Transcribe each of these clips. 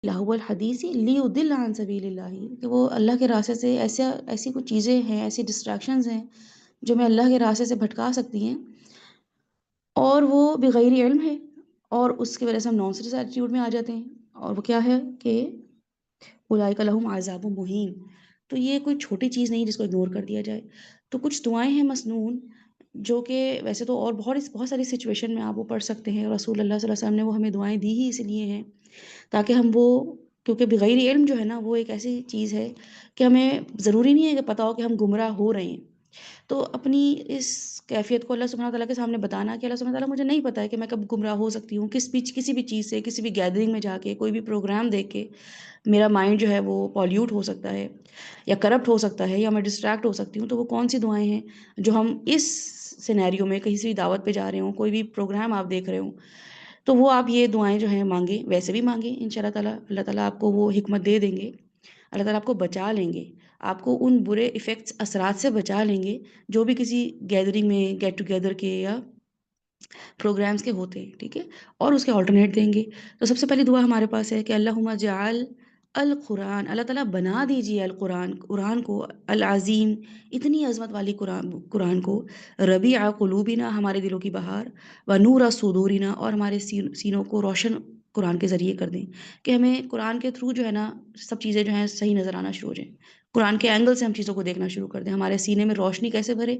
لہو الحدیث لیضل عن سبیل اللہ، کہ وہ اللہ کے راستے سے ایسی کچھ چیزیں ہیں، ایسی ڈسٹریکشنز ہیں جو ہمیں اللہ کے راستے سے بھٹکا سکتی ہیں، اور وہ بغیر علم ہے، اور اس کی وجہ سے ہم نانسنس ایٹیٹیوڈ میں آ جاتے ہیں، اور وہ کیا ہے کہ اولئک لہم عذاب مہین۔ تو یہ کوئی چھوٹی چیز نہیں جس کو اگنور کر دیا جائے۔ تو کچھ دعائیں ہیں مسنون، جو کہ ویسے تو اور بہت بہت ساری سچویشن میں آپ وہ پڑھ سکتے ہیں، رسول اللہ صلی اللہ علیہ وسلم نے وہ ہمیں دعائیں دی ہی اس لیے ہیں تاکہ ہم وہ، کیونکہ بغیر علم جو ہے نا وہ ایک ایسی چیز ہے کہ ہمیں ضروری نہیں ہے کہ پتہ ہو کہ ہم گمراہ ہو رہے ہیں، تو اپنی اس کیفیت کو اللہ سبحانہ تعالیٰ کے سامنے بتانا کہ اللہ سبحانہ تعالیٰ مجھے نہیں پتہ ہے کہ میں کب گمراہ ہو سکتی ہوں، کسی بھی چیز سے، کسی بھی گیدرنگ میں جا کے، کوئی بھی پروگرام دیکھ کے میرا مائنڈ جو ہے وہ پالیوٹ ہو سکتا ہے یا کرپٹ ہو سکتا ہے یا میں ڈسٹریکٹ ہو سکتی ہوں۔ تو وہ کون سی دعائیں ہیں جو ہم اس سینیریو میں کہیں سے بھی دعوت پہ جا رہے ہوں، کوئی بھی پروگرام آپ دیکھ رہے ہوں، تو وہ آپ یہ دعائیں جو ہیں مانگیں، ویسے بھی مانگیں انشاءاللہ تعالیٰ، اللہ تعالیٰ آپ کو وہ حکمت دے دیں گے، اللہ تعالیٰ آپ کو بچا لیں گے، آپ کو ان برے ایفیکٹس اثرات سے بچا لیں گے جو بھی کسی گیدرنگ میں، گیٹ ٹوگیدر کے یا پروگرامز کے ہوتے ہیں، ٹھیک ہے، اور اس کے آلٹرنیٹ دیں گے۔ تو سب سے پہلی دعا ہمارے پاس ہے کہ اللہم جعل القرآن، اللہ تعالیٰ بنا دیجئے قرآن کو، العظیم، اتنی عظمت والی قرآن کو، ربیع قلوبنا، ہمارے دلوں کی بہار، و نور صدورنا، اور ہمارے سینوں کو روشن قرآن کے ذریعے کر دیں، کہ ہمیں قرآن کے تھرو جو ہے نا سب چیزیں جو ہیں صحیح نظر آنا شروع ہو جائیں، قرآن کے اینگل سے ہم چیزوں کو دیکھنا شروع کر دیں، ہمارے سینے میں روشنی کیسے بھرے،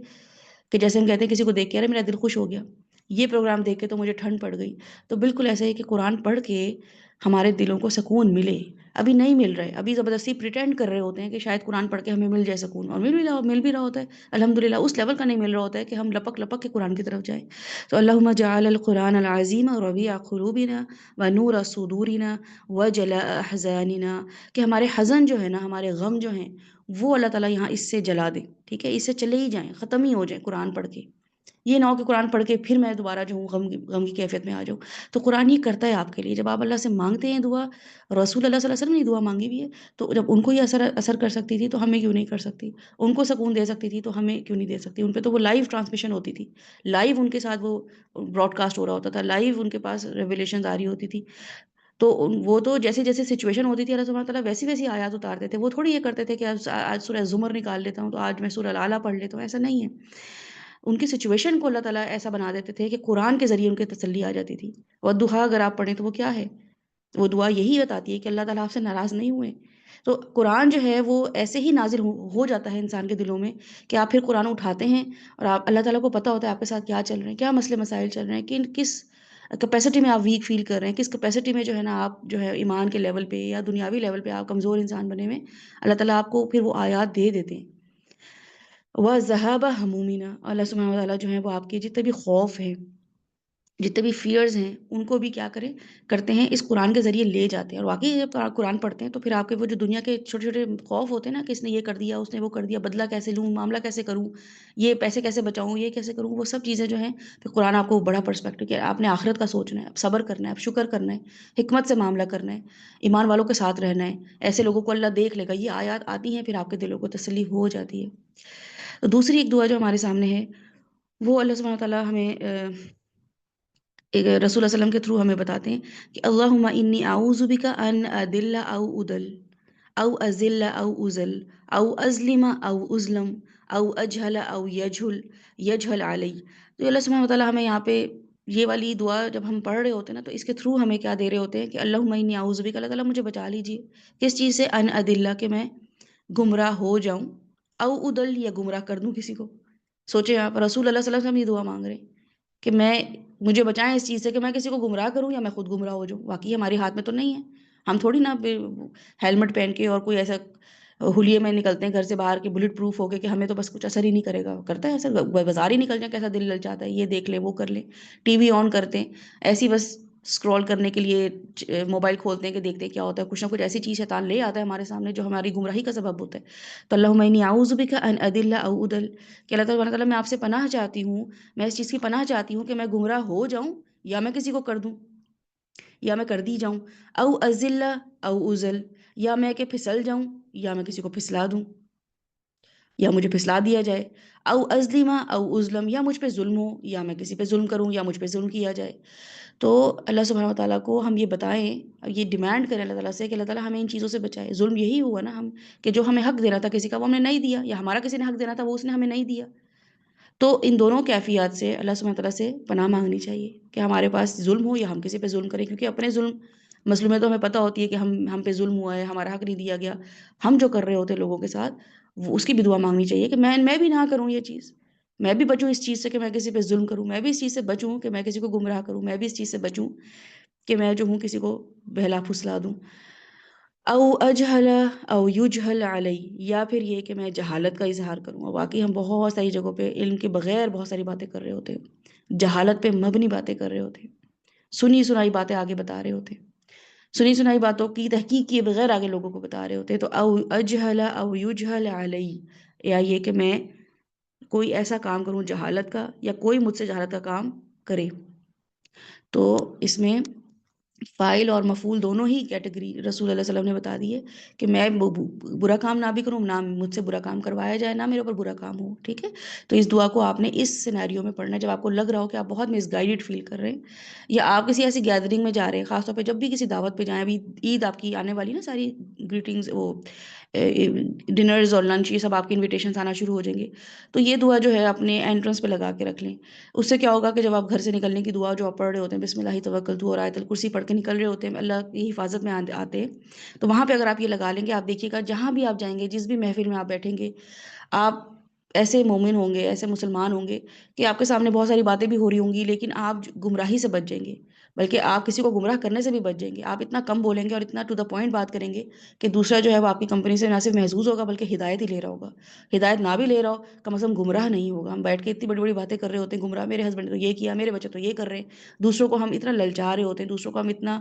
کہ جیسے ہم کہتے ہیں کسی کو دیکھ کے ارے میرا دل خوش ہو گیا، یہ پروگرام دیکھ کے تو مجھے ٹھنڈ پڑ گئی، تو بالکل ایسا ہی کہ قرآن پڑھ کے ہمارے دلوں کو سکون ملے، ابھی نہیں مل رہا ہے، ابھی زبردستی پریٹینڈ کر رہے ہوتے ہیں کہ شاید قرآن پڑھ کے ہمیں مل جائے سکون، اور مل بھی رہا ہوتا ہے الحمدللہ، اس لیول کا نہیں مل رہا ہوتا ہے کہ ہم لپک لپک کے قرآن کی طرف جائیں۔ تو اللہم جعل القرآن العظیم ربیع قلوبنا و نور صدورنا و جلاء احزاننا، کہ ہمارے حزن جو ہے نا، ہمارے غم جو ہیں، وہ اللہ تعالیٰ یہاں اس سے جلا دے، ٹھیک ہے، اس سے چلے ہی جائیں، ختم ہی ہو جائیں قرآن پڑھ کے، یہ نہ ہو کہ قرآن پڑھ کے پھر میں دوبارہ جو ہوں غم کی کیفیت میں آ جاؤں۔ تو قرآن یہ کرتا ہے آپ کے لیے، جب آپ اللہ سے مانگتے ہیں دعا، رسول اللہ صلی اللہ علیہ وسلم نے دعا مانگی بھی ہے، تو جب ان کو یہ اثر کر سکتی تھی تو ہمیں کیوں نہیں کر سکتی، ان کو سکون دے سکتی تھی تو ہمیں کیوں نہیں دے سکتی، ان پہ تو وہ لائیو ٹرانسمیشن ہوتی تھی، لائیو ان کے ساتھ وہ براڈ کاسٹ ہو رہا ہوتا تھا، لائیو ان کے پاس ریویلیشنز آ رہی ہوتی تھی، تو وہ تو جیسے جیسے سچویشن ہوتی تھی اللہ سبحانہ تعالیٰ ویسی ویسی آیات اتارتے تھے، وہ تھوڑی یہ کرتے تھے کہ آج سورہ زمر نکال لیتا ہوں تو آج میں سورہ الاعلیٰ پڑھ لیتا ہوں، ایسا نہیں ہے، ان کی سچویشن کو اللہ تعالیٰ ایسا بنا دیتے تھے کہ قرآن کے ذریعے ان کے تسلی آ جاتی تھی۔ والضحیٰ اگر آپ پڑھیں تو وہ کیا ہے، وہ دعا یہی بتاتی ہے کہ اللہ تعالیٰ آپ سے ناراض نہیں ہوئے، تو قرآن جو ہے وہ ایسے ہی نازل ہو جاتا ہے انسان کے دلوں میں کہ آپ پھر قرآن اٹھاتے ہیں، اور آپ اللہ تعالیٰ کو پتہ ہوتا ہے آپ کے ساتھ کیا چل رہے ہیں، کیا مسئلے مسائل چل رہے ہیں، کس کیپیسٹی میں آپ ویک فیل کر رہے ہیں، کس کیپیسٹی میں جو ہے نا آپ جو ہے ایمان کے لیول پہ یا دنیاوی لیول پہ آپ کمزور انسان بنے ہوئے، اللہ تعالیٰ آپ کو پھر وہ آیات دے دیتے ہیں۔ وَذَهَابَ ہمومنا، اللہ سبحانہ وتعالیٰ جو ہے وہ آپ کے جتنے بھی خوف ہیں، جتنے بھی فیئرز ہیں، ان کو بھی کیا کرتے ہیں اس قرآن کے ذریعے لے جاتے ہیں، اور واقعی جب آپ قرآن پڑھتے ہیں تو پھر آپ کے وہ جو دنیا کے چھوٹے چھوٹے خوف ہوتے ہیں نا کہ اس نے یہ کر دیا، اس نے وہ کر دیا، بدلہ کیسے لوں، معاملہ کیسے کروں، یہ پیسے کیسے بچاؤں، یہ کیسے کروں، وہ سب چیزیں جو ہیں پھر قرآن آپ کو بڑا پرسپیکٹو کہ آپ نے آخرت کا سوچنا ہے، اب صبر کرنا ہے، اب شکر کرنا ہے، حکمت سے معاملہ کرنا ہے، ایمان والوں کے ساتھ رہنا ہے، ایسے لوگوں کو اللہ دیکھ لے گا، یہ آیات آتی ہیں پھر آپ کے دلوں کو تسلی ہو جاتی ہے۔ تو دوسری ایک دعا جو ہمارے سامنے ہے وہ اللہ سبحانہ تعالیٰ ہمیں ایک رسول اللہ صلی اللہ علیہ وسلم کے تھرو ہمیں بتاتے ہیں کہ اللہم انی اعوذ بک ان ادل او ادل او ازل او ازل او ازلم او ازلم او اجہل او یجہل علی۔ تو اللہ سبحانہ وتعالیٰ ہمیں یہاں پہ یہ والی دعا جب ہم پڑھ رہے ہوتے ہیں نا تو اس کے تھرو ہمیں کیا دے رہے ہوتے ہیں کہ اللہم انی اعوذ بک، اللہ تعالیٰ مجھے بچا لیجیے کس چیز سے، ان ادلہ، کہ میں گمراہ ہو جاؤں، او ادل، یا گمراہ کر دوں کسی کو۔ سوچیں آپ، رسول اللہ صلی اللہ علیہ وسلم یہ دعا مانگ رہے ہیں کہ مجھے بچائیں اس چیز سے کہ میں کسی کو گمراہ کروں یا میں خود گمراہ ہو جاؤں، واقعی ہمارے ہاتھ میں تو نہیں ہے، ہم تھوڑی نا ہیلمٹ پہن کے اور کوئی ایسا حلیے میں نکلتے ہیں گھر سے باہر کے بلٹ پروف ہو کے کہ ہمیں تو بس کچھ اثر ہی نہیں کرے گا، کرتا ہے اثر، بازار ہی نکل جائیں کیسا دل للچاتا ہے، یہ دیکھ لیں وہ کر لیں، ٹی وی آن کرتے ہیں ایسی بس اسکرول کرنے کے لیے موبائل کھولتے ہیں کہ دیکھتے ہیں کیا ہوتا ہے، کچھ نہ کچھ ایسی چیز شیطان لے آتا ہے ہمارے سامنے جو ہماری گمراہی کا سبب ہوتا ہے۔ تو اللہم انی اعوذ بک ان ادل او ادل، کہ اللہ تعالیٰ میں آپ سے پناہ چاہتی ہوں، میں اس چیز کی پناہ چاہتی ہوں کہ میں گمراہ ہو جاؤں یا میں کسی کو کر دوں یا میں کر دی جاؤں، او ازل او ازل، یا میں کہ پھسل جاؤں یا میں کسی کو پھسلا دوں یا مجھے پھسلا دیا جائے، او ازلم او ازلم، یا مجھ پہ ظلم ہو یا میں کسی پہ ظلم کروں یا مجھ پہ ظلم کیا جائے۔ تو اللہ سبحانہ وتعالیٰ کو ہم یہ بتائیں، یہ ڈیمانڈ کریں اللہ تعالیٰ سے کہ اللہ تعالیٰ ہمیں ان چیزوں سے بچائے۔ ظلم یہی ہوا نا ہم، کہ جو ہمیں حق دینا تھا کسی کا وہ ہم نے نہیں دیا، یا ہمارا کسی نے حق دینا تھا وہ اس نے ہمیں نہیں دیا۔ تو ان دونوں کیفیات سے اللہ سبحانہ تعالیٰ سے پناہ مانگنی چاہیے کہ ہمارے پاس ظلم ہو یا ہم کسی پہ ظلم کریں، کیونکہ اپنے ظلم مظلومیت تو ہمیں پتہ ہوتی ہے کہ ہم پہ ظلم ہوا ہے، ہمارا حق نہیں دیا گیا، ہم جو کر رہے ہوتے ہیں لوگوں کے ساتھ، وہ اس کی بھی دعا مانگنی چاہیے کہ میں بھی نہ کروں یہ چیز، میں بھی بچوں اس چیز سے کہ میں کسی پہ ظلم کروں، میں بھی اس چیز سے بچوں کہ میں کسی کو گمراہ کروں، میں بھی اس چیز سے بچوں کہ میں جو ہوں کسی کو بہلا پھسلا دوں۔ او اجہل او یجہل علی، یا پھر یہ کہ میں جہالت کا اظہار کروں۔ اور واقعی ہم بہت ساری جگہوں پہ علم کے بغیر بہت ساری باتیں کر رہے ہوتے ہیں، جہالت پہ مبنی باتیں کر رہے ہوتے ہیں، سنی سنائی باتیں آگے بتا رہے ہوتے ہیں، سنی سنائی باتوں کی تحقیق کیے بغیر آگے لوگوں کو بتا رہے ہوتے ہیں۔ تو او اجہل او یجہل علی، یا یہ کہ میں کوئی ایسا کام کروں جہالت کا، یا کوئی مجھ سے جہالت کا کام کرے۔ تو اس میں فاعل اور مفعول دونوں ہی کیٹیگری رسول اللہ صلی اللہ علیہ وسلم نے بتا دی ہے کہ میں برا کام نہ بھی کروں، نہ مجھ سے برا کام کروایا جائے، نہ میرے اوپر برا کام ہو، ٹھیک ہے۔ تو اس دعا کو آپ نے اس سینیریو میں پڑھنا ہے جب آپ کو لگ رہا ہو کہ آپ بہت مس گائیڈڈ فیل کر رہے ہیں، یا آپ کسی ایسی گیدرنگ میں جا رہے ہیں، خاص طور پہ جب بھی کسی دعوت پہ جائیں، ابھی عید آپ کی آنے والی نا، ساری گریٹنگز، وہ ڈنرز اور لنچ، یہ سب آپ کی انویٹیشنس آنا شروع ہو جائیں گے، تو یہ دعا جو ہے اپنے انٹرنس پہ لگا کے رکھ لیں۔ اس سے کیا ہوگا کہ جب آپ گھر سے نکلنے کی دعا جو آپ پڑھ رہے ہوتے ہیں، بسم اللہ توکلت اور آیت الکرسی پڑھ کے نکل رہے ہوتے ہیں، اللہ کی حفاظت میں آتے ہیں، تو وہاں پہ اگر آپ یہ لگا لیں گے، آپ دیکھیے گا جہاں بھی آپ جائیں گے، جس بھی محفل میں آپ بیٹھیں گے، آپ ایسے مومن ہوں گے، ایسے مسلمان ہوں گے کہ آپ کے سامنے بہت ساری باتیں بھی ہو رہی ہوں گی، لیکن آپ گمراہی سے بچ جائیں گے، بلکہ آپ کسی کو گمراہ کرنے سے بھی بچ جائیں گے۔ آپ اتنا کم بولیں گے اور اتنا ٹو دا پوائنٹ بات کریں گے کہ دوسرا جو ہے وہ آپ کی کمپنی سے نہ صرف محظوظ ہوگا بلکہ ہدایت ہی لے رہا ہوگا۔ ہدایت نہ بھی لے رہا ہو، کم از کم گمراہ نہیں ہوگا۔ ہم بیٹھ کے اتنی بڑی بڑی باتیں کر رہے ہوتے ہیں، گمراہ میرے ہسبینڈ نے تو یہ کیا، میرے بچے تو یہ کر رہے ہیں، دوسروں کو ہم اتنا للچا رہے ہوتے ہیں، دوسروں کو ہم اتنا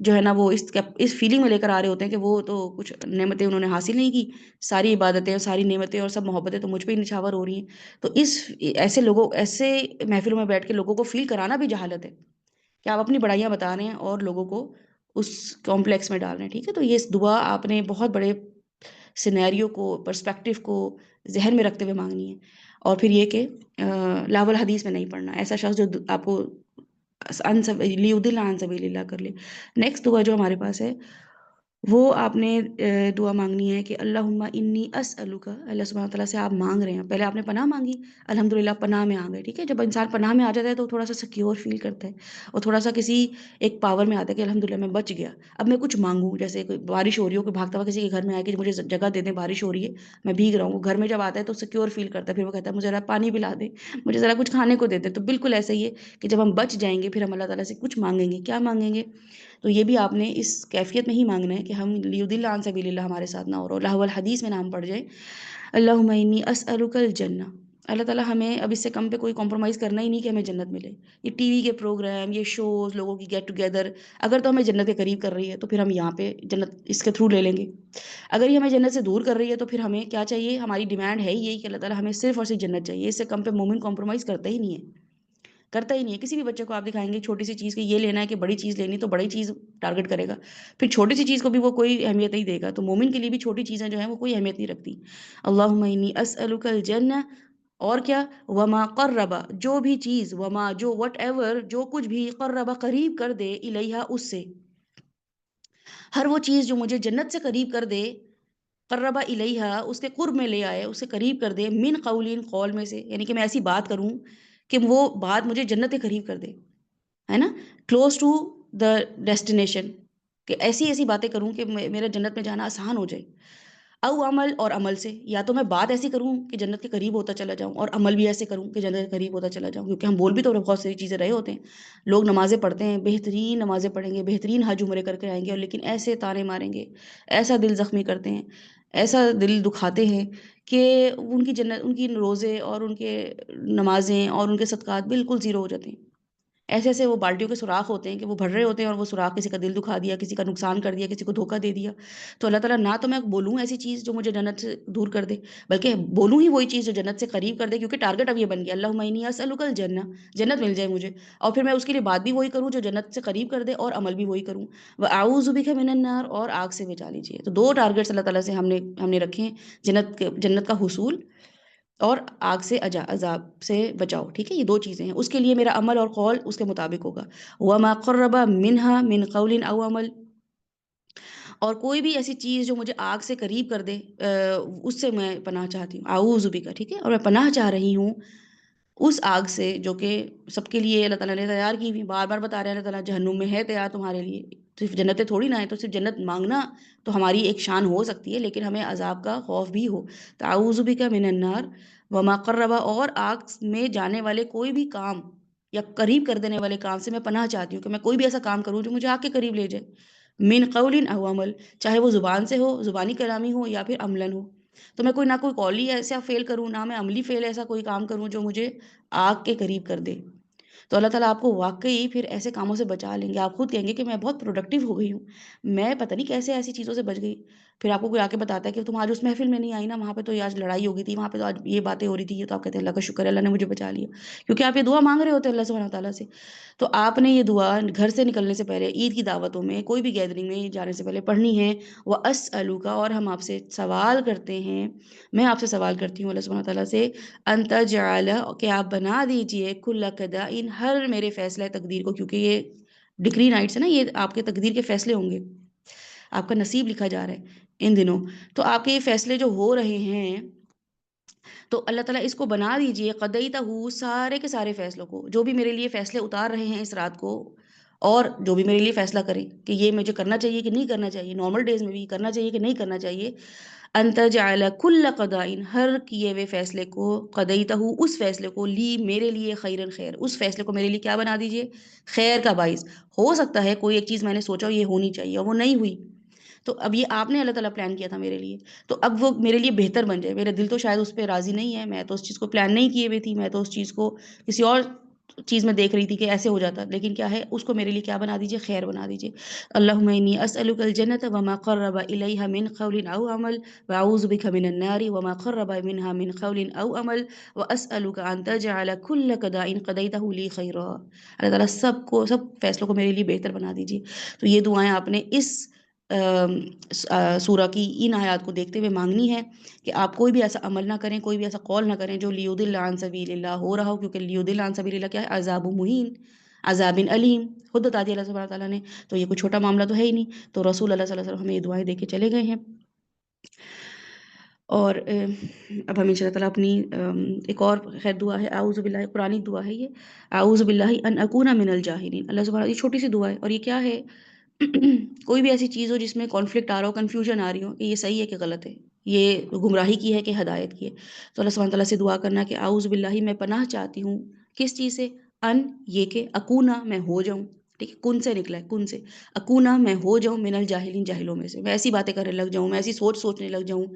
جو ہے نا وہ اس فیلنگ میں لے کر آ رہے ہوتے ہیں کہ وہ تو کچھ نعمتیں انہوں نے حاصل نہیں کی، ساری عبادتیں اور ساری نعمتیں اور سب محبتیں تو مجھ پہ ہی نچھاور ہو رہی ہیں۔ تو ایسے لوگوں، ایسے محفلوں میں بیٹھ کے لوگوں کو فیل کرانا بھی جہالت ہے کہ آپ اپنی بڑائیاں بتا رہے ہیں اور لوگوں کو اس کمپلیکس میں ڈال رہے ہیں، ٹھیک ہے۔ تو یہ دعا آپ نے بہت بڑے سینیریو کو، پرسپیکٹیو کو ذہن میں رکھتے ہوئے مانگنی ہے۔ اور پھر یہ کہ لاول حدیث میں نہیں پڑھنا، ایسا شخص جو آپ کو لیدل عن سبیل اللہ کر لے۔ نیکسٹ دعا جو ہمارے پاس ہے وہ آپ نے دعا مانگنی ہے کہ اللہم انی اسألک، اللہ سبحانہ تعالیٰ سے آپ مانگ رہے ہیں، پہلے آپ نے پناہ مانگی، الحمدللہ پناہ میں آ گئے، ٹھیک ہے۔ جب انسان پناہ میں آ جاتا ہے تو تھوڑا سا سیکیور فیل کرتا ہے اور تھوڑا سا کسی ایک پاور میں آتا ہے کہ الحمدللہ میں بچ گیا، اب میں کچھ مانگوں، جیسے کوئی بارش ہو رہی ہو، کوئی بھاگتا ہوا کسی کے گھر میں آئے کہ مجھے جگہ دے دیں، بارش ہو رہی ہے، میں بھیگ رہا ہوں، وہ گھر میں جب آتا ہے تو سیکیور فیل کرتا ہے، پھر وہ کہتا ہے مجھے ذرا پانی پلا دیں، مجھے ذرا کچھ کھانے کو دے دیں۔ تو بالکل ایسا ہی ہے کہ جب ہم بچ جائیں گے پھر ہم اللہ تعالیٰ سے کچھ مانگیں گے، کیا مانگیں گے؟ تو یہ بھی آپ نے اس کیفیت میں ہی مانگنا ہے کہ ہم لیدل عن سبیل اللہ ہمارے ساتھ نہ ہو رہا، لاہو الحدیث میں نام پڑ جائے، اللہم انی اسألک الجنہ۔ اللہ تعالیٰ ہمیں اب اس سے کم پہ کوئی کمپرومائز کرنا ہی نہیں کہ ہمیں جنت ملے۔ یہ ٹی وی کے پروگرام، یہ شوز، لوگوں کی گیٹ ٹوگیدر، اگر تو ہمیں جنت کے قریب کر رہی ہے تو پھر ہم یہاں پہ جنت اس کے تھرو لے لیں گے، اگر یہ ہمیں جنت سے دور کر رہی ہے تو پھر ہمیں کیا چاہیے؟ ہماری ڈیمانڈ ہے ہی یہی کہ اللہ تعالیٰ ہمیں صرف اور صرف جنت چاہیے، اس سے کم پہ مومن کمپرومائز کرتا ہی نہیں ہے، کرتا ہی نہیں ہے۔ کسی بھی بچے کو آپ دکھائیں گے چھوٹی سی چیز کہ یہ لینا ہے کہ بڑی چیز لینی، تو بڑی چیز ٹارگٹ کرے گا، پھر چھوٹی سی چیز کو بھی وہ کوئی اہمیت نہیں دے گا۔ تو مومن کے لیے بھی چھوٹی چیزیں جو ہیں وہ کوئی اہمیت نہیں رکھتی۔ اللہم انی اسألک الجنہ، اور کیا؟ وما قربا، جو بھی چیز، وما جو، وٹ ایور، جو کچھ بھی، قربا قریب کر دے، الیہا اس سے، ہر وہ چیز جو مجھے جنت سے قریب کر دے، قربا الیہا اس کے قرب میں لے آئے، اسے قریب کر دے، من قولین قول میں سے، یعنی کہ میں ایسی بات کروں کہ وہ بات مجھے جنت کے قریب کر دے، ہے نا، کلوز ٹو دا ڈیسٹینیشن، کہ ایسی ایسی باتیں کروں کہ میرا جنت میں جانا آسان ہو جائے۔ او عمل، اور عمل سے، یا تو میں بات ایسی کروں کہ جنت کے قریب ہوتا چلا جاؤں، اور عمل بھی ایسے کروں کہ جنت کے قریب ہوتا چلا جاؤں، کیونکہ ہم بول بھی تو بہت ساری چیزیں رہے ہوتے ہیں، لوگ نمازیں پڑھتے ہیں، بہترین نمازیں پڑھیں گے، بہترین حج عمرے کر کے آئیں گے، اور لیکن ایسے تانے ماریں گے، ایسا دل زخمی کرتے ہیں، ایسا دل دکھاتے ہیں کہ ان کی جنت، ان کی روزے اور ان کے نمازیں اور ان کے صدقات بالکل زیرو ہو جاتے ہیں۔ ایسے ایسے وہ بالٹیوں کے سوراخ ہوتے ہیں کہ وہ بھر رہے ہوتے ہیں، اور وہ سوراخ کسی کا دل دکھا دیا، کسی کا نقصان کر دیا، کسی کو دھوکہ دے دیا۔ تو اللہ تعالیٰ نہ تو میں بولوں ایسی چیز جو مجھے جنت سے دور کر دے، بلکہ بولوں ہی وہی چیز جو جنت سے قریب کر دے، کیونکہ ٹارگٹ اب یہ بن گیا، اللہم انی اسألک الجنہ، جنت مل جائے مجھے، اور پھر میں اس کے لیے بات بھی وہی کروں جو جنت سے قریب کر دے، اور عمل بھی وہی کروں، واعوذ بک من النار، اور آگ سے بچا لیجیے۔ تو دو ٹارگٹس اللہ تعالیٰ سے ہم نے رکھے ہیں، جنت کا حصول اور آگ سے عذاب سے بچاؤ، ٹھیک ہے؟ یہ 2 چیزیں ہیں، اس کے لیے میرا عمل اور قول اس کے مطابق ہوگا۔ وَمَا قَرَّبَ مِنْهَا مِنْ قَوْلٍ أَوْ عَمَلٍ، اور کوئی بھی ایسی چیز جو مجھے آگ سے قریب کر دے اس سے میں پناہ چاہتی ہوں، اعوذ بک، ٹھیک ہے؟ اور میں پناہ چاہ رہی ہوں اس آگ سے جو کہ سب کے لیے اللہ تعالیٰ نے تیار کی ہوئی، بار بار بتا رہے ہیں اللہ تعالیٰ جہنم میں ہے تیار تمہارے لیے، صرف جنتیں تھوڑی نہ ہیں، تو صرف جنت مانگنا تو ہماری ایک شان ہو سکتی ہے، لیکن ہمیں عذاب کا خوف بھی ہو۔ تعوذ بک من النار وما قرب، اور آگ میں جانے والے کوئی بھی کام یا قریب کر دینے والے کام سے میں پناہ چاہتی ہوں کہ میں کوئی بھی ایسا کام کروں جو مجھے آگ کے قریب لے جائے، من قول او عمل، چاہے وہ زبان سے ہو، زبانی کلامی ہو، یا پھر عملاً ہو۔ تو میں کوئی نہ کوئی قولی ایسا فعل کروں، نہ میں عملی فعل ایسا کوئی کام کروں جو مجھے آگ کے قریب کر دے۔ تو اللہ تعالیٰ آپ کو واقعی پھر ایسے کاموں سے بچا لیں گے، آپ خود کہیں گے کہ میں بہت پروڈکٹیو ہو گئی ہوں، میں پتہ نہیں کیسے ایسی چیزوں سے بچ گئی۔ پھر آپ کو کوئی آ کے بتاتا ہے کہ تم آج اس محفل میں نہیں آئی نا، وہاں پہ تو یہ آج لڑائی ہو گئی تھی، وہاں پہ تو آج یہ باتیں ہو رہی تھی، یہ تو آپ کہتے ہیں اللہ کا شکر ہے اللہ نے مجھے بچا لیا، کیونکہ آپ یہ دعا مانگ رہے ہوتے ہیں اللہ سبحانہ وتعالیٰ سے۔ تو آپ نے یہ دعا گھر سے نکلنے سے پہلے، عید کی دعوتوں میں، کوئی بھی گیدرنگ میں جانے سے پہلے پڑھنی ہے۔ وَأَسْأَلُكَ، اور ہم آپ سے سوال کرتے ہیں، میں آپ سے سوال کرتی ہوں اللہ سبحانہ وتعالیٰ سے، ان تجعل، کہ آپ بنا دیجئے، کل قضاء، ہر میرے فیصلہ تقدیر کو، کیونکہ یہ ڈکری نائٹس ہے نا، یہ آپ کے تقدیر کے فیصلے ہوں گے، آپ کا نصیب لکھا جا رہا ہے ان دنوں، تو آپ کے یہ فیصلے جو ہو رہے ہیں تو اللہ تعالیٰ اس کو بنا دیجئے، قضیتہ، سارے کے سارے فیصلوں کو، جو بھی میرے لیے فیصلے اتار رہے ہیں اس رات کو، اور جو بھی میرے لیے فیصلہ کریں کہ یہ مجھے کرنا چاہیے کہ نہیں کرنا چاہیے، نارمل ڈیز میں بھی کرنا چاہیے کہ نہیں کرنا چاہیے، ان تجعل کل قضاء، ہر کیے ہوئے فیصلے کو، قضیتہ، اس فیصلے کو، لی، میرے لیے، خیرن، خیر، اس فیصلے کو میرے لیے کیا بنا دیجئے، خیر کا باعث۔ ہو سکتا ہے کوئی ایک چیز میں نے سوچا یہ ہونی چاہیے اور وہ نہیں ہوئی، تو اب یہ آپ نے اللہ تعالیٰ پلان کیا تھا میرے لیے، تو اب وہ میرے لیے بہتر بن جائے، میرا دل تو شاید اس پہ راضی نہیں ہے، میں تو اس چیز کو پلان نہیں کیے ہوئے تھی، میں تو اس چیز کو کسی اور چیز میں دیکھ رہی تھی کہ ایسے ہو جاتا، لیکن کیا ہے، اس کو میرے لیے کیا بنا دیجئے، خیر بنا دیجئے۔ اللہم انی اسألک الجنۃ وما قرب الیہا من قول او عمل، واعوذ بک من النار وما قرب منها من قول او عمل، واسألک ان تجعل کل قضاء قضیتہ لی خیرا۔ اللہ تعالیٰ سب فیصلوں کو میرے لیے بہتر بنا دیجئے۔ تو یہ دعائیں آپ نے اس سورہ کی ان آیات کو دیکھتے ہوئے مانگنی ہے کہ آپ کوئی بھی ایسا عمل نہ کریں، کوئی بھی ایسا قول نہ کریں جو لیضل عن سبیل اللہ ہو رہا ہو، کیونکہ لیضل عن سبیل اللہ کیا ہے، عذاب مہین، عذاب علیم، خود بتا دیا اللہ سبحانہ تعالیٰ نے، تو یہ کوئی چھوٹا معاملہ تو ہے ہی نہیں۔ تو رسول اللہ صلی اللہ علیہ وسلم ہمیں یہ دعائیں دے کے چلے گئے ہیں، اور اب ہم انشاءاللہ تعالیٰ اپنی ایک اور خیر دعا ہے، اعوذ باللہ، قرآنی دعا ہے یہ، اعوذ باللہ ان اکون من الجاہلین، اللہ سبحانہ، یہ چھوٹی سی دعا ہے، اور یہ کیا ہے، کوئی بھی ایسی چیز ہو جس میں کانفلکٹ آ رہا ہو، کنفیوژن آ رہی ہو کہ یہ صحیح ہے کہ غلط ہے، یہ گمراہی کی ہے کہ ہدایت کی ہے، تو اللہ سبحانہ تعالیٰ سے دعا کرنا کہ اعوذ باللہ، میں پناہ چاہتی ہوں کس چیز سے، ان، یہ کہ، اکونا، میں ہو جاؤں، ٹھیک ہے، کن سے نکلا ہے، کن سے، اکونا، میں ہو جاؤں، من الجاہلین، جاہلوں میں سے، میں ایسی باتیں کرنے لگ جاؤں، میں ایسی سوچنے لگ جاؤں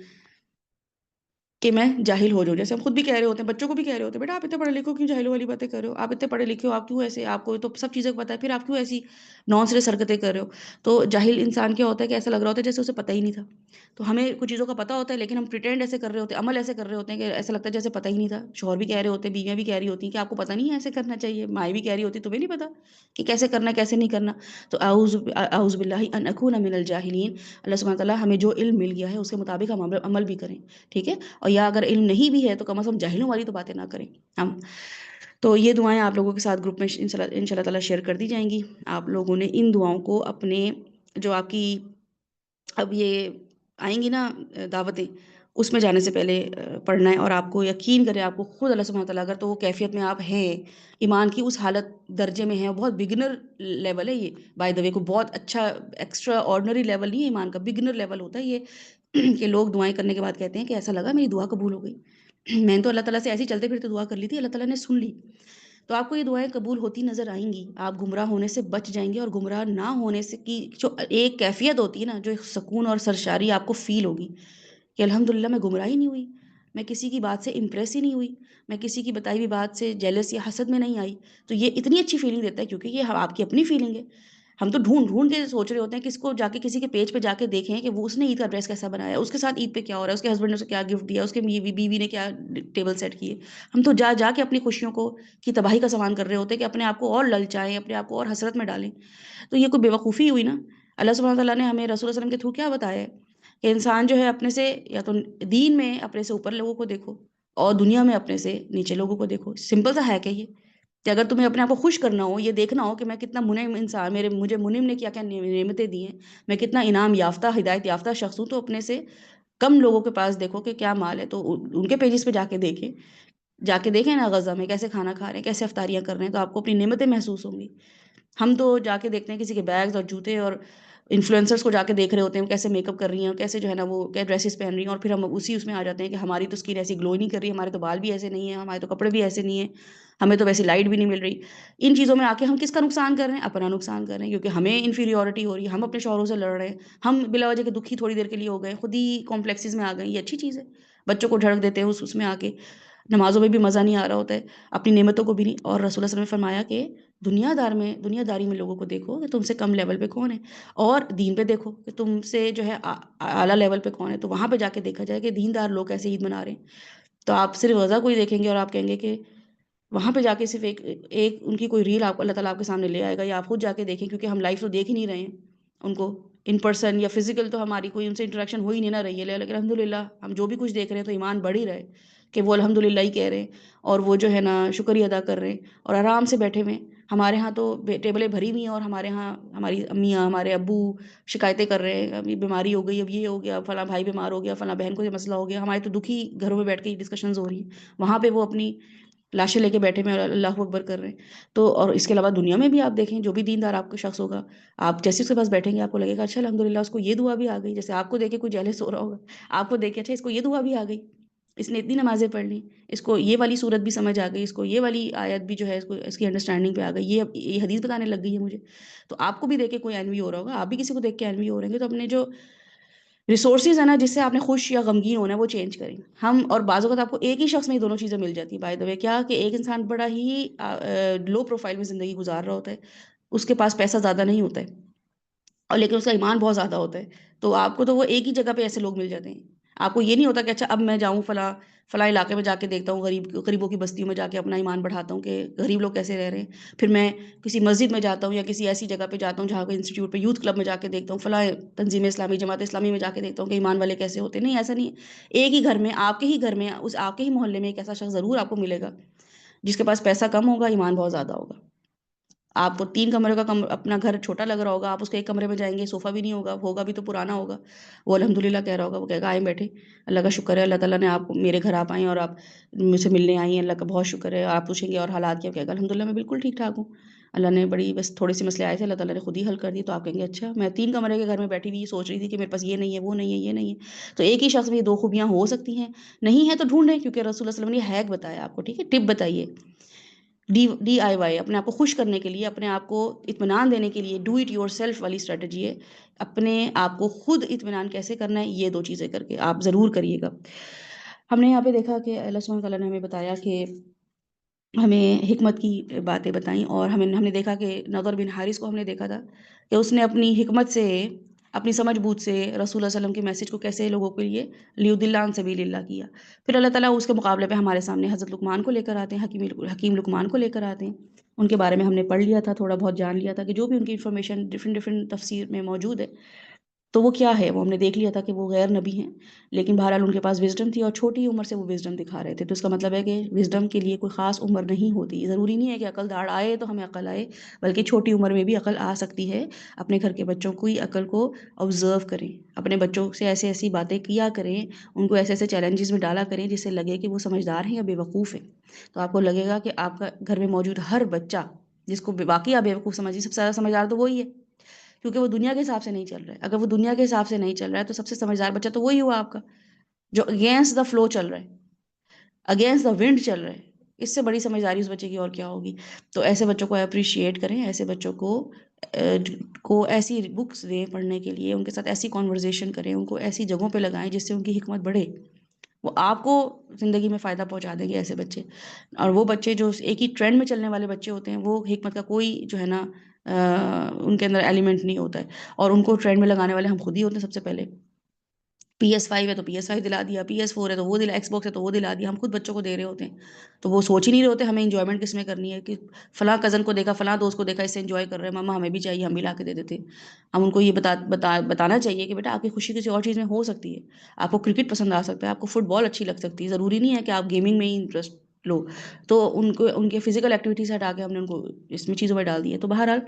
کہ میں جاہل ہو جاؤں، جیسے ہم خود بھی کہہ رہے ہوتے ہیں، بچوں کو بھی کہہ رہے ہوتے ہیں، بیٹا آپ اتنے پڑھے لکھے ہو، کیوں جاہلوں والی باتیں کر رہے ہو، آپ اتنے پڑھے لکھے ہو، آپ کیوں ایسے، آپ کو تو سب چیزیں پتہ ہے، پھر آپ کیوں ایسی نانسنس حرکتیں کر رہے ہو۔ تو جاہل انسان کیا ہوتا ہے کہ ایسا لگ رہا ہوتا ہے جیسے اسے پتہ ہی نہیں تھا، تو ہمیں کچھ چیزوں کا پتہ ہوتا ہے لیکن ہم پریٹینڈ ایسے کر رہے ہوتے ہیں، عمل ایسے کر رہے ہوتے ہیں کہ ایسا لگتا ہے جیسے پتہ ہی نہیں تھا، شوہر بھی کہہ رہے ہوتے ہیں، بیویاں بھی کہہ رہی ہوتی ہیں کہ آپ کو پتہ نہیں ہے ایسے کرنا چاہیے، مائیں بھی کہہ رہی ہوتی تمہیں نہیں پتہ کہ کیسے کرنا ہے کیسے نہیں کرنا۔ تو اعوذ باللہ ان اکون من الجاہلین، اللہ سبحانہ تعالیٰ ہمیں جو علم مل گیا ہے اس کے مطابق ہم عمل بھی کریں، ٹھیک ہے، اور یا اگر علم نہیں بھی ہے تو کم از کم جاہلوں والی تو باتیں نہ کریں ہم۔ تو یہ دعائیں آپ لوگوں کے ساتھ گروپ میں انشاءاللہ تعالیٰ شیئر کر دی جائیں گی، آپ لوگوں نے ان دعاؤں کو اپنے، جو آپ کی اب یہ آئیں گی نا دعوتیں، اس میں جانے سے پہلے پڑھنا ہے، اور آپ کو یقین کریں، آپ کو خود اللہ سبحانہ تعالیٰ، اگر تو وہ کیفیت میں آپ ہیں، ایمان کی اس حالت درجے میں ہیں، بہت بگنر لیول ہے یہ، بائی دا وے، کو بہت اچھا ایکسٹرا آرڈنری لیول نہیں ہے ایمان کا، بگنر لیول ہوتا ہے یہ کہ لوگ دعائیں کرنے کے بعد کہتے ہیں کہ ایسا لگا میری دعا قبول ہو گئی، میں نے تو اللہ تعالیٰ سے ایسی چلتے پھرتے دعا کر لی تھی، اللہ تعالیٰ نے سن لی۔ تو آپ کو یہ دعائیں قبول ہوتی نظر آئیں گی، آپ گمراہ ہونے سے بچ جائیں گے، اور گمراہ نہ ہونے سے کی جو ایک کیفیت ہوتی ہے نا، جو ایک سکون اور سرشاری آپ کو فیل ہوگی کہ الحمدللہ میں گمراہ ہی نہیں ہوئی، میں کسی کی بات سے امپریس ہی نہیں ہوئی، میں کسی کی بتائی ہوئی بات سے جیلس یا حسد میں نہیں آئی، تو یہ اتنی اچھی فیلنگ دیتا ہے، کیونکہ یہ آپ کی اپنی فیلنگ ہے، ہم تو ڈھونڈ ڈھونڈ کے سوچ رہے ہوتے ہیں کس کو جا کے کسی کے پیج پہ جا کے دیکھیں کہ وہ اس نے عید کا ڈریس کیسا بنایا، اس کے ساتھ عید پہ کیا ہو رہا ہے، اس کے ہسبینڈ نے اسے کیا گفٹ دیا، اس کے بیوی نے کیا ٹیبل سیٹ کیے، ہم تو جا کے اپنی خوشیوں کو کی تباہی کا سامان کر رہے ہوتے ہیں کہ اپنے آپ کو اور للچائیں، اپنے آپ کو اور حسرت میں ڈالیں، تو یہ کوئی بیوقوفی ہوئی نا۔ اللہ سبحانہ تعالیٰ نے ہمیں رسول اللہ علیہ وسلم کے تھرو کیا بتایا ہے کہ انسان جو ہے اپنے سے، یا تو دین میں اپنے سے اوپر لوگوں کو دیکھو، اور دنیا میں اپنے سے نیچے لوگوں کو دیکھو. سمپل سا ہے کہ یہ کہ اگر تمہیں اپنے آپ کو خوش کرنا ہو، یہ دیکھنا ہو کہ میں کتنا منعم انسان، مجھے منعم نے کیا کیا نعمتیں دی ہیں، میں کتنا انعام یافتہ ہدایت یافتہ شخص ہوں، تو اپنے سے کم لوگوں کے پاس دیکھو کہ کیا مال ہے، تو ان کے پیجز پہ جا کے دیکھیں نا غزہ میں کیسے کھانا کھا رہے ہیں، کیسے افطاریاں کر رہے ہیں، تو آپ کو اپنی نعمتیں محسوس ہوں گی. ہم تو جا کے دیکھتے ہیں کسی کے بیگز اور جوتے، اور انفلوئنسرز کو جا کے دیکھ رہے ہوتے ہیں کیسے میک اپ کر رہی ہیں اور کیسے جو ہے نا وہ کیا ڈریسز پہن رہی ہیں، اور پھر ہم اس میں آ جاتے ہیں کہ ہماری تو اسکن ایسی گلو نہیں کر رہی، ہمارے تو بال بھی ایسے نہیں ہیں، ہمارے تو کپڑے بھی ایسے نہیں ہیں، ہمیں تو ویسی لائٹ بھی نہیں مل رہی. ان چیزوں میں آ کے ہم کس کا نقصان کر رہے ہیں؟ اپنا نقصان کر رہے ہیں، کیونکہ ہمیں انفیریورٹی ہو رہی ہے، ہم اپنے شوہروں سے لڑ رہے ہیں، ہم بلا وجہ کے دکھی تھوڑی دیر کے لیے ہو گئے، خود ہی کمپلیکسز میں آ گئے. یہ اچھی چیز ہے؟ بچوں کو جھڑک دیتے ہیں اس میں آ کے، نمازوں میں بھی مزہ نہیں آ رہا ہوتا ہے، اپنی نعمتوں کو بھی نہیں. اور رسول اللہ صلی اللہ علیہ وسلم نے فرمایا کہ دنیا داری میں لوگوں کو دیکھو کہ تم سے کم لیول پہ کون ہے، اور دین پہ دیکھو کہ تم سے جو ہے اعلیٰ لیول پہ کون ہے، تو وہاں پہ جا کے دیکھا جائے کہ دیندار لوگ کیسے عید منا رہے ہیں. تو آپ صرف غزہ کو ہی دیکھیں گے اور آپ کہیں گے کہ وہاں پہ جا کے صرف ایک ان کی کوئی ریل آپ کو اللہ تعالیٰ آپ کے سامنے لے آئے گا، یا آپ خود جا کے دیکھیں، کیونکہ ہم لائف تو دیکھ ہی نہیں رہے ہیں ان کو ان پرسن یا فزیکل، تو ہماری کوئی ان سے انٹریکشن ہو ہی نہیں نہ رہی ہے، لیکن الحمدللہ ہم جو بھی کچھ دیکھ رہے ہیں تو ایمان بڑھ ہی رہے کہ وہ الحمدللہ ہی کہہ رہے ہیں، اور وہ جو ہے نا شکریہ ادا کر رہے ہیں اور آرام سے بیٹھے ہوئے ہیں. ہمارے ہاں تو ٹیبلیں بھری ہوئی ہیں، اور ہمارے ہاں ہماری امیاں ہمارے ابو شکایتیں کر رہے ہیں، ابھی بیماری ہو گئی، اب یہ ہو گیا، فلاں بھائی بیمار ہو گیا، فلاں بہن کو یہ مسئلہ ہو گیا. ہمارے تو دکھی گھروں میں بیٹھ کے ڈسکشنز ہو رہی ہیں، وہاں پہ وہ اپنی لاشیں لے کے بیٹھے ہوئے اور اللہ اکبر کر رہے ہیں. تو اور اس کے علاوہ دنیا میں بھی آپ دیکھیں، جو بھی دیندار آپ کو شخص ہوگا، آپ جیسے اس کے پاس بیٹھیں گے آپ کو لگے گا اچھا الحمدللہ اس کو یہ دعا بھی آ گئی. جیسے آپ کو دیکھ کے کوئی جیلس ہو رہا ہوگا، آپ کو دیکھ کے اچھا اس کو یہ دعا بھی آ گئی، اس نے اتنی نمازیں پڑھ لی، اس کو یہ والی صورت بھی سمجھ آ گئی، اس کو یہ والی آیت بھی جو ہے اس کی انڈرسٹینڈنگ پہ آ گئی، یہ حدیث بتانے لگ گئی ہے مجھے. تو آپ کو بھی دیکھ کے کوئی انوی ہو رہا ہوگا، آپ بھی کسی کو دیکھ کے انوی ہو رہے ہیں. تو اپنے جو ریسورسز ہیں نا، جس سے آپ نے خوش یا غمگین ہونا ہے، وہ چینج کریں. ہم اور بعض اوقات آپ کو ایک ہی شخص میں یہ دونوں چیزیں مل جاتی ہیں. بائی دا وے کیا کہ ایک انسان بڑا ہی لو پروفائل میں زندگی گزار رہا ہوتا ہے، اس کے پاس پیسہ زیادہ نہیں ہوتا ہے، اور لیکن اس کا ایمان بہت زیادہ ہوتا ہے. تو آپ کو تو وہ ایک ہی جگہ پہ ایسے لوگ مل جاتے ہیں. آپ کو یہ نہیں ہوتا کہ اچھا اب میں جاؤں فلاں فلاں علاقے میں جا کے دیکھتا ہوں، غریبوں کی بستیوں میں جا کے اپنا ایمان بڑھاتا ہوں کہ غریب لوگ کیسے رہ رہے ہیں. پھر میں کسی مسجد میں جاتا ہوں یا کسی ایسی جگہ پہ جاتا ہوں جہاں کوئی انسٹیٹیوٹ پہ یوتھ کلب میں جا کے دیکھتا ہوں، فلاں تنظیم اسلامی جماعت اسلامی میں جا کے دیکھتا ہوں کہ ایمان والے کیسے ہوتے ہیں. نہیں، ایسا نہیں ہے. ایک ہی گھر میں، آپ کے ہی گھر میں، آپ کے ہی محلے میں ایک ایسا شخص ضرور آپ کو ملے گا جس کے پاس پیسہ کم ہوگا، ایمان بہت زیادہ ہوگا. آپ کو 3 کمرے کا اپنا گھر چھوٹا لگ رہا ہوگا، آپ اس کے ایک کمرے میں جائیں گے، صوفہ بھی نہیں ہوگا بھی تو پرانا ہوگا، وہ الحمدللہ کہہ رہا ہوگا، وہ کہے گا آئیں بیٹھے، اللہ کا شکر ہے، اللہ تعالیٰ نے آپ میرے گھر آپ آئیں اور آپ مجھ سے ملنے آئی ہیں، اللہ کا بہت شکر ہے. آپ پوچھیں گے اور حالات کیا، کہے گا الحمدللہ میں بالکل ٹھیک ٹھاک ہوں، اللہ نے بس تھوڑے سے مسئلے آئے تھے، اللہ تعالیٰ نے خود ہی حل کر دی. تو آپ کہیں گے اچھا، میں 3 کمرے کے گھر میں بیٹھی ہوئی سوچ رہی تھی کہ میرے پاس یہ نہیں ہے، وہ نہیں ہے، یہ نہیں ہے. تو ایک ہی شخص میں یہ 2 خوبیاں ہو سکتی ہیں. نہیں ہے تو ڈھونڈیں، کیونکہ رسول اللہ صلی اللہ علیہ وسلم نے ہیک بتایا آپ کو، ٹھیک ہے، ٹپ بتائیے. ڈی آئی وائی، اپنے آپ کو خوش کرنے کے لیے، اپنے آپ کو اطمینان دینے کے لیے، ڈو اٹ یور سیلف والی اسٹریٹجی ہے. اپنے آپ کو خود اطمینان کیسے کرنا ہے، یہ 2 چیزیں کر کے آپ ضرور کریے گا. ہم نے یہاں پہ دیکھا کہ اللہ سبحانہ تعالیٰ نے ہمیں بتایا کہ ہمیں حکمت کی باتیں بتائیں، اور ہم نے دیکھا کہ نضر بن حارث کو ہم نے دیکھا تھا کہ اس نے اپنی حکمت سے، اپنی سمجھ بوجھ سے رسول اللہ صلی اللہ علیہ وسلم کے میسج کو کیسے لوگوں کے لیے لیدل عن سبیل اللہ کیا. پھر اللہ تعالیٰ اس کے مقابلے پہ ہمارے سامنے حضرت لقمان کو لے کر آتے ہیں، حکیم لقمان کو لے کر آتے ہیں. ان کے بارے میں ہم نے پڑھ لیا تھا، تھوڑا بہت جان لیا تھا کہ جو بھی ان کی انفارمیشن ڈفرینٹ تفسیر میں موجود ہے تو وہ کیا ہے، وہ ہم نے دیکھ لیا تھا کہ وہ غیر نبی ہیں، لیکن بہرحال ان کے پاس وزڈم تھی اور چھوٹی عمر سے وہ وزڈم دکھا رہے تھے. تو اس کا مطلب ہے کہ وزڈم کے لیے کوئی خاص عمر نہیں ہوتی. ضروری نہیں ہے کہ عقل داڑھ آئے تو ہمیں عقل آئے، بلکہ چھوٹی عمر میں بھی عقل آ سکتی ہے. اپنے گھر کے بچوں کی عقل کو آبزرو کریں، اپنے بچوں سے ایسی ایسی باتیں کیا کریں، ان کو ایسے ایسے چیلنجز میں ڈالا کریں جس سے لگے کہ وہ سمجھدار ہیں یا بے وقوف ہیں. تو آپ کو لگے گا کہ آپ کا گھر میں موجود ہر بچہ جس کو واقعی آپ بے وقوف سمجھیے، سب سے زیادہ سمجھدار تو وہی ہے، کیونکہ وہ دنیا کے حساب سے نہیں چل رہا ہے. اگر وہ دنیا کے حساب سے نہیں چل رہا ہے تو سب سے سمجھدار بچہ تو وہی ہوا آپ کا، جو اگینسٹ دا فلو چل رہا ہے، اگینسٹ دا ونڈ چل رہا ہے. اس سے بڑی سمجھداری اس بچے کی اور کیا ہوگی. تو ایسے بچوں کو اپریشیٹ کریں، ایسے بچوں کو ایسی بکس دیں پڑھنے کے لیے، ان کے ساتھ ایسی کانورزیشن کریں، ان کو ایسی جگہوں پہ لگائیں جس سے ان کی حکمت بڑھے. وہ آپ کو زندگی میں فائدہ پہنچا دیں گے ایسے بچے. اور وہ بچے جو ایک ہی ٹرینڈ میں چلنے والے بچے ہوتے ہیں، وہ حکمت کا کوئی جو ہے نا ان کے اندر ایلیمنٹ نہیں ہوتا ہے، اور ان کو ٹرینڈ میں لگانے والے ہم خود ہی ہوتے ہیں سب سے پہلے. PS5 ہے تو PS5 دلا دیا، PS4 ہے تو وہ دلا، ایکس باکس ہے تو وہ دلا دیا. ہم خود بچوں کو دے رہے ہوتے ہیں تو وہ سوچ ہی نہیں رہے ہوتے ہمیں انجوائمنٹ کس میں کرنی ہے، کہ فلاں کزن کو دیکھا، فلاں دوست کو دیکھا، اس سے انجوائے کر رہے ہیں، ماما ہمیں بھی چاہیے، ہم بھی لا کے دے دیتے ہیں. ہم ان کو یہ بتانا چاہیے کہ بیٹا آپ کی خوشی کسی اور چیز میں ہو سکتی ہے. آپ کو کرکٹ پسند آ سکتا ہے، آپ کو فٹ بال اچھی لگ سکتی ہے، ضروری نہیں ہے کہ آپ گیمنگ میں ہی انٹرسٹ لو. تو ان کو ان کے فزیکل ایکٹیویٹی سے ہٹا کے ہم نے ان کو اس میں چیزوں میں ڈال دی ہے. تو بہرحال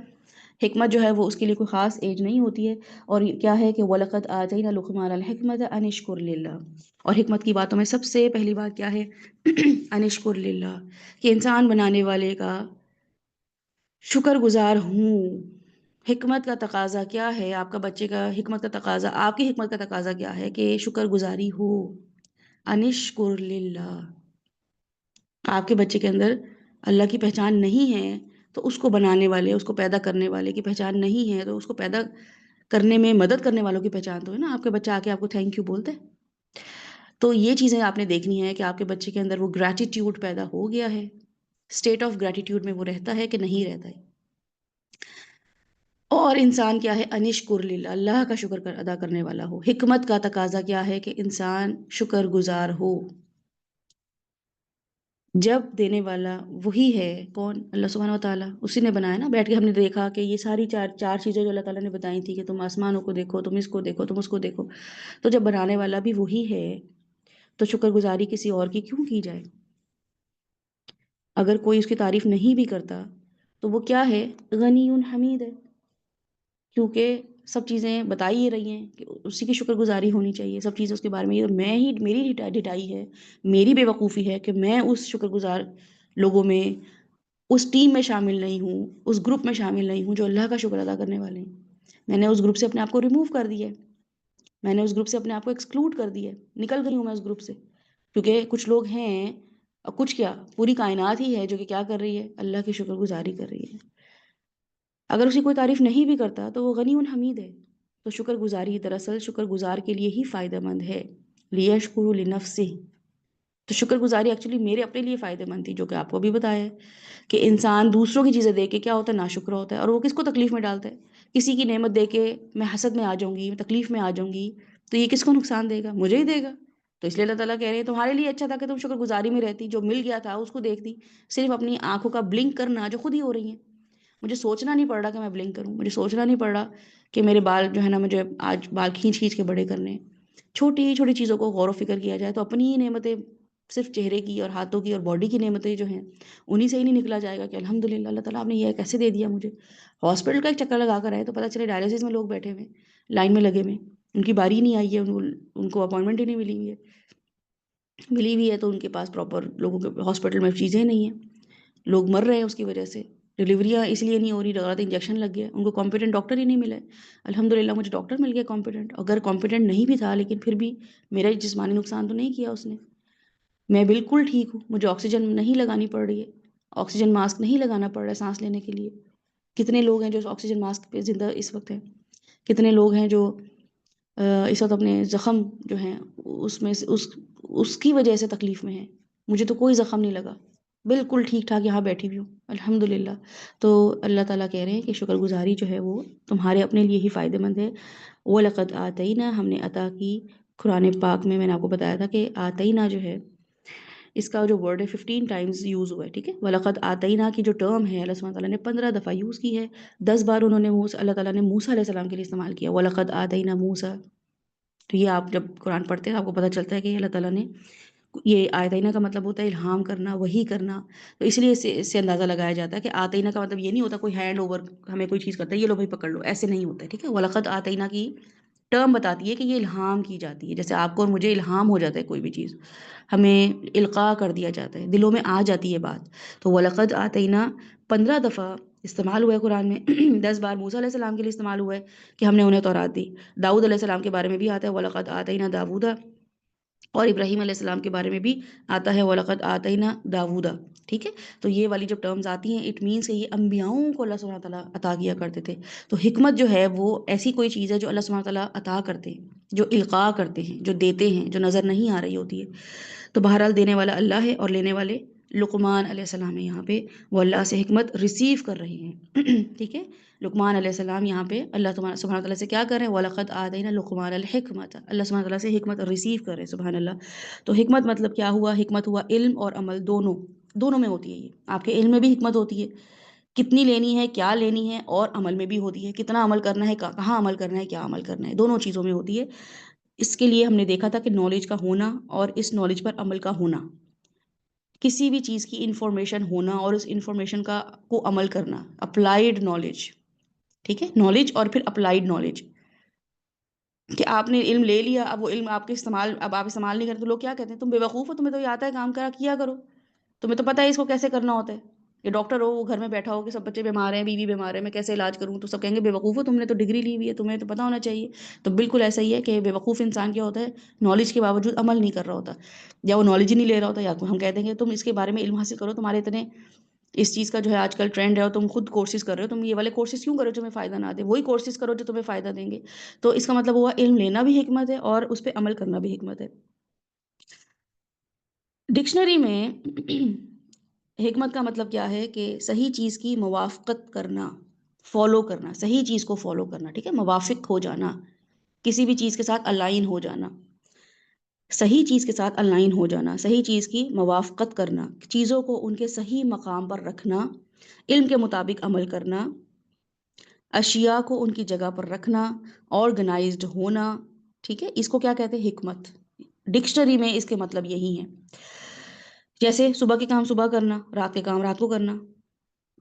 حکمت جو ہے وہ اس کے لیے کوئی خاص ایج نہیں ہوتی ہے. اور کیا ہے کہ وَلَقَدْ آتَيْنَا لُقْمَانَ الْحِكْمَةَ أَنِ اشْكُرْ لِلَّهِ. اور حکمت کی باتوں میں سب سے پہلی بات کیا ہے؟ أَنِ اشْكُرْ لِلَّهِ، کہ انسان بنانے والے کا شکر گزار ہوں. حکمت کا تقاضا کیا ہے؟ آپ کا بچے کا حکمت کا تقاضا، آپ کی حکمت کا تقاضا کیا ہے؟ کہ شکر گزاری ہو. أَنِ اشْكُرْ لِلَّهِ. آپ کے بچے کے اندر اللہ کی پہچان نہیں ہے تو اس کو بنانے والے، اس کو پیدا کرنے والے کی پہچان نہیں ہے تو اس کو پیدا کرنے میں مدد کرنے والوں کی پہچان تو ہے نا. آپ کے بچہ آ کے آپ کو تھینک یو بولتے ہیں. تو یہ چیزیں آپ نے دیکھنی ہے کہ آپ کے بچے کے اندر وہ گریٹیٹیوڈ پیدا ہو گیا ہے، اسٹیٹ آف گریٹیٹیوڈ میں وہ رہتا ہے کہ نہیں رہتا ہے. اور انسان کیا ہے؟ انشکر للہ، اللہ کا شکر ادا کرنے والا ہو. حکمت کا تقاضا کیا ہے؟ کہ انسان شکر گزار ہو. جب دینے والا وہی ہے، کون؟ اللہ سبحانہ و تعالیٰ. اسی نے بنایا نا. بیٹھ کے ہم نے دیکھا کہ یہ ساری چار چیزیں جو اللہ تعالیٰ نے بتائی تھی کہ تم آسمانوں کو دیکھو، تم اس کو دیکھو، تم اس کو دیکھو. تو جب بنانے والا بھی وہی ہے تو شکر گزاری کسی اور کی کیوں کی جائے؟ اگر کوئی اس کی تعریف نہیں بھی کرتا تو وہ کیا ہے؟ غنی حمید ہے. کیونکہ سب چیزیں بتائی ہی رہی ہیں کہ اسی کی شکر گزاری ہونی چاہیے. سب چیزیں اس کے بارے میں یہ میں ہی، میری ڈٹائی ہے، میری بے وقوفی ہے کہ میں اس شکر گزار لوگوں میں، اس ٹیم میں شامل نہیں ہوں، اس گروپ میں شامل نہیں ہوں جو اللہ کا شکر ادا کرنے والے ہیں. میں نے اس گروپ سے اپنے آپ کو ریموو کر دیا ہے. میں نے اس گروپ سے اپنے آپ کو ایکسکلوڈ کر دیا ہے. نکل گئی ہوں میں اس گروپ سے. کیونکہ کچھ لوگ ہیں، اور کچھ کیا، پوری کائنات ہی ہے جو کہ کیا کر رہی ہے؟ اللہ کی شکر گزاری کر رہی ہے. اگر اسی کوئی تعریف نہیں بھی کرتا تو وہ غنی حمید ہے. تو شکر گزاری دراصل شکر گزار کے لیے ہی فائدہ مند ہے. لیشکر لنفسہ. تو شکر گزاری ایکچولی میرے اپنے لیے فائدہ مند تھی، جو کہ آپ کو بھی بتایا ہے کہ انسان دوسروں کی چیزیں دیکھ کے کیا ہوتا ہے؟ ناشکر ہوتا ہے. اور وہ کس کو تکلیف میں ڈالتا ہے؟ کسی کی نعمت دیکھ کے میں حسد میں آ جاؤں گی، میں تکلیف میں آ جاؤں گی، تو یہ کس کو نقصان دے گا؟ مجھے ہی دے گا. تو اس لیے اللہ تعالیٰ کہہ رہے ہیں تمہارے لیے اچھا تھا کہ تم شکر گزاری میں رہتی، جو مل گیا تھا اس کو دیکھتی. صرف اپنی آنکھوں کا بلنک کرنا جو خود ہی ہو رہی ہیں. مجھے سوچنا نہیں پڑ رہا کہ میں بلنک کروں، مجھے سوچنا نہیں پڑ رہا کہ میرے بال جو ہے نا، مجھے آج بال کھینچ کھینچ کے بڑے کرنے ہیں. چھوٹی چھوٹی چیزوں کو غور و فکر کیا جائے تو اپنی ہی نعمتیں، صرف چہرے کی اور ہاتھوں کی اور باڈی کی نعمتیں جو ہیں انہی سے ہی نہیں نکلا جائے گا کہ الحمدللہ اللہ تعالیٰ آپ نے یہ کیسے دے دیا مجھے. ہاسپٹل کا ایک چکر لگا کر آئے تو پتہ چلے ڈائلسس میں لوگ بیٹھے ہوئے، لائن میں لگے ہوئے، ان کی باری نہیں آئی ہے، ان کو اپوائنٹمنٹ ہی نہیں ملی ہوئی ہے. ملی ہوئی ہے تو ان کے پاس پراپر لوگوں کے ہاسپٹل میں چیزیں نہیں ہیں، لوگ مر رہے ہیں اس کی وجہ سے. ڈلیوریاں اس لیے نہیں ہو رہی، غلط انجیکشن لگ گیا، ان کو کمپیٹنٹ ڈاکٹر ہی نہیں ملے. الحمدللہ مجھے ڈاکٹر مل گیا کمپیٹنٹ. اگر کمپیٹنٹ نہیں بھی تھا لیکن پھر بھی میرا جسمانی نقصان تو نہیں کیا اس نے. میں بالکل ٹھیک ہوں، مجھے آکسیجن نہیں لگانی پڑ رہی ہے، آکسیجن ماسک نہیں لگانا پڑ رہا ہے سانس لینے کے لیے. کتنے لوگ ہیں جو آکسیجن ماسک پہ زندہ اس وقت ہیں؟ کتنے لوگ ہیں جو اس وقت اپنے زخم جو ہیں اس میں سے اس کی وجہ سے تکلیف میں ہیں. مجھے تو کوئی زخم نہیں لگا، بالکل ٹھیک ٹھاک یہاں بیٹھی ہوئی ہوں الحمدللہ. تو اللہ تعالیٰ کہہ رہے ہیں کہ شکر گزاری جو ہے وہ تمہارے اپنے لیے ہی فائدہ مند ہے. وَلَقَدْ آتَيْنَا، ہم نے عطا کی. قرآن پاک میں نے آپ کو بتایا تھا کہ آتَيْنَا جو ہے اس کا جو ورڈ ہے 15 ٹائمز یوز ہوا ہے. ٹھیک ہے، وَلَقَدْ آتَيْنَا کی جو ٹرم ہے اللہ سبحانہ تعالیٰ نے 15 دفعہ یوز کی ہے. 10 بار انہوں نے اللہ تعالیٰ نے موسیٰ علیہ السلام کے لیے استعمال کیا، وَلَقَدْ آتَيْنَا موسیٰ. تو یہ آپ جب قرآن پڑھتے ہیں آپ کو پتہ چلتا ہے کہ اللہ تعالیٰ نے، یہ آتینہ کا مطلب ہوتا ہے الہام کرنا، وحی کرنا. تو اس لیے اس سے اندازہ لگایا جاتا ہے کہ آتینہ کا مطلب یہ نہیں ہوتا کوئی ہینڈ اوور ہمیں کوئی چیز کرتا ہے یہ لو بھائی پکڑ لو، ایسے نہیں ہوتا ہے. ٹھیک ہے، وَلَقَدْ آتینہ کی ٹرم بتاتی ہے کہ یہ الہام کی جاتی ہے. جیسے آپ کو اور مجھے الہام ہو جاتا ہے کوئی بھی چیز، ہمیں القاء کر دیا جاتا ہے، دلوں میں آ جاتی ہے بات. تو وَلَقَدْ آتَيْنَا 15 دفعہ استعمال ہوا ہے قرآن میں. 10 بار موسیٰ علیہ السلام کے لیے استعمال ہوا ہے کہ ہم نے انہیں تورات دی. داؤد علیہ السلام کے بارے میں بھی آتا ہے وَلَقَدْ آتَيْنَا دَاوُودَ. اور ابراہیم علیہ السلام کے بارے میں بھی آتا ہے وَلَقَدْ آتَيْنَا دَاوُودَ. ٹھیک ہے، تو یہ والی جب ٹرمز آتی ہیں اٹ مینس کہ یہ انبیاؤں کو اللہ سبحانہ تعالیٰ عطا کیا کرتے تھے. تو حکمت جو ہے وہ ایسی کوئی چیز ہے جو اللہ سبحانہ تعالیٰ عطا کرتے ہیں، جو القاء کرتے ہیں، جو دیتے ہیں، جو نظر نہیں آ رہی ہوتی ہے. تو بہرحال دینے والا اللہ ہے اور لینے والے لقمان علیہ السلام ہے یہاں پہ، وہ اللہ سے حکمت ریسیو کر رہے ہیں ٹھیک ہے، لقمان علیہ السلام یہاں پہ اللہ سبحانہ تعالیٰ سے کیا کر رہے ہیں، وَلَقَدْ آتَيْنَا لُقْمَانَ الْحِكْمَةَ، اللہ سبحانہ تعالیٰ سے حکمت ریسیو کر رہے ہیں، سبحان اللہ۔ تو حکمت مطلب کیا ہوا، حکمت ہوا علم اور عمل دونوں، دونوں میں ہوتی ہے یہ، آپ کے علم میں بھی حکمت ہوتی ہے، کتنی لینی ہے، کیا لینی ہے، اور عمل میں بھی ہوتی ہے، کتنا عمل کرنا ہے، کہاں عمل کرنا ہے، کیا عمل کرنا ہے، دونوں چیزوں میں ہوتی ہے۔ اس کے لیے ہم نے دیکھا تھا کہ نالج کا ہونا اور اس نالج پر عمل کا ہونا، کسی بھی چیز کی انفارمیشن ہونا اور اس انفارمیشن کو عمل کرنا، اپلائیڈ نالج، ٹھیک ہے، نالج اور پھر اپلائیڈ نالج، کہ آپ نے علم لے لیا، اب وہ علم آپ کے اب آپ استعمال نہیں کرتے تو لوگ کیا کہتے ہیں، تم بے وقوف ہو، تمہیں تو یہ آتا ہے، کام کیا کرو، تمہیں تو پتہ ہے اس کو کیسے کرنا ہوتا ہے، یہ ڈاکٹر ہو، وہ گھر میں بیٹھا ہو کہ سب بچے بیمار ہیں، بیوی بیمار ہے، میں کیسے علاج کروں، تو سب کہیں گے بے وقوف ہو، تم نے تو ڈگری لی ہوئی ہے، تمہیں تو پتہ ہونا چاہیے۔ تو بالکل ایسا ہی ہے کہ بے وقوف انسان کیا ہوتا ہے، نالج کے باوجود عمل نہیں کر رہا ہوتا، یا وہ نالج ہی نہیں لے رہا ہوتا، یا ہم کہہ دیں گے تم اس کے بارے میں علم حاصل کرو، تمہارے اتنے اس چیز کا جو ہے آج کل ٹرینڈ ہے، اور تم خود کورسز کر رہے ہو، تم یہ والے کورسز کیوں کرو جو تمہیں فائدہ نہ دے، وہی کورسز کرو جو تمہیں فائدہ دیں گے۔ تو اس کا مطلب ہوا علم لینا بھی حکمت ہے اور اس پہ عمل کرنا بھی حکمت ہے۔ ڈکشنری میں حکمت کا مطلب کیا ہے کہ صحیح چیز کی موافقت کرنا، فالو کرنا، صحیح چیز کو فالو کرنا، ٹھیک ہے، موافق ہو جانا، کسی بھی چیز کے ساتھ الائن ہو جانا، صحیح چیز کے ساتھ الائن ہو جانا، صحیح چیز کی موافقت کرنا، چیزوں کو ان کے صحیح مقام پر رکھنا، علم کے مطابق عمل کرنا، اشیاء کو ان کی جگہ پر رکھنا، آرگنائزڈ ہونا، ٹھیک ہے، اس کو کیا کہتے ہیں، حکمت۔ ڈکشنری میں اس کے مطلب یہی ہیں، جیسے صبح کے کام صبح کرنا، رات کے کام رات کو کرنا۔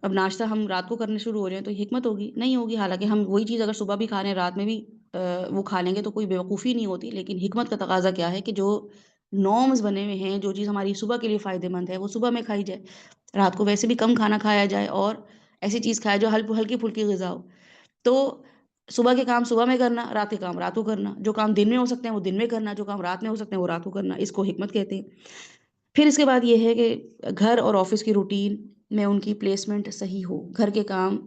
اب ناشتہ ہم رات کو کرنے شروع ہو جائیں تو حکمت ہوگی نہیں ہوگی، حالانکہ ہم وہی چیز اگر صبح بھی کھا لیں رات میں بھی وہ کھا لیں گے تو کوئی بیوقوفی نہیں ہوتی، لیکن حکمت کا تقاضا کیا ہے کہ جو نارمز بنے ہوئے ہیں، جو چیز ہماری صبح کے لیے فائدہ مند ہے وہ صبح میں کھائی جائے، رات کو ویسے بھی کم کھانا کھایا جائے اور ایسی چیز کھایا جو ہلکی پھلکی غذا ہو۔ تو صبح کے کام صبح میں کرنا، رات کے کام رات کو کرنا، جو کام دن میں ہو سکتے ہیں وہ دن میں کرنا، جو کام رات میں ہو سکتے ہیں وہ رات کو کرنا، اس کو حکمت کہتے ہیں۔ پھر اس کے بعد یہ ہے کہ گھر اور آفس کی روٹین میں ان کی پلیسمنٹ صحیح ہو، گھر کے کام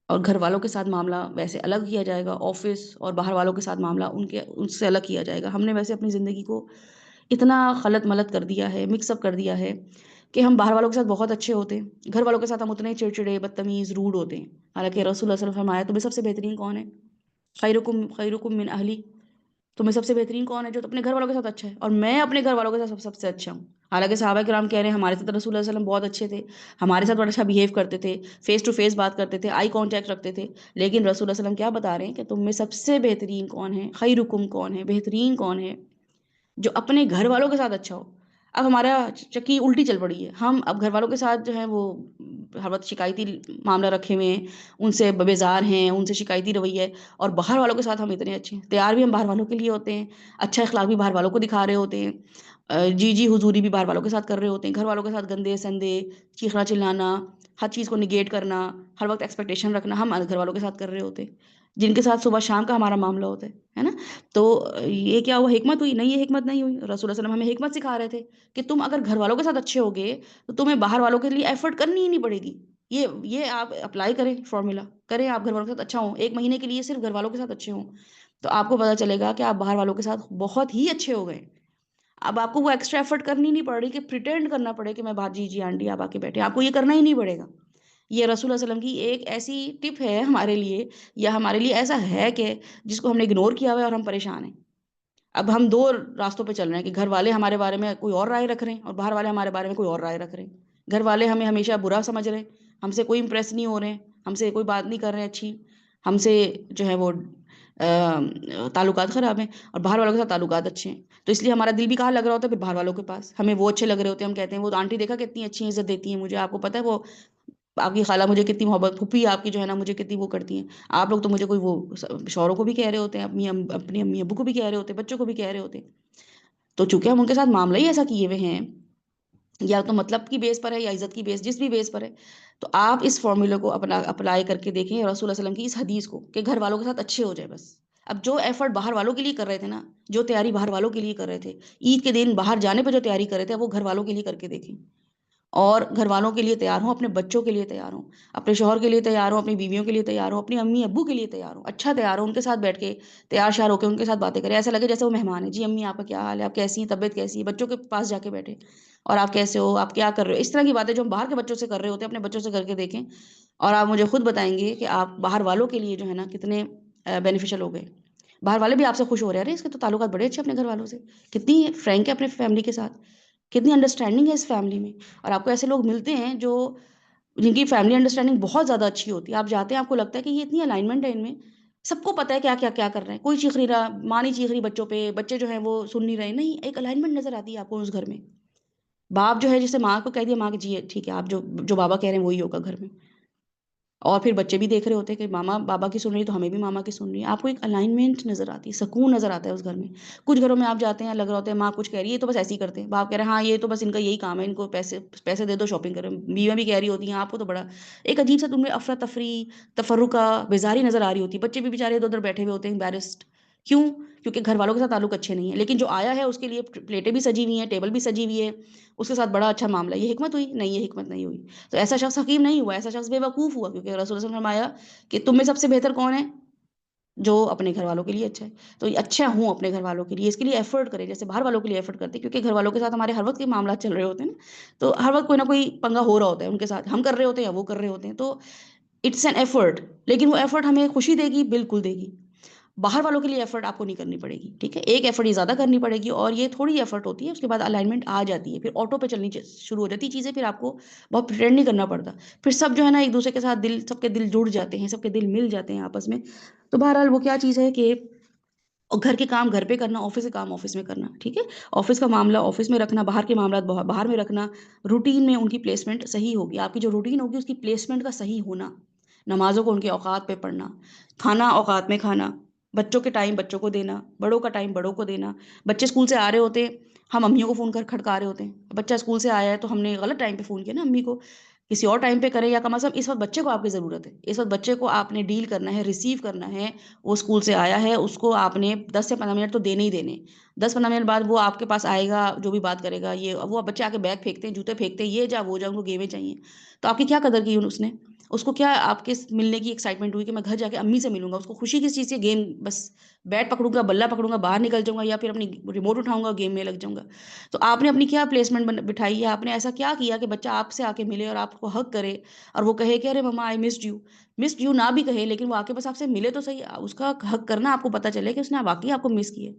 اور گھر والوں کے ساتھ معاملہ ویسے الگ کیا جائے گا، آفس اور باہر والوں کے ساتھ معاملہ ان سے الگ کیا جائے گا۔ ہم نے ویسے اپنی زندگی کو اتنا خلط ملط کر دیا ہے، مکس اپ کر دیا ہے کہ ہم باہر والوں کے ساتھ بہت اچھے ہوتے ہیں، گھر والوں کے ساتھ ہم اتنے چڑچڑے، بدتمیز، روڈ ہوتے ہیں، حالانکہ رسول اللہ صلی اللہ علیہ وسلم نے فرمایا تمہیں سب سے بہترین کون ہے، خیرکم من اہلی، تمہیں سب سے بہترین کون ہے، جو اپنے گھر والوں کے ساتھ اچھا ہے، اور میں اپنے گھر والوں کے ساتھ سب سے اچھا ہوں۔ حالانکہ صحابہ کرام کہہ رہے ہیں ہمارے ساتھ رسول اللہ صلی اللہ علیہ وسلم بہت اچھے تھے، ہمارے ساتھ بڑا اچھا بہیو کرتے تھے، فیس ٹو فیس بات کرتے تھے، آئی کانٹیکٹ رکھتے تھے، لیکن رسول اللہ صلی اللہ علیہ وسلم کیا بتا رہے ہیں کہ تم میں سب سے بہترین کون ہے، خیرکم کون ہے، بہترین کون ہے، جو اپنے گھر والوں کے ساتھ اچھا ہو۔ اب ہمارا چکی الٹی چل پڑی ہے، ہم اب گھر والوں کے ساتھ جو ہے وہ ہر وقت شکایتی معاملہ رکھے ہوئے ہیں، ان سے بیزار ہیں، ان سے شکایتی رویہ ہے، اور باہر والوں کے ساتھ ہم اتنے اچھے ہیں، تیار بھی ہم باہر والوں کے لیے ہوتے ہیں، اچھا اخلاق بھی باہر والوں کو دکھا رہے ہوتے ہیں، جی جی حضوری بھی باہر والوں کے ساتھ کر رہے ہوتے ہیں، گھر والوں کے ساتھ گندے سندے، چیخنا چلانا، ہر چیز کو نگیٹ کرنا، ہر وقت ایکسپیکٹیشن رکھنا، ہم گھر والوں کے ساتھ کر رہے ہوتے ہیں، جن کے ساتھ صبح شام کا ہمارا معاملہ ہوتا ہے نا۔ تو یہ کیا ہوا، حکمت ہوئی نہیں، یہ حکمت نہیں ہوئی۔ رسول اللہ صلی اللہ علیہ وسلم ہمیں حکمت سکھا رہے تھے کہ تم اگر گھر والوں کے ساتھ اچھے ہوگے تو تمہیں باہر والوں کے لیے ایفرٹ کرنی ہی نہیں پڑے گی۔ یہ آپ اپلائی کریں، فارمولا کریں، آپ گھر والوں کے ساتھ اچھا ہوں، 1 مہینے کے لیے صرف گھر والوں کے ساتھ اچھے ہوں، تو آپ کو پتہ چلے گا کہ آپ باہر والوں کے ساتھ بہت ہی اچھے ہو گئے۔ اب آپ کو وہ ایکسٹرا ایفرٹ کرنی نہیں پڑ رہی کہ پریٹینڈ کرنا پڑے کہ میں بات جی جی آنٹی آپ آ کے بیٹھے، آپ کو یہ کرنا ہی نہیں پڑے گا۔ یہ رسول اللہ علیہ وسلم کی ایک ایسی ٹپ ہے ہمارے لیے، یا ہمارے لیے ایسا ہے کہ جس کو ہم نے اگنور کیا ہوا ہے اور ہم پریشان ہیں۔ اب ہم 2 راستوں پہ چل رہے ہیں کہ گھر والے ہمارے بارے میں کوئی اور رائے رکھ رہے ہیں اور باہر والے ہمارے بارے میں کوئی اور رائے رکھ رہے ہیں۔ گھر والے ہمیں ہمیشہ برا سمجھ رہے ہیں، ہم سے کوئی امپریس نہیں ہو رہے ہیں، ہم سے کوئی بات نہیں کر رہے ہیں اچھی، ہم سے جو ہے وہ تعلقات خراب ہیں، اور باہر والوں کے ساتھ تعلقات اچھے ہیں، تو اس لیے ہمارا دل بھی کہاں لگ رہا ہوتا ہے، پھر باہر والوں کے پاس ہمیں وہ اچھے لگ رہے ہوتے ہیں، ہم کہتے ہیں وہ آنٹی دیکھا کتنی اچھی عزت دیتی ہیں مجھے، آپ کو پتہ ہے وہ آپ کی خالہ مجھے کتنی محبت، پھوپھی آپ کی جو ہے نا مجھے کتنی وہ کرتی ہیں، آپ لوگ تو مجھے کوئی وہ شوہروں کو بھی کہہ رہے ہوتے ہیں، اپنی امی ابو کو بھی کہہ رہے ہوتے ہیں، بچوں کو بھی کہہ رہے ہوتے ہیں۔ تو چونکہ ہم ان کے ساتھ معاملہ ہی ایسا کیے ہوئے ہیں، یا تو مطلب کی بیس پر ہے یا عزت کی بیس، جس بھی بیس پر ہے، تو آپ اس فارمولے کو اپلائی کر کے دیکھیں رسول اللہ صلی اللہ علیہ وسلم کی اس حدیث کو کہ گھر والوں کے ساتھ اچھے ہو جائے بس۔ اب جو ایفرٹ باہر والوں کے لیے کر رہے تھے نا، جو تیاری باہر والوں کے لیے کر رہے تھے، عید کے دن باہر جانے پہ جو تیاری کر رہے تھے وہ گھر والوں کے لیے کر کے دیکھیں، اور گھر والوں کے لیے تیار ہوں، اپنے بچوں کے لیے تیار ہوں، اپنے شوہر کے لیے تیار ہوں، اپنی بیویوں کے لیے تیار ہوں، اپنی امی ابو کے لیے تیار ہوں، اچھا تیار ہوں، ان کے ساتھ بیٹھ کے تیار شیار ہو کے ان کے ساتھ باتیں کریں، ایسا لگے جیسے وہ مہمان ہے. جی امی آپ کا کیا حال ہے، آپ کیسی ہیں، طبیعت کیسی ہے، بچوں کے پاس جا کے بیٹھے اور آپ کیسے ہو، آپ کیا کر رہے ہو، اس طرح کی باتیں جو ہم باہر کے بچوں سے کر رہے ہوتے ہیں اپنے بچوں سے کر کے دیکھیں، اور آپ مجھے خود بتائیں گے کہ آپ باہر والوں کے لیے جو ہے نا کتنے بینیفیشل ہو گئے. باہر والے بھی آپ سے خوش ہو رہے ہیں، ارے اس کے تو تعلقات بڑے اچھے اپنے گھر والوں سے، کتنی فرینک ہے اپنے فیملی کے ساتھ، کتنی انڈرسٹینڈنگ ہے اس فیملی میں. اور آپ کو ایسے لوگ ملتے ہیں جو جن کی فیملی انڈرسٹینڈنگ بہت زیادہ اچھی ہوتی ہے، آپ جاتے ہیں آپ کو لگتا ہے کہ یہ اتنی الائنمنٹ ہے ان میں، سب کو پتہ ہے کیا کیا کیا کر رہے ہیں، کوئی چیخ نہیں رہا، ماں نہیں چیخ رہی بچوں پہ، بچے جو ہیں وہ سن نہیں رہے، نہیں، ایک الائنمنٹ نظر آتی ہے آپ کو اس گھر میں. باپ جو ہے جسے ماں کو کہہ دیا ماں کہ جی ٹھیک ہے آپ جو بابا کہہ رہے ہیں وہی ہوگا گھر میں. اور پھر بچے بھی دیکھ رہے ہوتے ہیں کہ ماما بابا کی سن رہی ہے تو ہمیں بھی ماما کی سن رہی ہے. آپ کو ایک الائنمنٹ نظر آتی ہے، سکون نظر آتا ہے اس گھر میں. کچھ گھروں میں آپ جاتے ہیں لگ رہا ہوتا ہے ماں کچھ کہہ رہی ہے یہ تو بس ایسے ہی کرتے ہیں، باپ کہہ رہے ہیں ہاں یہ تو بس ان کا یہی کام ہے، ان کو پیسے پیسے دے دو شاپنگ کریں، بیویاں بھی کہہ رہی ہوتی ہیں آپ کو تو بڑا ایک عجیب سا تم میں افراتفری، تفرقہ، بیزاری نظر آ رہی ہوتی ہے. بچے بھی بیچارے ادھر ادھر بیٹھے ہوئے ہوتے ہیں امبیرسڈ. کیوں؟ کیونکہ گھر والوں کے ساتھ تعلق اچھے نہیں ہیں. لیکن جو آیا ہے اس کے لیے پلیٹیں بھی سجی ہوئی ہیں، ٹیبل بھی سجی ہوئی ہے، اس کے ساتھ بڑا اچھا معاملہ. یہ حکمت ہوئی؟ نہیں، یہ حکمت نہیں ہوئی. تو ایسا شخص حکیم نہیں ہوا، ایسا شخص بے وقوف ہوا. کیونکہ رسول اللہ صلی اللہ علیہ وسلم نے فرمایا کہ تم میں سب سے بہتر کون ہے؟ جو اپنے گھر والوں کے لیے اچھا ہے. تو یہ اچھا ہوں اپنے گھر والوں کے لیے، اس کے لیے ایفرٹ کرے جیسے باہر والوں کے لیے ایفرٹ کرتے ہیں. کیونکہ گھر والوں کے ساتھ ہمارے ہر وقت کے معاملات چل رہے ہوتے ہیں نا، تو ہر وقت کوئی نہ کوئی پنگا ہو رہا ہوتا ہے ان کے ساتھ، ہم کر رہے ہوتے ہیں یا وہ کر رہے ہوتے ہیں. تو اٹس این ایفرٹ. لیکن وہ ایفرٹ ہمیں خوشی دے گی؟ بالکل دے گی. باہر والوں کے لیے ایفرٹ آپ کو نہیں کرنی پڑے گی، ٹھیک ہے، ایک ایفرٹ یہ زیادہ کرنی پڑے گی اور یہ تھوڑی ایفرٹ ہوتی ہے، اس کے بعد الائنمنٹ آ جاتی ہے، پھر آٹو پہ چلنی شروع ہو جاتی ہے چیزیں، پھر آپ کو بہت پریٹینڈ نہیں کرنا پڑتا. پھر سب جو ہے نا ایک دوسرے کے ساتھ سب کے دل جڑ جاتے ہیں، سب کے دل مل جاتے ہیں آپس میں. تو بہرحال وہ کیا چیز ہے کہ گھر کے کام گھر پہ کرنا، آفس کے کام آفس میں کرنا، ٹھیک ہے، آفس کا معاملہ آفس میں رکھنا، باہر کے معاملات باہر میں رکھنا. روٹین میں ان کی پلیسمنٹ صحیح ہوگی، آپ کی جو روٹین ہوگی اس کی پلیسمنٹ کا صحیح ہونا، نمازوں کو ان کے اوقات پہ پڑھنا، کھانا اوقات میں کھانا، بچوں کے ٹائم بچوں کو دینا، بڑوں کا ٹائم بڑوں کو دینا. بچے اسکول سے آ رہے ہوتے ہیں، ہم امیوں کو فون کر کھڑکا رہے ہوتے ہیں، بچہ اسکول سے آیا ہے تو ہم نے غلط ٹائم پہ فون کیا نا امی کو، کسی اور ٹائم پہ کریں، یا کم از کم اس وقت بچے کو آپ کی ضرورت ہے، اس وقت بچے کو آپ نے ڈیل کرنا ہے، ریسیو کرنا ہے. وہ اسکول سے آیا ہے، اس کو آپ نے 10 سے 15 منٹ تو دینے ہی دینے. 10 15 منٹ بعد وہ آپ کے پاس آئے گا، جو بھی بات کرے گا، یہ وہ بچے آ کے بیگ پھینکتے ہیں، جوتے پھینکتے ہیں، یہ جا وہ جا، ان کو گیمیں چاہیے. تو آپ کی کیا قدر کی اس نے؟ اس کو کیا آپ کے ملنے کی ایکسائٹمنٹ ہوئی کہ میں گھر جا کے امی سے ملوں گا؟ اس کو خوشی کس چیز سے؟ گیم. بس بیٹ پکڑوں گا، بلہ پکڑوں گا، باہر نکل جاؤں گا، یا پھر اپنی ریموٹ اٹھاؤں گا، گیم میں لگ جاؤں گا. تو آپ نے اپنی کیا پلیسمنٹ بٹھائی ہے؟ آپ نے ایسا کیا کیا کہ بچہ آپ سے آ کے ملے اور آپ کو حق کرے اور وہ کہے کہ ارے مما آئی مسڈ یو. مسڈ یو نہ بھی کہے لیکن وہ آ کے بس آپ سے ملے تو صحیح، اس کا حق کرنا آپ کو پتہ چلے کہ اس نے واقعی آپ کو مس کیے.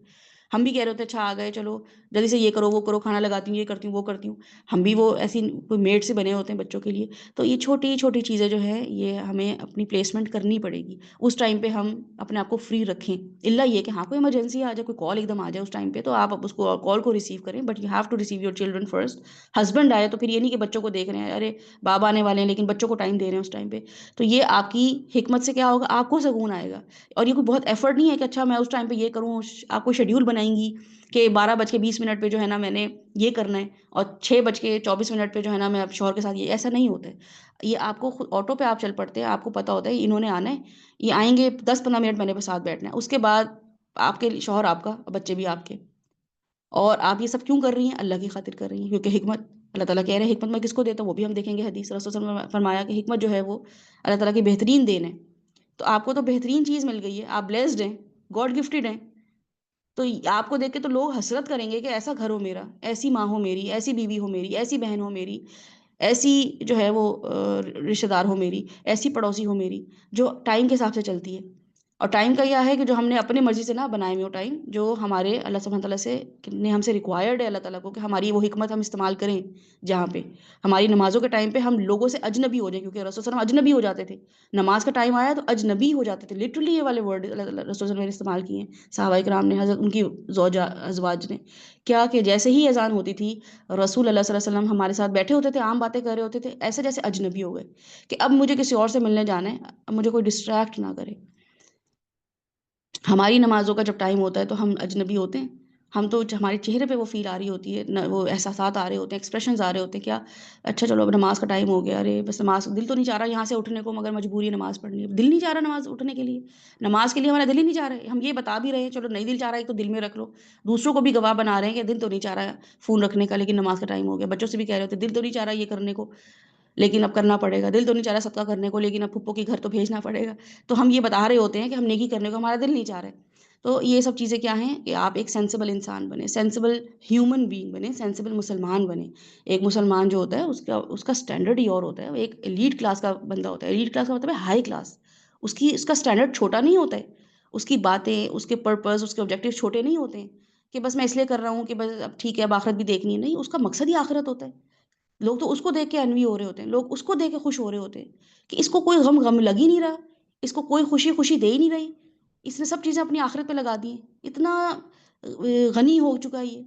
ہم بھی کہہ رہے ہوتے اچھا آ گئے چلو جلدی سے یہ کرو وہ کرو، کھانا لگاتی ہوں، یہ کرتی ہوں وہ کرتی ہوں. ہم بھی وہ ایسی کوئی میڈ سے بنے ہوتے ہیں بچوں کے لیے. تو یہ چھوٹی چھوٹی چیزیں جو ہیں یہ ہمیں اپنی پلیسمنٹ کرنی پڑے گی. اس ٹائم پہ ہم اپنے آپ کو فری رکھیں، الا یہ کہ ہاں کوئی ایمرجنسی آ جائے، کوئی کال ایک دم آ جائے اس ٹائم پہ، تو آپ اس کو کال کو ریسیو کریں، but you have to receive your children first. Husband آئے تو پھر یہ نہیں کہ بچوں کو دیکھ رہے ہیں، ارے بابا آنے والے ہیں لیکن بچوں کو ٹائم دے رہے ہیں اس ٹائم پہ. تو یہ آپ کی حکمت سے کیا ہوگا؟ آپ کو سکون آئے گا. اور یہ کوئی بہت ایفرٹ نہیں ہے کہ اچھا میں اس ٹائم پہ یہ کروں. آپ کو شیڈیول بنائیں گی کہ 12:20 پہ جو ہے نا میں نے یہ کرنا ہے، اور 6:24 پہ جو ہے نا میں اب شوہر کے ساتھ، یہ ایسا نہیں ہوتا ہے. یہ آپ کو خود آٹو پہ آپ چل پڑتے ہیں، آپ کو پتہ ہوتا ہے انہوں نے آنا ہے، یہ آئیں گے 10 15 منٹ میں نے ساتھ بیٹھنا ہے، اس کے بعد آپ کے شوہر آپ کا، بچے بھی آپ کے. اور آپ یہ سب کیوں کر رہی ہیں؟ اللہ کی خاطر کر رہی ہیں. کیونکہ حکمت اللہ تعالیٰ کہہ رہے ہیں حکمت میں کس کو دیتا ہوں، وہ بھی ہم دیکھیں گے حدیث. رسول صلی اللہ علیہ وسلم نے فرمایا کہ حکمت جو ہے وہ اللہ تعالیٰ کی بہترین دین ہے. تو آپ کو تو بہترین چیز مل گئی ہے، آپ بلیسڈ ہیں، گاڈ گفٹیڈ ہیں. تو آپ کو دیکھ کے تو لوگ حسرت کریں گے کہ ایسا گھر ہو میرا، ایسی ماں ہو میری، ایسی بیوی ہو میری، ایسی بہن ہو میری، ایسی جو ہے وہ رشتہ دار ہو میری، ایسی پڑوسی ہو میری، جو ٹائم کے حساب سے چلتی ہے. اور ٹائم کا یہ ہے کہ جو ہم نے اپنی مرضی سے نہ بنائے ہوئے وہ ٹائم، جو ہمارے اللہ سبحانہ تعالیٰ سے نے ہم سے ریکوائرڈ ہے اللہ تعالیٰ کو کہ ہماری وہ حکمت ہم استعمال کریں. جہاں پہ ہماری نمازوں کے ٹائم پہ ہم لوگوں سے اجنبی ہو جائیں، کیونکہ رسول صلی اللہ علیہ وسلم اجنبی ہو جاتے تھے. نماز کا ٹائم آیا تو اجنبی ہو جاتے تھے، لٹرلی یہ والے ورڈ اللہ تعالیٰ رسول صلی اللہ علیہ وسلم نے استعمال کیے ہیں. صحابہ کرام نے، حضرت ان کی زوجہ ازواج نے کیا کہ جیسے ہی اذان ہوتی تھی رسول اللہ صلی اللہ علیہ وسلم ہمارے ساتھ بیٹھے ہوتے تھے، عام باتیں کر رہے ہوتے تھے، ایسے جیسے اجنبی ہو گئے کہ اب مجھے کسی اور سے ملنے جانا ہے، اب مجھے کوئی ڈسٹریکٹ نہ کرے. ہماری نمازوں کا جب ٹائم ہوتا ہے تو ہم اجنبی ہوتے ہیں، ہم تو ہمارے چہرے پہ وہ فیل آ رہی ہوتی ہے، وہ احساسات آ رہے ہوتے ہیں، ایکسپریشنز آ رہے ہوتے ہیں، کیا اچھا چلو اب نماز کا ٹائم ہو گیا، ارے بس نماز، دل تو نہیں چاہ رہا یہاں سے اٹھنے کو مگر مجبوری ہے نماز پڑھنی ہے، دل نہیں چاہ رہا نماز اٹھنے کے لیے، نماز کے لیے ہمارا دل ہی نہیں چاہ رہا ہے، ہم یہ بتا بھی رہے ہیں چلو نہیں دل چاہ رہا ہے تو دل میں رکھ لو، دوسروں کو بھی گواہ بنا رہے ہیں کہ دل تو نہیں چاہ رہا فون رکھنے کا لیکن نماز کا ٹائم ہو گیا، بچوں سے بھی کہہ رہے ہوتے دل تو نہیں چاہ رہا یہ کرنے کو لیکن اب کرنا پڑے گا، دل تو نہیں چاہ رہا صدقہ کرنے کو لیکن اب پھپھو کے گھر تو بھیجنا پڑے گا، تو ہم یہ بتا رہے ہوتے ہیں کہ ہم نیکی کرنے کو ہمارا دل نہیں چاہ رہا ہے۔ تو یہ سب چیزیں کیا ہیں کہ آپ ایک سینسیبل انسان بنے، سینسیبل ہیومن بینگ بنے، سینسیبل مسلمان بنے۔ ایک مسلمان جو ہوتا ہے اس کا اسٹینڈرڈ ہی اور ہوتا ہے، وہ ایک ایلیٹ کلاس کا بندہ ہوتا ہے، ایلیٹ کلاس کا مطلب ہے ہائی کلاس، اس کا اسٹینڈرڈ چھوٹا نہیں ہوتا ہے، اس کی باتیں، اس کے پرپز، اس کے آبجیکٹیو چھوٹے نہیں ہوتے ہیں کہ بس میں اس لیے کر رہا ہوں کہ بس اب ٹھیک ہے اب آخرت بھی دیکھنی ہے، نہیں، اس کا مقصد ہی آخرت ہوتا ہے۔ لوگ تو اس کو دیکھ کے انوی ہو رہے ہوتے ہیں، لوگ اس کو دیکھ کے خوش ہو رہے ہوتے ہیں کہ اس کو کوئی غم لگ ہی نہیں رہا، اس کو کوئی خوشی خوشی دے ہی نہیں رہی، اس نے سب چیزیں اپنی آخرت پہ لگا دی ہیں، اتنا غنی ہو چکا ہے یہ۔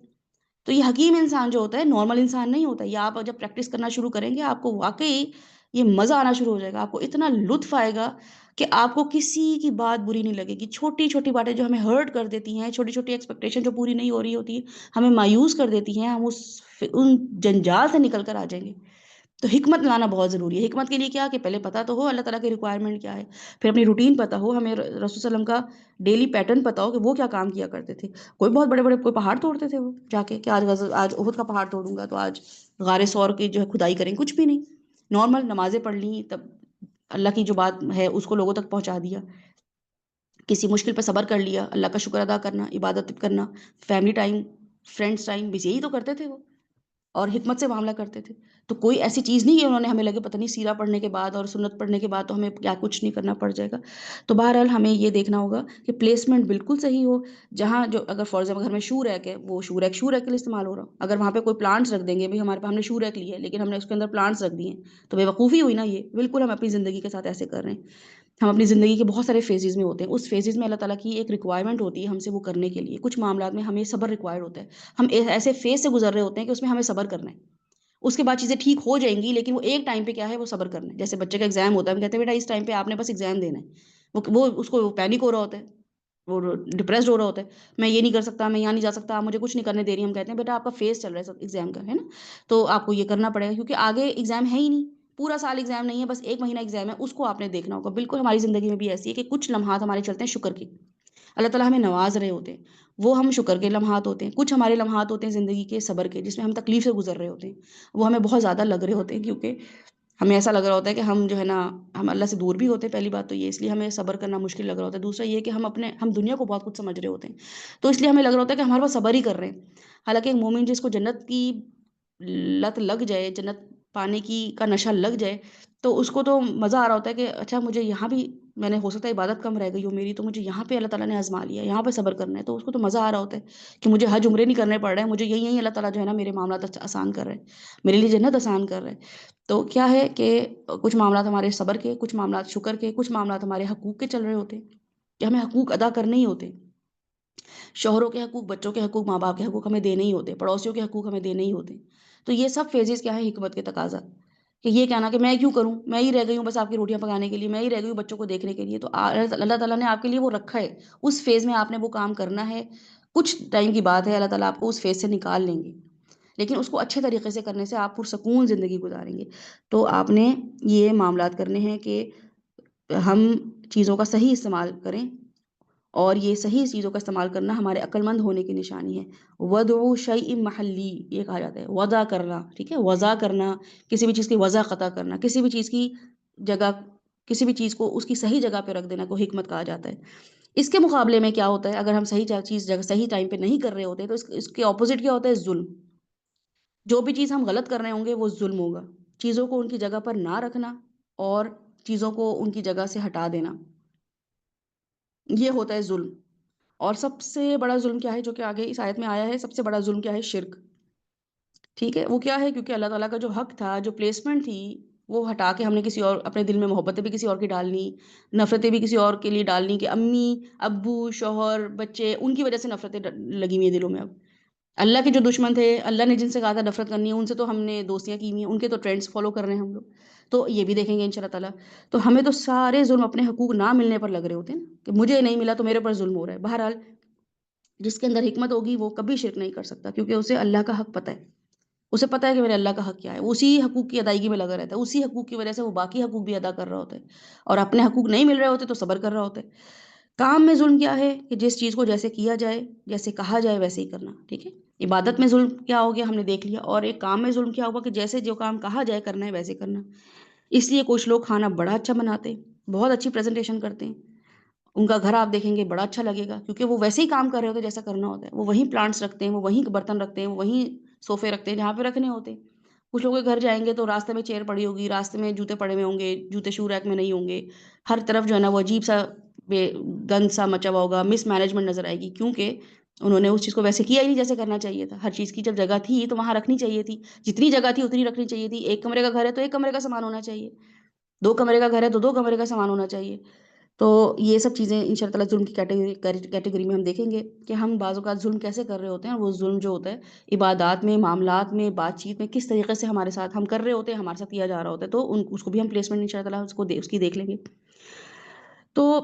تو یہ حکیم انسان جو ہوتا ہے نارمل انسان نہیں ہوتا، یہ آپ جب پریکٹس کرنا شروع کریں گے آپ کو واقعی یہ مزہ آنا شروع ہو جائے گا، آپ کو اتنا لطف آئے گا کہ آپ کو کسی کی بات بری نہیں لگے گی، چھوٹی چھوٹی باتیں جو ہمیں ہرٹ کر دیتی ہیں، چھوٹی چھوٹی ایکسپیکٹیشن جو پوری نہیں ہو رہی ہوتی ہمیں مایوس کر دیتی ہیں، ہم ان جنجال سے نکل کر آ جائیں گے۔ تو حکمت لانا بہت ضروری ہے۔ حکمت کے لیے کیا کہ پہلے پتہ تو ہو اللہ تعالیٰ کی ریکوائرمنٹ کیا ہے، پھر اپنی روٹین پتہ ہو، ہمیں رسول صلی اللہ علیہ وسلم کا ڈیلی پیٹرن پتہ ہو کہ وہ کیا کام کیا کرتے تھے۔ کوئی بہت بڑے بڑے کوئی پہاڑ توڑتے تھے وہ جا کے کہ آج احد کا پہاڑ توڑوں گا، تو آج غار ثور کی جو ہے کھدائی کریں، کچھ بھی نہیں، نارمل نمازیں پڑھ لیں، تب اللہ کی جو بات ہے اس کو لوگوں تک پہنچا دیا، کسی مشکل پہ صبر کر لیا، اللہ کا شکر ادا کرنا، عبادت کرنا، فیملی ٹائم، فرینڈس ٹائم، بس یہی تو کرتے تھے وہ، اور حکمت سے معاملہ کرتے تھے۔ تو کوئی ایسی چیز نہیں ہے انہوں نے ہمیں لگے پتہ نہیں سیرہ پڑھنے کے بعد اور سنت پڑھنے کے بعد تو ہمیں کیا کچھ نہیں کرنا پڑ جائے گا۔ تو بہرحال ہمیں یہ دیکھنا ہوگا کہ پلیسمنٹ بالکل صحیح ہو، جہاں جو اگر فار ایگزامپل گھر میں شو ریک ہے، وہ شو ریک کے لیے استعمال ہو رہا ہو، اگر وہاں پہ کوئی پلانٹس رکھ دیں گے، بھائی ہمارے پاس ہم نے شو ریک لی ہے لیکن ہم نے اس کے اندر پلانٹس رکھ دیے ہیں، تو بے وقوفی ہوئی نا، یہ بالکل ہم اپنی زندگی کے ساتھ ایسے کر رہے ہیں۔ ہم اپنی زندگی کے بہت سارے فیزز میں ہوتے ہیں، اس فیزز میں اللہ تعالیٰ کی ایک ریکوائرمنٹ ہوتی ہے ہم سے وہ کرنے کے لیے، کچھ معاملات میں ہمیں صبر ریکوائرڈ ہوتا ہے، ہم ایسے فیز سے گزر رہے ہوتے ہیں کہ اس میں ہمیں صبر کرنا ہے، اس کے بعد چیزیں ٹھیک ہو جائیں گی لیکن وہ ایک ٹائم پہ کیا ہے وہ صبر کرنا ہے۔ جیسے بچے کا ایگزام ہوتا ہے، ہم کہتے ہیں بیٹا اس ٹائم پہ آپ نے بس ایگزام دینا ہے، وہ اس کو پینک ہو رہا ہوتا ہے، وہ ڈپریسڈ ہو رہا ہوتا ہے، میں یہ نہیں کر سکتا، میں یہاں نہیں جا سکتا، آپ مجھے کچھ نہیں کرنے دے رہی، ہم کہتے ہیں بیٹا آپ کا فیز چل رہا ہے ایگزام کا، ہے نا، تو آپ کو یہ کرنا پڑے گا کیونکہ آگے ایگزام ہے ہی نہیں، پورا سال ایگزام نہیں ہے، بس ایک مہینہ ایگزام ہے، اس کو آپ نے دیکھنا ہوگا۔ بالکل ہماری زندگی میں بھی ایسی ہے کہ کچھ لمحات ہمارے چلتے ہیں شکر کے، اللہ تعالیٰ ہمیں نواز رہے ہوتے ہیں، وہ ہم شکر کے لمحات ہوتے ہیں، کچھ ہمارے لمحات ہوتے ہیں زندگی کے صبر کے، جس میں ہم تکلیف سے گزر رہے ہوتے ہیں، وہ ہمیں بہت زیادہ لگ رہے ہوتے ہیں کیونکہ ہمیں ایسا لگ رہا ہوتا ہے کہ ہم جو ہے نا ہم اللہ سے دور بھی ہوتے ہیں، پہلی بات تو یہ، اس لیے ہمیں صبر کرنا مشکل لگ رہا ہوتا ہے، دوسرا یہ کہ ہم دنیا کو بہت کچھ سمجھ رہے ہوتے ہیں، تو اس لیے ہمیں لگ رہا ہوتا ہے کہ ہمارے پاس صبر ہی کر رہے ہیں۔ حالانکہ ایک مومن جس کو جنت کی لت لگ جائے، جنت پانے کی کا نشہ لگ جائے، تو اس کو تو مزہ آ رہا ہوتا ہے کہ اچھا مجھے یہاں بھی، میں نے ہو سکتا ہے عبادت کم رہ گئی ہو میری، تو مجھے یہاں پہ اللہ تعالیٰ نے آزما لیا، یہاں پہ صبر کرنا ہے، تو اس کو تو مزہ آ رہا ہوتا ہے کہ مجھے حج عمرے نہیں کرنے پڑ رہے ہیں، مجھے یہی اللہ تعالیٰ جو ہے نا میرے معاملات آسان کر رہے ہیں، میرے لیے جنت آسان کر رہے ہیں۔ تو کیا ہے کہ کچھ معاملات ہمارے صبر کے، کچھ معاملات شکر کے، کچھ معاملات ہمارے حقوق کے چل رہے ہوتے ہیں کہ ہمیں حقوق ادا کرنے ہی ہوتے، شوہروں کے حقوق، بچوں کے حقوق، ماں باپ کے حقوق ہمیں دینے ہی ہوتے، پڑوسیوں کے حقوق ہمیں دینے ہی ہوتے۔ تو یہ سب فیزز کیا ہے حکمت کے تقاضا، کہ یہ کہنا کہ میں کیوں کروں، میں ہی رہ گئی ہوں بس آپ کی روٹیاں پکانے کے لیے، میں ہی رہ گئی ہوں بچوں کو دیکھنے کے لیے، تو اللہ تعالیٰ نے آپ کے لیے وہ رکھا ہے، اس فیز میں آپ نے وہ کام کرنا ہے، کچھ ٹائم کی بات ہے، اللہ تعالیٰ آپ کو اس فیز سے نکال لیں گے، لیکن اس کو اچھے طریقے سے کرنے سے آپ پرسکون زندگی گزاریں گے۔ تو آپ نے یہ معاملات کرنے ہیں کہ ہم چیزوں کا صحیح استعمال کریں، اور یہ صحیح چیزوں کا استعمال کرنا ہمارے عقل مند ہونے کی نشانی ہے۔ وَدْعُ شَيْءٍ محلی، یہ کہا جاتا ہے وضع کرنا، ٹھیک ہے، وضع کرنا، کسی بھی چیز کی وضع قطع کرنا، کسی بھی چیز کی جگہ، کسی بھی چیز کو اس کی صحیح جگہ پہ رکھ دینا کو حکمت کہا جاتا ہے۔ اس کے مقابلے میں کیا ہوتا ہے، اگر ہم صحیح چیز جگہ صحیح ٹائم پہ نہیں کر رہے ہوتے تو اس کے اپوزٹ کیا ہوتا ہے، ظلم۔ جو بھی چیز ہم غلط کر رہے ہوں گے وہ ظلم ہوگا، چیزوں کو ان کی جگہ پر نہ رکھنا اور چیزوں کو ان کی جگہ سے ہٹا دینا، یہ ہوتا ہے ظلم۔ اور سب سے بڑا ظلم کیا ہے جو کہ آگے اس آیت میں آیا ہے، سب سے بڑا ظلم کیا ہے، شرک، ٹھیک ہے، وہ کیا ہے، کیونکہ اللہ تعالیٰ کا جو حق تھا، جو پلیسمنٹ تھی، وہ ہٹا کے ہم نے کسی اور، اپنے دل میں محبتیں بھی کسی اور کی ڈالنی، نفرتیں بھی کسی اور کے لیے ڈالنی، کہ امی ابو شوہر بچے ان کی وجہ سے نفرتیں لگی ہوئی ہیں دلوں میں۔ اب اللہ کے جو دشمن تھے، اللہ نے جن سے کہا تھا نفرت کرنی ہے، ان سے تو ہم نے دوستیاں کی ہوئی ہیں، ان کے تو ٹرینڈز فالو کر رہے ہیں ہم لوگ، تو یہ بھی دیکھیں گے ان شاء اللہ تعالیٰ۔ تو ہمیں تو سارے ظلم اپنے حقوق نہ ملنے پر لگ رہے ہوتے ہیں نا، کہ مجھے نہیں ملا تو میرے پر ظلم ہو رہا ہے۔ بہرحال جس کے اندر حکمت ہوگی وہ کبھی شرک نہیں کر سکتا، کیونکہ اسے اللہ کا حق پتہ ہے، اسے پتہ ہے کہ میرے اللہ کا حق کیا ہے، وہ اسی حقوق کی ادائیگی میں لگا رہتا ہے، اسی حقوق کی وجہ سے وہ باقی حقوق بھی ادا کر رہا ہوتا ہے، اور اپنے حقوق نہیں مل رہے ہوتے تو صبر کر رہا ہوتا ہے۔ کام میں ظلم کیا ہے کہ جس چیز کو جیسے کیا جائے، جیسے کہا جائے ویسے ہی کرنا، ٹھیک ہے۔ عبادت میں ظلم کیا ہو گیا ہم نے دیکھ لیا، اور ایک کام میں ظلم کیا ہوگا کہ جیسے جو کام کہا جائے کرنا ہے ویسے کرنا۔ اس لیے کچھ لوگ کھانا بڑا اچھا بناتے ہیں، بہت اچھی پریزنٹیشن کرتے ہیں، ان کا گھر آپ دیکھیں گے بڑا اچھا لگے گا، کیونکہ وہ ویسے ہی کام کر رہے ہوتے ہیں جیسا کرنا ہوتا ہے، وہ وہیں پلانٹس رکھتے ہیں، وہ وہیں برتن رکھتے ہیں، وہ وہیں صوفے رکھتے ہیں جہاں پہ رکھنے ہوتے ہیں۔ کچھ لوگوں کے گھر جائیں گے تو راستے میں چیئر پڑی ہوگی، راستے میں جوتے پڑے ہوئے ہوں گے، جوتے شو ریک میں نہیں ہوں گے، ہر طرف جو ہے نا وہ عجیب سا گند سا مچا ہوا ہوگا، مس مینجمنٹ نظر آئے گی، کیونکہ انہوں نے اس چیز کو ویسے کیا ہی نہیں جیسے کرنا چاہیے تھا۔ ہر چیز کی جب جگہ تھی تو وہاں رکھنی چاہیے تھی، جتنی جگہ تھی اتنی رکھنی چاہیے تھی۔ ایک کمرے کا گھر ہے تو ایک کمرے کا سامان ہونا چاہیے، دو کمرے کا گھر ہے تو دو کمرے کا سامان ہونا چاہیے۔ تو یہ سب چیزیں ان شاء اللہ تعالیٰ ظلم کی کیٹیگری میں ہم دیکھیں گے کہ ہم بعض اوقات ظلم کیسے کر رہے ہوتے ہیں، اور وہ ظلم جو ہوتا ہے عبادات میں، معاملات میں، بات چیت میں کس طریقے سے ہمارے ساتھ ہم کر رہے ہوتے ہیں، ہمارے ساتھ کیا جا رہا ہوتا ہے، تو اس کو بھی ہم پلیسمنٹ ان شاء اللہ تعالیٰ اس کی دیکھ لیں گے۔ تو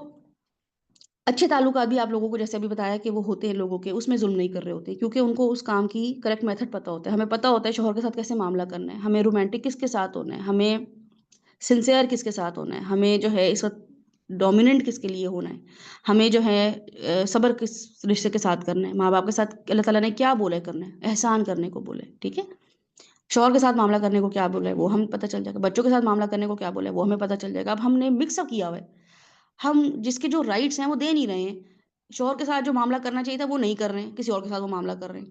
اچھے تعلقات بھی آپ لوگوں کو جیسے ابھی بتایا کہ وہ ہوتے ہیں لوگوں کے، اس میں ظلم نہیں کر رہے ہوتے، کیونکہ ان کو اس کام کی کریکٹ میتھڈ پتہ ہوتا ہے۔ ہمیں پتہ ہوتا ہے شوہر کے ساتھ کیسے معاملہ کرنا ہے، ہمیں رومانٹک کس کے ساتھ ہونا ہے، ہمیں سنسیئر کس کے ساتھ ہونا ہے، ہمیں جو ہے اس وقت ڈومیننٹ کس کے لیے ہونا ہے، ہمیں جو ہے صبر کس رشتے کے ساتھ کرنا ہے، ماں باپ کے ساتھ اللہ تعالیٰ نے کیا بولا ہے کرنا ہے، احسان کرنے کو بولے، ٹھیک ہے۔ شوہر کے ساتھ معاملہ کرنے کو کیا بولا ہے وہ ہمیں پتہ چل جائے گا، بچوں کے ساتھ معاملہ کرنے کو کیا بولا ہے وہ ہمیں پتہ چل جائے گا۔ اب ہم نے مکس اپ کیا ہوا ہے، ہم جس کے جو رائٹس ہیں وہ دے نہیں رہے ہیں، شوہر کے ساتھ جو معاملہ کرنا چاہیے تھا وہ نہیں کر رہے ہیں، کسی اور کے ساتھ وہ معاملہ کر رہے ہیں،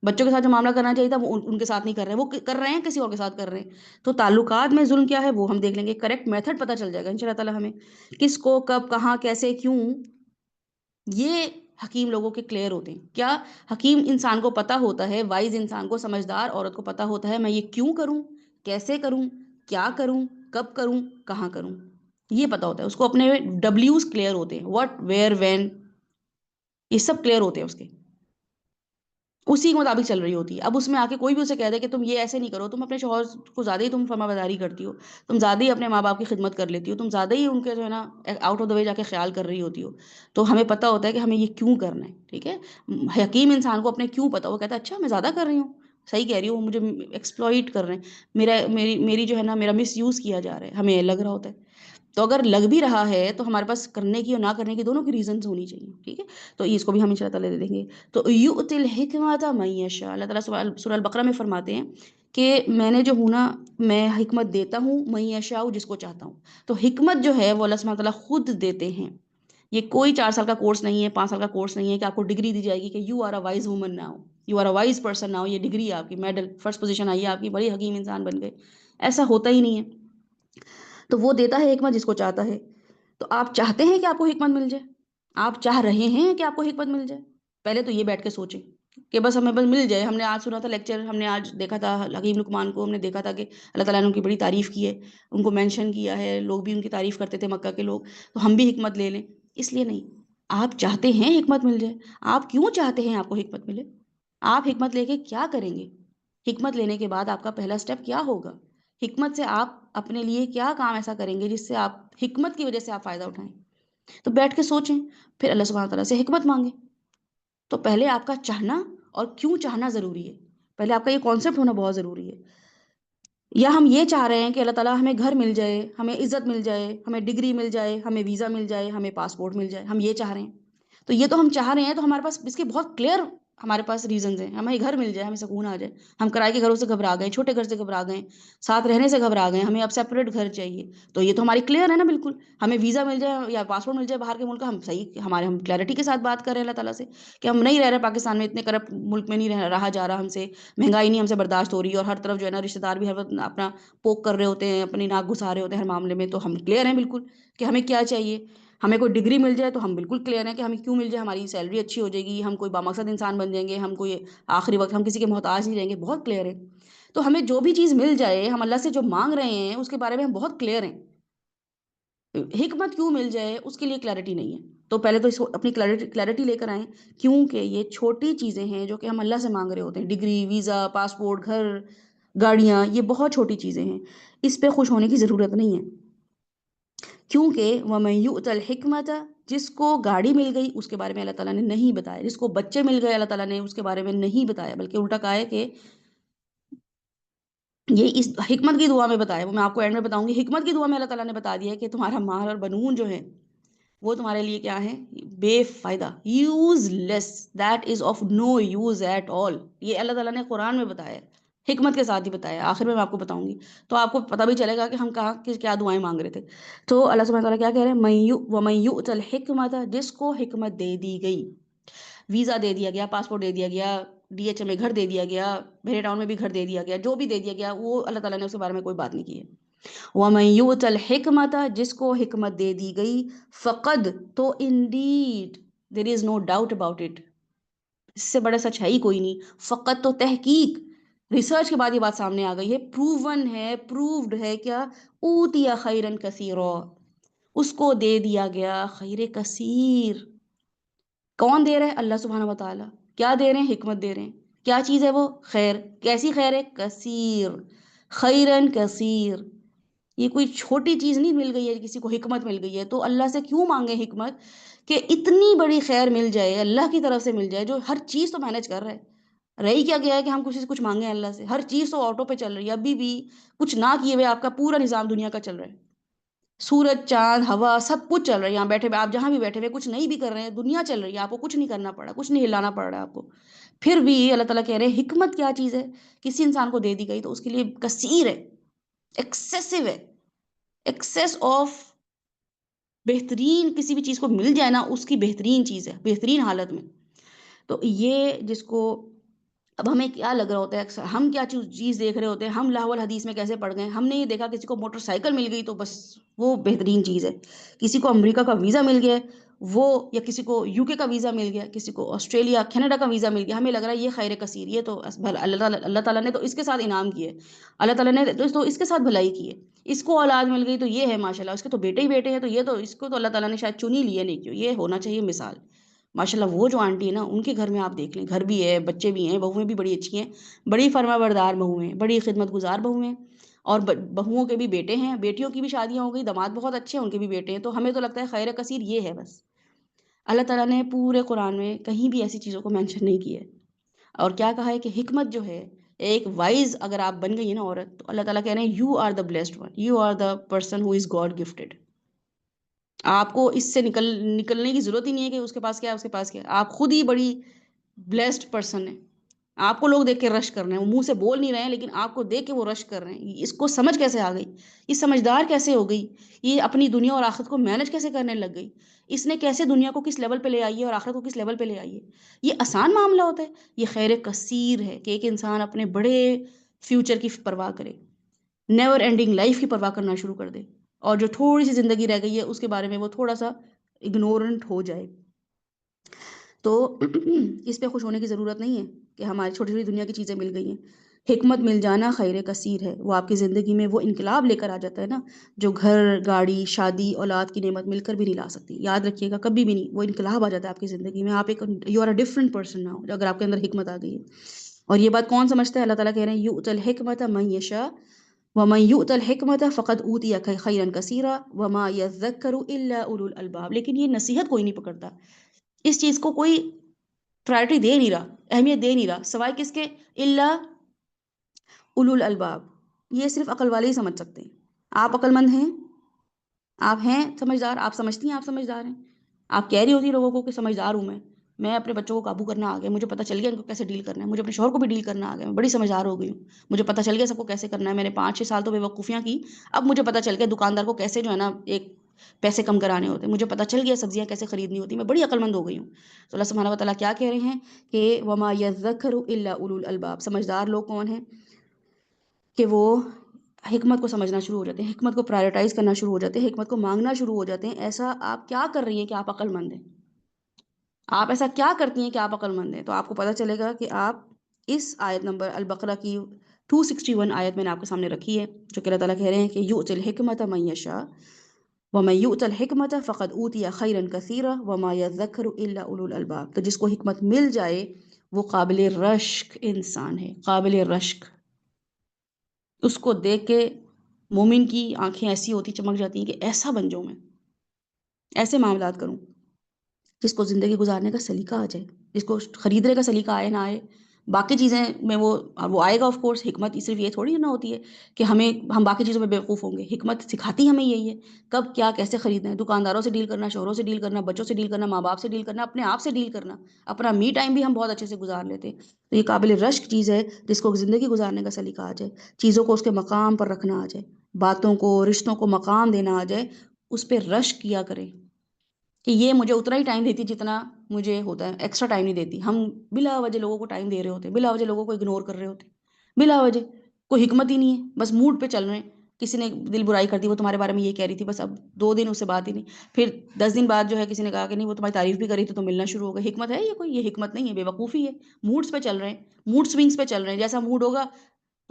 بچوں کے ساتھ جو معاملہ کرنا چاہیے تھا وہ ان کے ساتھ نہیں کر رہے ہیں، وہ کر رہے ہیں کسی اور کے ساتھ کر رہے ہیں۔ تو تعلقات میں ظلم کیا ہے وہ ہم دیکھ لیں گے، کریکٹ میتھڈ پتہ چل جائے گا ان شاء اللہ تعالیٰ ہمیں، کس کو کب کہاں کیسے کیوں، یہ حکیم لوگوں کے کلیئر ہوتے ہیں۔ کیا حکیم انسان کو پتہ ہوتا ہے، وائز انسان کو، سمجھدار عورت کو پتہ ہوتا ہے میں یہ کیوں کروں، کیسے کروں، کیا کروں، کب کروں، کہاں کروں، یہ پتہ ہوتا ہے اس کو، اپنے ڈبلیوز کلیئر ہوتے ہیں، واٹ ویئر وین، یہ سب کلیئر ہوتے ہیں اس کے، اسی کے مطابق چل رہی ہوتی ہے۔ اب اس میں آ کے کوئی بھی اسے کہہ دے کہ تم یہ ایسے نہیں کرو، تم اپنے شوہر کو زیادہ ہی تم فرما برداری کرتی ہو، تم زیادہ ہی اپنے ماں باپ کی خدمت کر لیتی ہو، تم زیادہ ہی ان کے جو ہے نا آؤٹ آف دا وے جا کے خیال کر رہی ہوتی ہو، تو ہمیں پتہ ہوتا ہے کہ ہمیں یہ کیوں کرنا ہے، ٹھیک ہے۔ حکیم انسان کو اپنے کیوں پتہ، وہ کہتا ہے اچھا میں زیادہ کر رہی ہوں، صحیح کہہ رہی ہوں، وہ مجھے ایکسپلائٹ کر رہے ہیں، میری جو ہے نا میرا مس یوز کیا جا رہا ہے، ہمیں لگ رہا ہوتا ہے۔ تو اگر لگ بھی رہا ہے تو ہمارے پاس کرنے کی اور نہ کرنے کی دونوں کی ریزنز ہونی چاہیے، ٹھیک ہے۔ تو اس کو بھی ہم ان شاء اللہ تعالیٰ دے دیں گے۔ تو یؤتی الحکمۃ من یشاء، اللہ تعالیٰ سورہ البقرہ میں فرماتے ہیں کہ میں نے جو ہوں نا، میں حکمت دیتا ہوں من یشاء، جس کو چاہتا ہوں۔ تو حکمت جو ہے وہ اللہ سبحانہ تعالیٰ خود دیتے ہیں، یہ کوئی 4 سال کا کورس نہیں ہے، 5 سال کا کورس نہیں ہے کہ آپ کو ڈگری دی جائے گی کہ you are a wise woman now, you are a wise person now, یہ ڈگری ہے آپ کی، میڈل فرسٹ پوزیشن آئی ہے آپ کی، بڑی حکیم انسان بن گئے، ایسا ہوتا ہی نہیں ہے۔ تو وہ دیتا ہے حکمت جس کو چاہتا ہے۔ تو آپ چاہتے ہیں کہ آپ کو حکمت مل جائے، آپ چاہ رہے ہیں کہ آپ کو حکمت مل جائے، پہلے تو یہ بیٹھ کے سوچیں کہ بس ہمیں بس مل جائے۔ ہم نے آج سنا تھا لیکچر، ہم نے آج دیکھا تھا حکیم لقمان کو، ہم نے دیکھا تھا کہ اللہ تعالیٰ نے ان کی بڑی تعریف کی ہے، ان کو مینشن کیا ہے، لوگ بھی ان کی تعریف کرتے تھے مکہ کے لوگ، تو ہم بھی حکمت لے لیں، اس لیے نہیں۔ آپ چاہتے ہیں حکمت مل جائے، آپ کیوں چاہتے ہیں آپ کو حکمت ملے، آپ حکمت لے کے کیا کریں گے، حکمت لینے کے بعد آپ کا پہلا سٹیپ کیا ہوگا، حکمت سے آپ اپنے لیے کیا کام ایسا کریں گے جس سے آپ حکمت کی وجہ سے آپ فائدہ اٹھائیں۔ تو بیٹھ کے سوچیں، پھر اللہ سبحانہ تعالیٰ سے حکمت مانگیں۔ تو پہلے آپ کا چاہنا اور کیوں چاہنا ضروری ہے، پہلے آپ کا یہ کانسیپٹ ہونا بہت ضروری ہے۔ یا ہم یہ چاہ رہے ہیں کہ اللہ تعالیٰ ہمیں گھر مل جائے، ہمیں عزت مل جائے، ہمیں ڈگری مل جائے، ہمیں ویزا مل جائے، ہمیں پاسپورٹ مل جائے، ہم یہ چاہ رہے ہیں۔ تو یہ تو ہم چاہ رہے ہیں، تو ہمارے پاس اس کے بہت کلیئر ہمارے پاس ریزنز ہیں، ہمیں گھر مل جائے، ہمیں سکون آ جائے، ہم کرائے کے گھروں سے گھبرا گئے، چھوٹے گھر سے گھبرا گئے، ساتھ رہنے سے گھبرا گئے، ہمیں اب سیپریٹ گھر چاہیے، تو یہ تو ہماری کلیئر ہے نا بالکل۔ ہمیں ویزا مل جائے یا پاسپورٹ مل جائے باہر کے ملک کا، ہم صحیح، ہم کلیئرٹی کے ساتھ بات کر رہے ہیں اللہ تعالیٰ سے کہ ہم نہیں رہ رہے پاکستان میں، اتنے کرپٹ ملک میں نہیں رہا جا رہا ہم سے، مہنگائی نہیں ہم سے برداشت ہو رہی، اور ہر طرف جو ہے نا رشتہ دار بھی ہر وقت اپنا پوک کر رہے ہوتے ہیں، اپنی ناک گھسا رہے ہوتے ہیں ہر معاملے میں، تو ہم کلیئر ہیں بالکل کہ ہمیں کیا چاہیے۔ ہمیں کوئی ڈگری مل جائے تو ہم بالکل کلیئر ہیں کہ ہمیں کیوں مل جائے، ہماری سیلری اچھی ہو جائے گی، ہم کوئی بامقصد انسان بن جائیں گے، ہم کوئی آخری وقت ہم کسی کے محتاج نہیں رہیں گے، بہت کلیئر ہے۔ تو ہمیں جو بھی چیز مل جائے، ہم اللہ سے جو مانگ رہے ہیں اس کے بارے میں ہم بہت کلیئر ہیں۔ حکمت کیوں مل جائے اس کے لیے کلیئرٹی نہیں ہے، تو پہلے تو اس کو اپنی کلیئرٹی لے کر آئیں، کیونکہ یہ چھوٹی چیزیں ہیں جو کہ ہم اللہ سے مانگ رہے ہوتے ہیں، ڈگری، ویزا، پاسپورٹ، گھر، گاڑیاں، یہ بہت چھوٹی چیزیں ہیں، اس پہ خوش ہونے کی ضرورت نہیں ہے، کیونکہ وَمَن يُؤْتَ الْحِكْمَةَ جس کو گاڑی مل گئی اس کے بارے میں اللہ تعالیٰ نے نہیں بتایا، جس کو بچے مل گئے اللہ تعالیٰ نے اس کے بارے میں نہیں بتایا، بلکہ الٹا کہا ہے کہ یہ اس حکمت کی دعا میں بتایا، وہ میں آپ کو اینڈ میں بتاؤں گی، حکمت کی دعا میں اللہ تعالیٰ نے بتا دیا ہے کہ تمہارا مال اور بنون جو ہے وہ تمہارے لیے کیا ہے؟ بے فائدہ، useless, that is of no use at all, یہ اللہ تعالیٰ نے قرآن میں بتایا ہے، حکمت کے ساتھ ہی بتایا، آخر میں آپ کو بتاؤں گی تو آپ کو پتہ بھی چلے گا کہ ہم کہاں کیا دعائیں مانگ رہے تھے۔ تو اللہ سبحانہ تعالیٰ کیا کہہ رہے ہیں؟ وَمَن يُؤْتَ الْحِكْمَةَ، جس کو حکمت دے دی گئی، ویزا دے دیا گیا، پاسپورٹ دے دیا گیا، ڈی ایچ ایم میں گھر دے دیا گیا، بھیرے ٹاؤن میں بھی گھر دے دیا گیا، جو بھی دے دیا گیا وہ اللہ تعالیٰ نے اس کے بارے میں کوئی بات نہیں کی ہے۔ وَمَن يُؤْتَ الْحِكْمَةَ، جس کو حکمت دے دی گئی، فقد، تو indeed there is no doubt about it، اس سے بڑا سچ ہے ہی کوئی نہیں، فقط تو تحقیق، ریسرچ کے بعد یہ بات سامنے آ گئی ہے، پروون ہے، پرووڈ ہے، کیا؟ اوتیا خیرن کثیرا، اس کو دے دیا گیا خیر کثیر۔ کون دے رہا ہے؟ اللہ سبحانہ و تعالیٰ۔ کیا دے رہے ہیں؟ حکمت دے رہے ہیں۔ کیا چیز ہے وہ؟ خیر۔ کیسی خیر ہے؟ کثیر، خیرن کثیر، یہ کوئی چھوٹی چیز نہیں مل گئی ہے، کسی کو حکمت مل گئی ہے تو اللہ سے کیوں مانگے حکمت کہ اتنی بڑی خیر مل جائے، اللہ کی طرف سے مل جائے جو ہر چیز تو مینج کر رہا ہے۔ رہی کیا گیا ہے کہ ہم کسی سے کچھ مانگیں اللہ سے؟ ہر چیز تو آٹو پہ چل رہی ہے، ابھی بھی کچھ نہ کیے ہوئے آپ کا پورا نظام دنیا کا چل رہا ہے، سورج، چاند، ہوا، سب کچھ چل رہا ہے، یہاں بیٹھے ہوئے آپ جہاں بھی بیٹھے ہوئے کچھ نہیں بھی کر رہے ہیں، دنیا چل رہی ہے، آپ کو کچھ نہیں کرنا پڑا، کچھ نہیں ہلانا پڑ رہا ہے آپ کو، پھر بھی اللہ تعالیٰ کہہ رہے ہیں حکمت کیا چیز ہے؟ کسی انسان کو دے دی گئی تو اس کے لیے کثیر ہے، ایکسیسو ہے، ایکسیس آف، بہترین کسی بھی چیز کو مل جائے نا اس کی بہترین چیز ہے، بہترین حالت میں۔ تو یہ جس کو اب ہمیں کیا لگ رہا ہوتا ہے اکثر، ہم کیا چیز دیکھ رہے ہوتے ہیں، ہم لاہور حدیث میں کیسے پڑھ گئے، ہم نے یہ دیکھا کسی کو موٹر سائیکل مل گئی تو بس وہ بہترین چیز ہے، کسی کو امریکہ کا ویزا مل گیا وہ، یا کسی کو یو کے کا ویزا مل گیا، کسی کو آسٹریلیا کینیڈا کا ویزا مل گیا، ہمیں لگ رہا ہے یہ خیر کثیر، یہ تو اللہ تعالیٰ نے تو اس کے ساتھ انعام کیے، اللہ تعالیٰ نے تو اس کے ساتھ بھلائی کی ہے، اس کو اولاد مل گئی تو یہ ہے ماشاءاللہ، اس کے تو بیٹے ہی بیٹے ہیں تو یہ تو اس کو تو اللہ تعالیٰ نے شاید چن ہی لیے، نہیں کیوں، یہ ہونا چاہیے مثال۔ ماشاءاللہ وہ جو آنٹی ہے نا ان کے گھر میں آپ دیکھ لیں، گھر بھی ہے، بچے بھی ہیں، بہویں بھی بڑی اچھی ہیں، بڑی فرما بردار بہویں ہیں، بڑی خدمت گزار بہویں ہیں، اور بہوؤں کے بھی بیٹے ہیں، بیٹیوں کی بھی شادیاں ہو گئی، داماد بہت اچھے ہیں، ان کے بھی بیٹے ہیں، تو ہمیں تو لگتا ہے خیر کثیر یہ ہے بس۔ اللہ تعالیٰ نے پورے قرآن میں کہیں بھی ایسی چیزوں کو مینشن نہیں کیا ہے، اور کیا کہا ہے کہ حکمت جو ہے، ایک وائز اگر آپ بن گئی ہے نا عورت، تو اللہ تعالیٰ کہہ رہے ہیں you are the blessed one, you are the person who is God gifted, آپ کو اس سے نکلنے کی ضرورت ہی نہیں ہے کہ اس کے پاس کیا ہے، اس کے پاس کیا ہے، آپ خود ہی بڑی بلیسڈ پرسن ہے، آپ کو لوگ دیکھ کے رش کر رہے ہیں، وہ منہ سے بول نہیں رہے ہیں لیکن آپ کو دیکھ کے وہ رش کر رہے ہیں، اس کو سمجھ کیسے آ گئی، یہ سمجھدار کیسے ہو گئی، یہ اپنی دنیا اور آخرت کو مینج کیسے کرنے لگ گئی، اس نے کیسے دنیا کو کس لیول پہ لے آئی ہے اور آخرت کو کس لیول پہ لے آئی ہے، یہ آسان معاملہ ہوتا ہے، یہ خیر کثیر ہے کہ ایک انسان اپنے بڑے فیوچر کی پرواہ کرے، نیور اینڈنگ لائف کی پرواہ کرنا شروع کر دے، اور جو تھوڑی سی زندگی رہ گئی ہے اس کے بارے میں وہ تھوڑا سا اگنورنٹ ہو جائے۔ تو اس پہ خوش ہونے کی ضرورت نہیں ہے کہ ہماری چھوٹی چھوٹی دنیا کی چیزیں مل گئی ہیں، حکمت مل جانا خیر کثیر ہے، وہ آپ کی زندگی میں وہ انقلاب لے کر آ جاتا ہے نا جو گھر، گاڑی، شادی، اولاد کی نعمت مل کر بھی نہیں لا سکتی، یاد رکھیے گا کبھی بھی نہیں، وہ انقلاب آ جاتا ہے آپ کی زندگی میں، آپ ایک you are a different person now اگر آپ کے اندر حکمت آ گئی ہے۔ اور یہ بات کون سمجھتا ہے؟ اللہ تعالیٰ کہہ رہے ہیں یؤتی الحکمۃ من یشاء ومن یؤت الحکمۃ فقد اوتی خیرا کثیرا وما یذکر الا اولو الالباب، لیکن یہ نصیحت کوئی نہیں پکڑتا، اس چیز کو کوئی پرائرٹی دے نہیں رہا، اہمیت دے نہیں رہا، سوائے کس کے؟ الا اولو الالباب، یہ صرف عقل والے ہی سمجھ سکتے ہیں۔ آپ عقل مند ہیں، آپ ہیں سمجھدار، آپ سمجھتی ہیں آپ سمجھدار ہیں، آپ کہہ رہی ہوتی لوگوں کو کہ سمجھدار ہوں میں اپنے بچوں کو قابو کرنا آ گیا، مجھے پتہ چل گیا ان کو کیسے ڈیل کرنا ہے، مجھے اپنے شوہر کو بھی ڈیل کرنا آ گیا، میں بڑی سمجھدار ہو گئی ہوں، مجھے پتہ چل گیا سب کو کیسے کرنا ہے، میں نے 5-6 سال تو بے وقوفیاں کی، اب مجھے پتہ چل گیا دکاندار کو کیسے جو ہے نا ایک پیسے کم کرانے ہوتے ہیں، مجھے پتہ چل گیا سبزیاں کیسے خریدنی ہوتی، میں بڑی عقل مند ہو گئی ہوں۔ تو اللہ سبحانہ و تعالیٰ کیا کہہ رہے ہیں کہ وما یذکر الا اولو الالباب، سمجھدار لوگ کون ہیں؟ کہ وہ حکمت کو سمجھنا شروع ہو جاتے ہیں، حکمت کو پرائرٹائز کرنا شروع ہو جاتے ہیں، حکمت کو مانگنا شروع ہو جاتے ہیں۔ ایسا آپ کیا کر رہی ہیں کہ آپ عقل مند ہیں؟ آپ ایسا کیا کرتی ہیں کہ آپ عقل مند ہیں؟ تو آپ کو پتہ چلے گا کہ آپ اس آیت نمبر البقرہ کی 261 آیت میں نے آپ کے سامنے رکھی ہے، جو کہ اللہ تعالیٰ کہہ رہے ہیں کہ یؤتی الحکمۃ من یشاء ومن یؤت الحکمۃ فقد اوتی خیرا کثیرا وما یذکر الا اولو الالباب، تو جس کو حکمت مل جائے وہ قابل رشک انسان ہے، قابل رشک، اس کو دیکھ کے مومن کی آنکھیں ایسی ہوتی چمک جاتی ہیں کہ ایسا بن جاؤں میں، ایسے معاملات کروں۔ جس کو زندگی گزارنے کا سلیقہ آ جائے، جس کو خریدنے کا سلیقہ آئے نہ آئے، باقی چیزیں میں وہ آئے گا آف کورس۔ حکمت صرف یہ تھوڑی نہ ہوتی ہے کہ ہم باقی چیزوں میں بیوقوف ہوں گے، حکمت سکھاتی ہمیں یہی ہے، کب کیا کیسے خریدنا ہے، دکانداروں سے ڈیل کرنا، شوہروں سے ڈیل کرنا، بچوں سے ڈیل کرنا، ماں باپ سے ڈیل کرنا، اپنے آپ سے ڈیل کرنا، اپنا می ٹائم بھی ہم بہت اچھے سے گزار لیتے ہیں۔ تو یہ قابل رشک چیز ہے، جس کو زندگی گزارنے کا سلیقہ آ جائے، چیزوں کو اس کے مقام پر رکھنا آ جائے، باتوں کو رشتوں کو مقام دینا آ جائے، اس پہ رشک کیا کریں کہ یہ مجھے اتنا ہی ٹائم دیتی جتنا مجھے ہوتا ہے، ایکسٹرا ٹائم نہیں دیتی۔ ہم بلا وجہ لوگوں کو ٹائم دے رہے ہوتے ہیں، بلا وجہ لوگوں کو اگنور کر رہے ہوتے ہیں، بلا وجہ کوئی حکمت ہی نہیں ہے، بس موڈ پہ چل رہے ہیں۔ کسی نے دل برائی کر دی، وہ تمہارے بارے میں یہ کہہ رہی تھی، بس اب 2 دن اس سے بات ہی نہیں، پھر 10 دن بعد جو ہے کسی نے کہا کہ نہیں وہ تمہاری تعریف بھی کری تو تم ملنا شروع ہو گئے۔ حکمت ہے یہ کوئی؟ یہ حکمت نہیں ہے، بے وقوفی ہے۔ موڈس پہ چل رہے ہیں، موڈ سوئنگس پہ چل رہے ہیں، جیسا موڈ ہوگا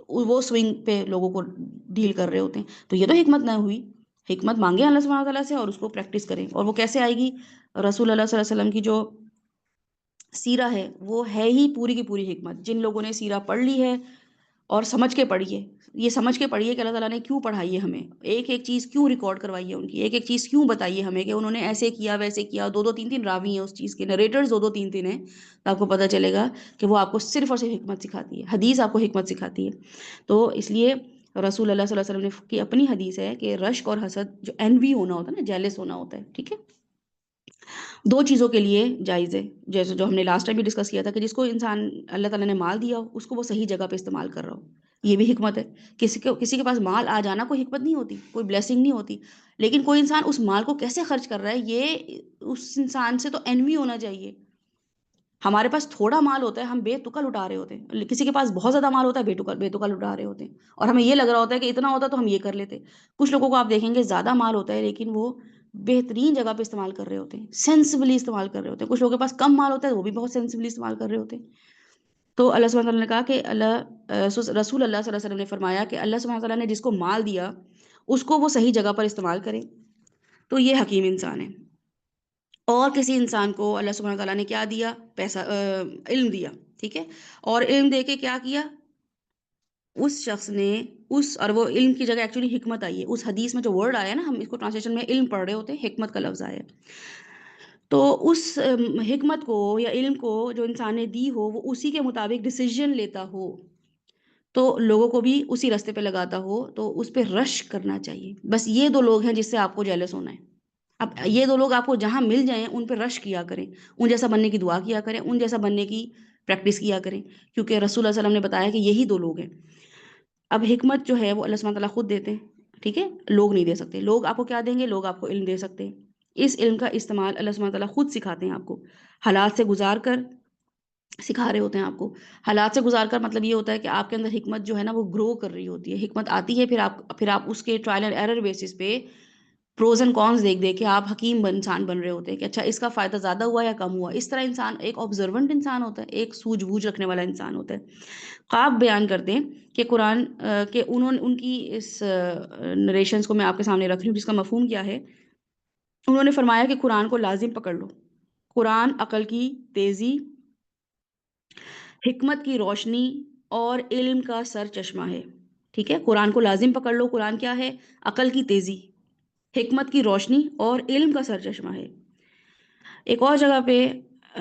وہ سوئنگ پہ لوگوں کو ڈیل کر رہے ہوتے ہیں۔ تو یہ تو حکمت نہ ہوئی۔ حکمت مانگے اللہ سبحانہ تعالیٰ سے اور اس کو پریکٹس کریں، اور وہ کیسے آئے گی؟ رسول اللہ صلی اللہ علیہ وسلم کی جو سیرہ ہے وہ ہے ہی پوری کی پوری حکمت۔ جن لوگوں نے سیرہ پڑھ لی ہے اور سمجھ کے پڑھی ہے، یہ سمجھ کے پڑھی ہے کہ اللہ تعالیٰ نے کیوں پڑھائی ہے ہمیں، ایک ایک چیز کیوں ریکارڈ کروائی ہے ان کی، ایک ایک چیز کیوں بتائی ہے ہمیں کہ انہوں نے ایسے کیا ویسے کیا۔ دو دو تین تین راوی ہیں اس چیز کے، نریٹرز دو دو تین تین ہیں، تو آپ کو پتہ چلے گا کہ وہ آپ کو صرف اور صرف حکمت سکھاتی ہے، حدیث آپ کو حکمت سکھاتی ہے۔ تو اس لیے رسول اللہ صلی اللہ علیہ وسلم نے کی اپنی حدیث ہے کہ رشک اور حسد، جو انوی ہونا ہوتا ہے نا، جیلس ہونا ہوتا ہے، ٹھیک ہے، 2 چیزوں کے لیے جائز ہے، جیسے جو ہم نے لاسٹ ٹائم بھی ڈسکس کیا تھا کہ جس کو انسان اللہ تعالیٰ نے مال دیا ہو اس کو وہ صحیح جگہ پہ استعمال کر رہا ہو، یہ بھی حکمت ہے۔ کسی کے پاس مال آ جانا کوئی حکمت نہیں ہوتی، کوئی بلیسنگ نہیں ہوتی، لیکن کوئی انسان اس مال کو کیسے خرچ کر رہا ہے، یہ اس انسان سے تو انوی ہونا چاہیے۔ ہمارے پاس تھوڑا مال ہوتا ہے، ہم بے تکل اٹھا رہے ہوتے ہیں، کسی کے پاس بہت زیادہ مال ہوتا ہے، بے تکل اٹھا رہے ہوتے ہیں، اور ہمیں یہ لگ رہا ہوتا ہے کہ اتنا ہوتا تو ہم یہ کر لیتے۔ کچھ لوگوں کو آپ دیکھیں گے زیادہ مال ہوتا ہے لیکن وہ بہترین جگہ پہ استعمال کر رہے ہوتے ہیں، سینسبلی استعمال کر رہے ہوتے ہیں۔ کچھ لوگوں کے پاس کم مال ہوتا ہے وہ بھی بہت سینسبلی استعمال کر رہے ہوتے ہیں۔ تو اللہ سبحانہ تعالیٰ نے کہا کہ رسول اللہ صلی اللہ علیہ وسلم نے فرمایا کہ اللہ سبحانہ تعالیٰ نے جس کو مال دیا اس کو وہ صحیح جگہ پر استعمال کرے، تو یہ حکیم انسان ہے۔ اور کسی انسان کو اللہ سبحانہ تعالیٰ نے کیا دیا؟ پیسہ، علم دیا، ٹھیک ہے، اور علم دے کے کیا کیا اس شخص نے؟ اور وہ علم کی جگہ ایکچولی حکمت آئی ہے اس حدیث میں، جو ورڈ آیا ہے نا، ہم اس کو ٹرانسلیشن میں علم پڑھ رہے ہوتے ہیں، حکمت کا لفظ آیا ہے۔ تو اس حکمت کو یا علم کو جو انسان نے دی ہو، وہ اسی کے مطابق ڈیسیژن لیتا ہو، تو لوگوں کو بھی اسی راستے پہ لگاتا ہو، تو اس پہ رش کرنا چاہیے۔ بس یہ 2 لوگ ہیں جس سے آپ کو جیلس ہونا ہے۔ اب یہ 2 لوگ آپ کو جہاں مل جائیں ان پہ رش کیا کریں، ان جیسا بننے کی دعا کیا کریں، ان جیسا بننے کی پریکٹس کیا کریں، کیونکہ رسول اللہ صلی اللہ علیہ وسلم نے بتایا کہ یہی 2 لوگ ہیں۔ اب حکمت جو ہے وہ اللہ سبحانہ تعالیٰ خود دیتے ہیں، ٹھیک ہے، لوگ نہیں دے سکتے۔ لوگ آپ کو کیا دیں گے؟ لوگ آپ کو علم دے سکتے ہیں، اس علم کا استعمال اللہ سبحانہ تعالیٰ خود سکھاتے ہیں آپ کو، حالات سے گزار کر سکھا رہے ہوتے ہیں آپ کو۔ حالات سے گزار کر مطلب یہ ہوتا ہے کہ آپ کے اندر حکمت جو ہے نا وہ گرو کر رہی ہوتی ہے، حکمت آتی ہے، پھر آپ اس کے ٹرائل اینڈ ایرر بیسس پہ پروز اینڈ کونز دیکھ کے آپ حکیم انسان بن رہے ہوتے ہیں کہ اچھا اس کا فائدہ زیادہ ہوا یا کم ہوا۔ اس طرح انسان ایک آبزرونٹ انسان ہوتا ہے، ایک سوجھ بوجھ رکھنے والا انسان ہوتا ہے۔ خواب بیان کرتے ہیں کہ قرآن کہ ان کی اس نریشنز کو میں آپ کے سامنے رکھ رہی ہوں جس کا مفہوم کیا ہے۔ انہوں نے فرمایا کہ قرآن کو لازم پکڑ لو، قرآن عقل کی تیزی، حکمت کی روشنی اور علم کا سر چشمہ ہے، ٹھیک ہے، قرآن کو لازم پکڑ لو۔ قرآن کیا ہے؟ عقل کی تیزی، حکمت کی روشنی اور علم کا سر چشمہ ہے۔ ایک اور جگہ پہ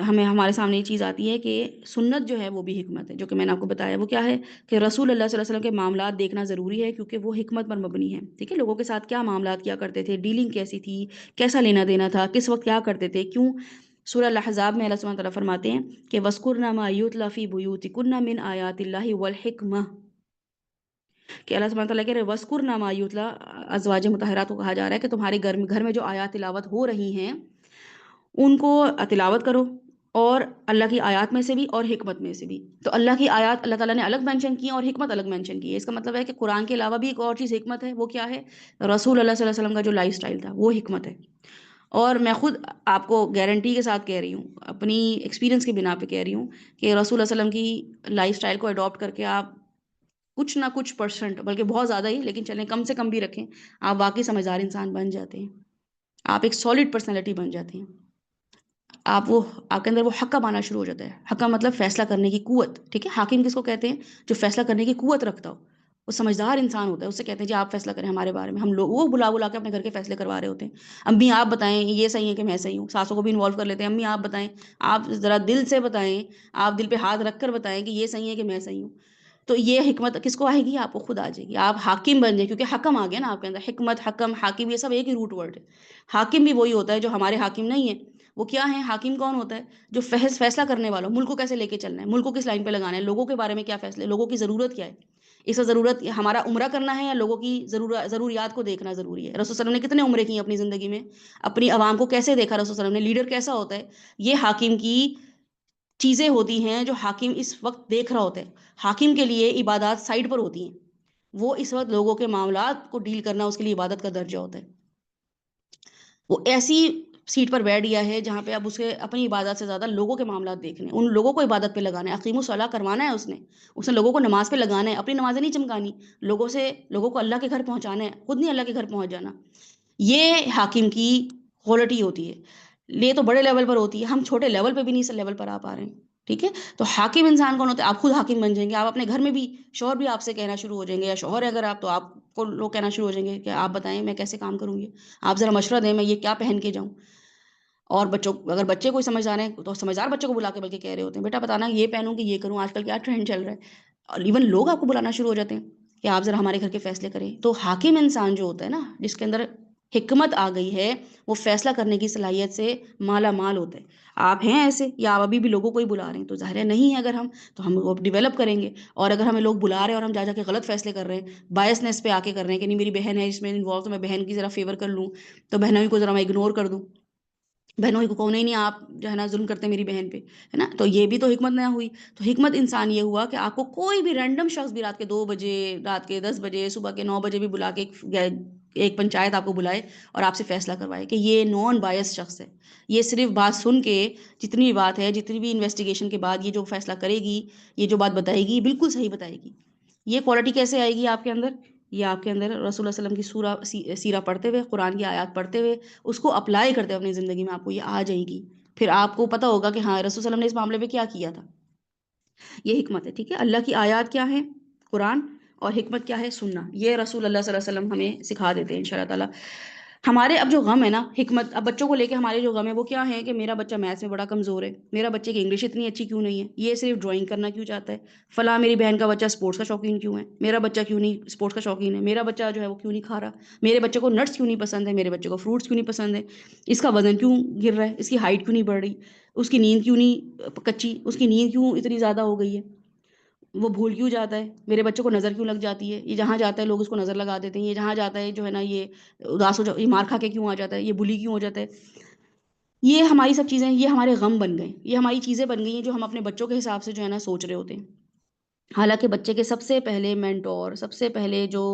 ہمارے سامنے یہ چیز آتی ہے کہ سنت جو ہے وہ بھی حکمت ہے، جو کہ میں نے آپ کو بتایا وہ کیا ہے کہ رسول اللہ صلی اللہ علیہ وسلم کے معاملات دیکھنا ضروری ہے، کیونکہ وہ حکمت پر مبنی ہے، ٹھیک ہے، لوگوں کے ساتھ کیا معاملات کیا کرتے تھے، ڈیلنگ کیسی تھی، کیسا لینا دینا تھا، کس وقت کیا کرتے تھے، کیوں۔ سورہ الاحزاب میں اللہ سبحانہ تعالیٰ فرماتے ہیں کہ وَاذْكُرْنَ مَا يُتْلَىٰ فِي بُيُوتِكُنَّ مِنْ آيَاتِ اللَّهِ وَالْحِكْمَةِ، کہ اللہ سبحانہ تعالیٰ کہہ رہے ہیں وَاذْكُرْنَ مَا يُتْلَىٰ، ازواج مطہرات کو کہا جا رہا ہے کہ تمہارے گھر میں جو آیات تلاوت ہو رہی ہیں ان کو تلاوت کرو، اور اللہ کی آیات میں سے بھی اور حکمت میں سے بھی۔ تو اللہ کی آیات اللہ تعالیٰ نے الگ مینشن کی اور حکمت الگ مینشن کی ہے، اس کا مطلب ہے کہ قرآن کے علاوہ بھی ایک اور چیز حکمت ہے، وہ کیا ہے؟ رسول اللہ صلی اللہ علیہ وسلم کا جو لائف سٹائل تھا وہ حکمت ہے۔ اور میں خود آپ کو گارنٹی کے ساتھ کہہ رہی ہوں، اپنی ایکسپیرینس کی بنا پہ کہہ رہی ہوں کہ رسول اللہ علیہ وسلم کی لائف سٹائل کو اڈاپٹ کر کے آپ کچھ نہ کچھ پرسنٹ، بلکہ بہت زیادہ ہی، لیکن چلیں کم سے کم بھی رکھیں، آپ واقعی سمجھدار انسان بن جاتے ہیں، آپ ایک سالڈ پرسنالٹی بن جاتے ہیں، آپ کے اندر وہ حق آنا شروع ہو جاتا ہے۔ حق مطلب فیصلہ کرنے کی قوت، ٹھیک ہے، حاکم کس کو کہتے ہیں؟ جو فیصلہ کرنے کی قوت رکھتا ہو، وہ سمجھدار انسان ہوتا ہے، اس سے کہتے ہیں جی آپ فیصلہ کریں ہمارے بارے میں، ہم لوگ وہ بلا بلا کے اپنے گھر کے فیصلے کروا رہے ہوتے ہیں، امی آپ بتائیں یہ صحیح ہے کہ میں صحیح ہوں، ساسوں کو بھی انوالو کر لیتے ہیں، امی آپ بتائیں، آپ ذرا دل سے بتائیں، آپ دل پہ ہاتھ رکھ کر بتائیں کہ یہ صحیح ہے کہ میں صحیح ہوں. تو یہ حکمت کس کو آئے گی؟ آپ کو خود آ جائے گی، آپ حاکم بن جائیں، کیونکہ حکم آ گیا نا آپ کے اندر، حکمت، حکم، حاکم، یہ سب ایک ہی روٹ ورڈ ہے. حاکم بھی وہی ہوتا ہے جو ہمارے حاکم نہیں ہے. وہ کیا ہے؟ حاکم کون ہوتا ہے؟ جو فیصلہ کرنے والا، ملک کو کیسے لے کے چلنا ہے، ملک کو کس لائن پہ لگانا ہے، لوگوں کے بارے میں کیا فیصلے، لوگوں کی ضرورت کیا ہے، اس کا ضرورت ہمارا عمرہ کرنا ہے یا لوگوں کی ضروریات کو دیکھنا ضروری ہے. رسول صلی اللہ علیہ وسلم نے کتنے عمرے کیے اپنی زندگی میں، اپنی عوام کو کیسے دیکھا رسول صلی اللہ علیہ وسلم نے، لیڈر کیسا ہوتا ہے. یہ حاکم کی چیزیں ہوتی ہیں جو حاکم اس وقت دیکھ رہا ہوتا ہے. حاکم کے لیے عبادات سائڈ پر ہوتی ہیں، وہ اس وقت لوگوں کے معاملات کو ڈیل کرنا اس کے لیے عبادت کا درجہ ہوتا ہے. وہ ایسی سیٹ پر بیٹھ گیا ہے جہاں پہ اب اسے اپنی عبادت سے زیادہ لوگوں کے معاملات دیکھنے، ان لوگوں کو عبادت پہ لگانا ہے، اقیم الصلاۃ کروانا ہے، اس نے لوگوں کو نماز پہ لگانا ہے، اپنی نمازیں نہیں چمکانی، لوگوں کو اللہ کے گھر پہنچانا ہے، خود نہیں اللہ کے گھر پہنچ جانا. یہ حاکم کی کوالٹی ہوتی ہے. یہ تو بڑے لیول پر ہوتی ہے، ہم چھوٹے لیول پہ بھی نہیں اس لیول پر آ پا رہے ہیں. ٹھیک ہے. تو حاکم انسان کون ہوتا ہے؟ آپ خود حاکم بن جائیں گے، آپ اپنے گھر میں بھی، شوہر بھی آپ سے کہنا شروع ہو جائیں گے، یا شوہر ہے اگر آپ، تو آپ کو لوگ کہنا شروع ہو جائیں گے کہ آپ بتائیں میں کیسے کام کروں گی، آپ ذرا مشورہ دیں میں یہ کیا پہن کے جاؤں. اور بچوں، اگر بچے کوئی سمجھدار ہیں تو سمجھدار بچوں کو بلا کے بلکہ کہہ رہے ہوتے ہیں بیٹا بتانا یہ پہنوں کہ یہ کروں، آج کل کیا ٹرینڈ چل رہا ہے. اور ایون لوگ آپ کو بلانا شروع ہو جاتے ہیں کہ آپ ذرا ہمارے گھر کے فیصلے کریں. تو حاکم انسان جو ہوتا ہے نا، جس کے اندر حکمت آ گئی ہے، وہ فیصلہ کرنے کی صلاحیت سے مالا مال ہوتا ہے. آپ ہیں ایسے، یا آپ ابھی بھی لوگوں کو ہی بلا رہے ہیں، تو ظاہر ہے نہیں ہے. اگر ہم، تو ہم وہ ڈیولپ کریں گے. اور اگر ہمیں لوگ بلا رہے ہیں اور ہم جا کے غلط فیصلے کر رہے ہیں، بائسنس پہ آ کے کر رہے ہیں کہ نہیں میری بہن ہے اس میں انوالو، تو میں بہن کی ذرا فیور کر لوں، تو بہنوئی کو ذرا میں اگنور کر دوں، بہنوں کو کہو نہیں آپ جو ہے نا ظلم کرتے ہیں میری بہن پہ، ہے نا. تو یہ بھی تو حکمت نہ ہوئی. تو حکمت انسان یہ ہوا کہ آپ کو کوئی بھی رینڈم شخص بھی رات کے 2 بجے، رات کے 10 بجے، صبح کے 9 بجے بھی بلا کے ایک پنچایت آپ کو بلائے اور آپ سے فیصلہ کروائے کہ یہ نان بائس شخص ہے، یہ صرف بات سن کے، جتنی بھی بات ہے، جتنی بھی انویسٹیگیشن کے بعد یہ جو فیصلہ کرے گی، یہ جو بات بتائے گی بالکل صحیح بتائے گی. یہ کوالٹی کیسے آئے گی آپ کے اندر؟ یہ آپ کے اندر رسول اللہ صلی اللہ علیہ وسلم کی سیرہ پڑھتے ہوئے، قرآن کی آیات پڑھتے ہوئے، اس کو اپلائی کرتے ہوئے اپنی زندگی میں آپ کو یہ آ جائے گی. پھر آپ کو پتہ ہوگا کہ ہاں رسول صلی اللہ علیہ وسلم نے اس معاملے میں کیا کیا تھا. یہ حکمت ہے. ٹھیک ہے. اللہ کی آیات کیا ہیں؟ قرآن. اور حکمت کیا ہے؟ سننا. یہ رسول اللہ صلی اللہ علیہ وسلم ہمیں سکھا دیتے ہیں انشاءاللہ تعالیٰ. ہمارے اب جو غم ہے نا، حکمت، اب بچوں کو لے کے ہمارے جو غم ہے وہ کیا ہے کہ میرا بچہ میتھس میں بڑا کمزور ہے، میرا بچے کی انگلش اتنی اچھی کیوں نہیں ہے، یہ صرف ڈرائنگ کرنا کیوں چاہتا ہے، فلاں میری بہن کا بچہ اسپورٹس کا شوقین کیوں ہے، میرا بچہ کیوں نہیں اسپورٹس کا شوقین ہے، میرا بچہ جو ہے وہ کیوں نہیں کھا رہا، میرے بچے کو نٹس کیوں نہیں پسند ہے، میرے بچے کو فروٹس کیوں نہیں پسند ہے، اس کا وزن کیوں گر رہا ہے، اس کی ہائٹ کیوں نہیں بڑھ رہی، اس کی نیند کیوں نہیں کچی، اس کی نیند کیوں اتنی زیادہ ہو گئی ہے، وہ بھول کیوں جاتا ہے، میرے بچے کو نظر کیوں لگ جاتی ہے، یہ جہاں جاتا ہے لوگ اس کو نظر لگا دیتے ہیں، یہ جہاں جاتا ہے جو ہے نا یہ اداس یہ مار کھا کے کیوں آ جاتا ہے، یہ بلی کیوں ہو جاتا ہے. یہ ہماری سب چیزیں، یہ ہمارے غم بن گئے، یہ ہماری چیزیں بن گئی ہیں جو ہم اپنے بچوں کے حساب سے جو ہے نا سوچ رہے ہوتے ہیں. حالانکہ بچے کے سب سے پہلے مینٹور، سب سے پہلے جو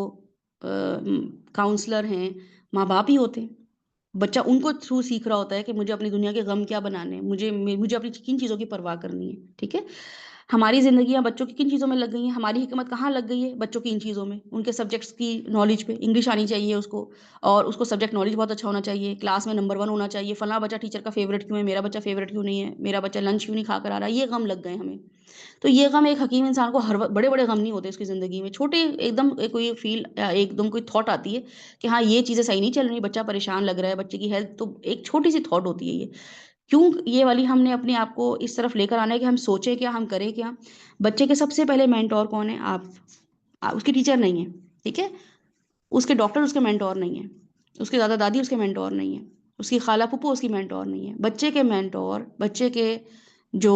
کاؤنسلر ہیں، ماں باپ ہی ہوتے ہیں. بچہ ان کو تھرو سیکھ رہا ہوتا ہے کہ مجھے اپنی دنیا کے غم کیا بنانے ہیں، مجھے اپنی کن چیزوں کی پرواہ کرنی ہے. ٹھیک ہے. ہماری زندگیاں بچوں کی کن چیزوں میں لگ گئی ہیں، ہماری حکمت کہاں لگ گئی ہے؟ بچوں کی ان چیزوں میں، ان کے سبجیکٹس کی نالج پہ. انگلش آنی چاہیے اس کو، اور اس کو سبجیکٹ نالج بہت اچھا ہونا چاہیے، کلاس میں نمبر 1 ہونا چاہیے، فلاں بچہ ٹیچر کا فیوریٹ کیوں ہے، میرا بچہ فیوریٹ کیوں نہیں ہے، میرا بچہ لنچ کیوں نہیں کھا کر آ رہا ہے. یہ غم لگ گئے ہمیں. تو یہ غم ایک حکیم انسان کو ہر وقت، بڑے بڑے غم نہیں ہوتے اس کی زندگی میں، چھوٹے ایک دم کوئی فیل، ایک دم کوئی تھاٹ آتی ہے کہ ہاں یہ چیزیں صحیح نہیں چل رہی، بچہ پریشان لگ رہا ہے، بچے کی ہیلتھ، تو ایک چھوٹی سی تھاٹ ہوتی ہے. کیوں یہ والی ہم نے اپنے آپ کو اس طرف لے کر آنا ہے کہ ہم سوچیں کیا، ہم کریں کیا. بچے کے سب سے پہلے مینٹور کون ہے؟ آپ. اس کی ٹیچر نہیں ہے. ٹھیک ہے. اس کے ڈاکٹر اس کے مینٹور نہیں ہے، اس کے دادا دادی اس کے مینٹور نہیں ہے، اس کی خالہ پھپھو اس کی مینٹور نہیں ہے. بچے کے مینٹور، بچے کے جو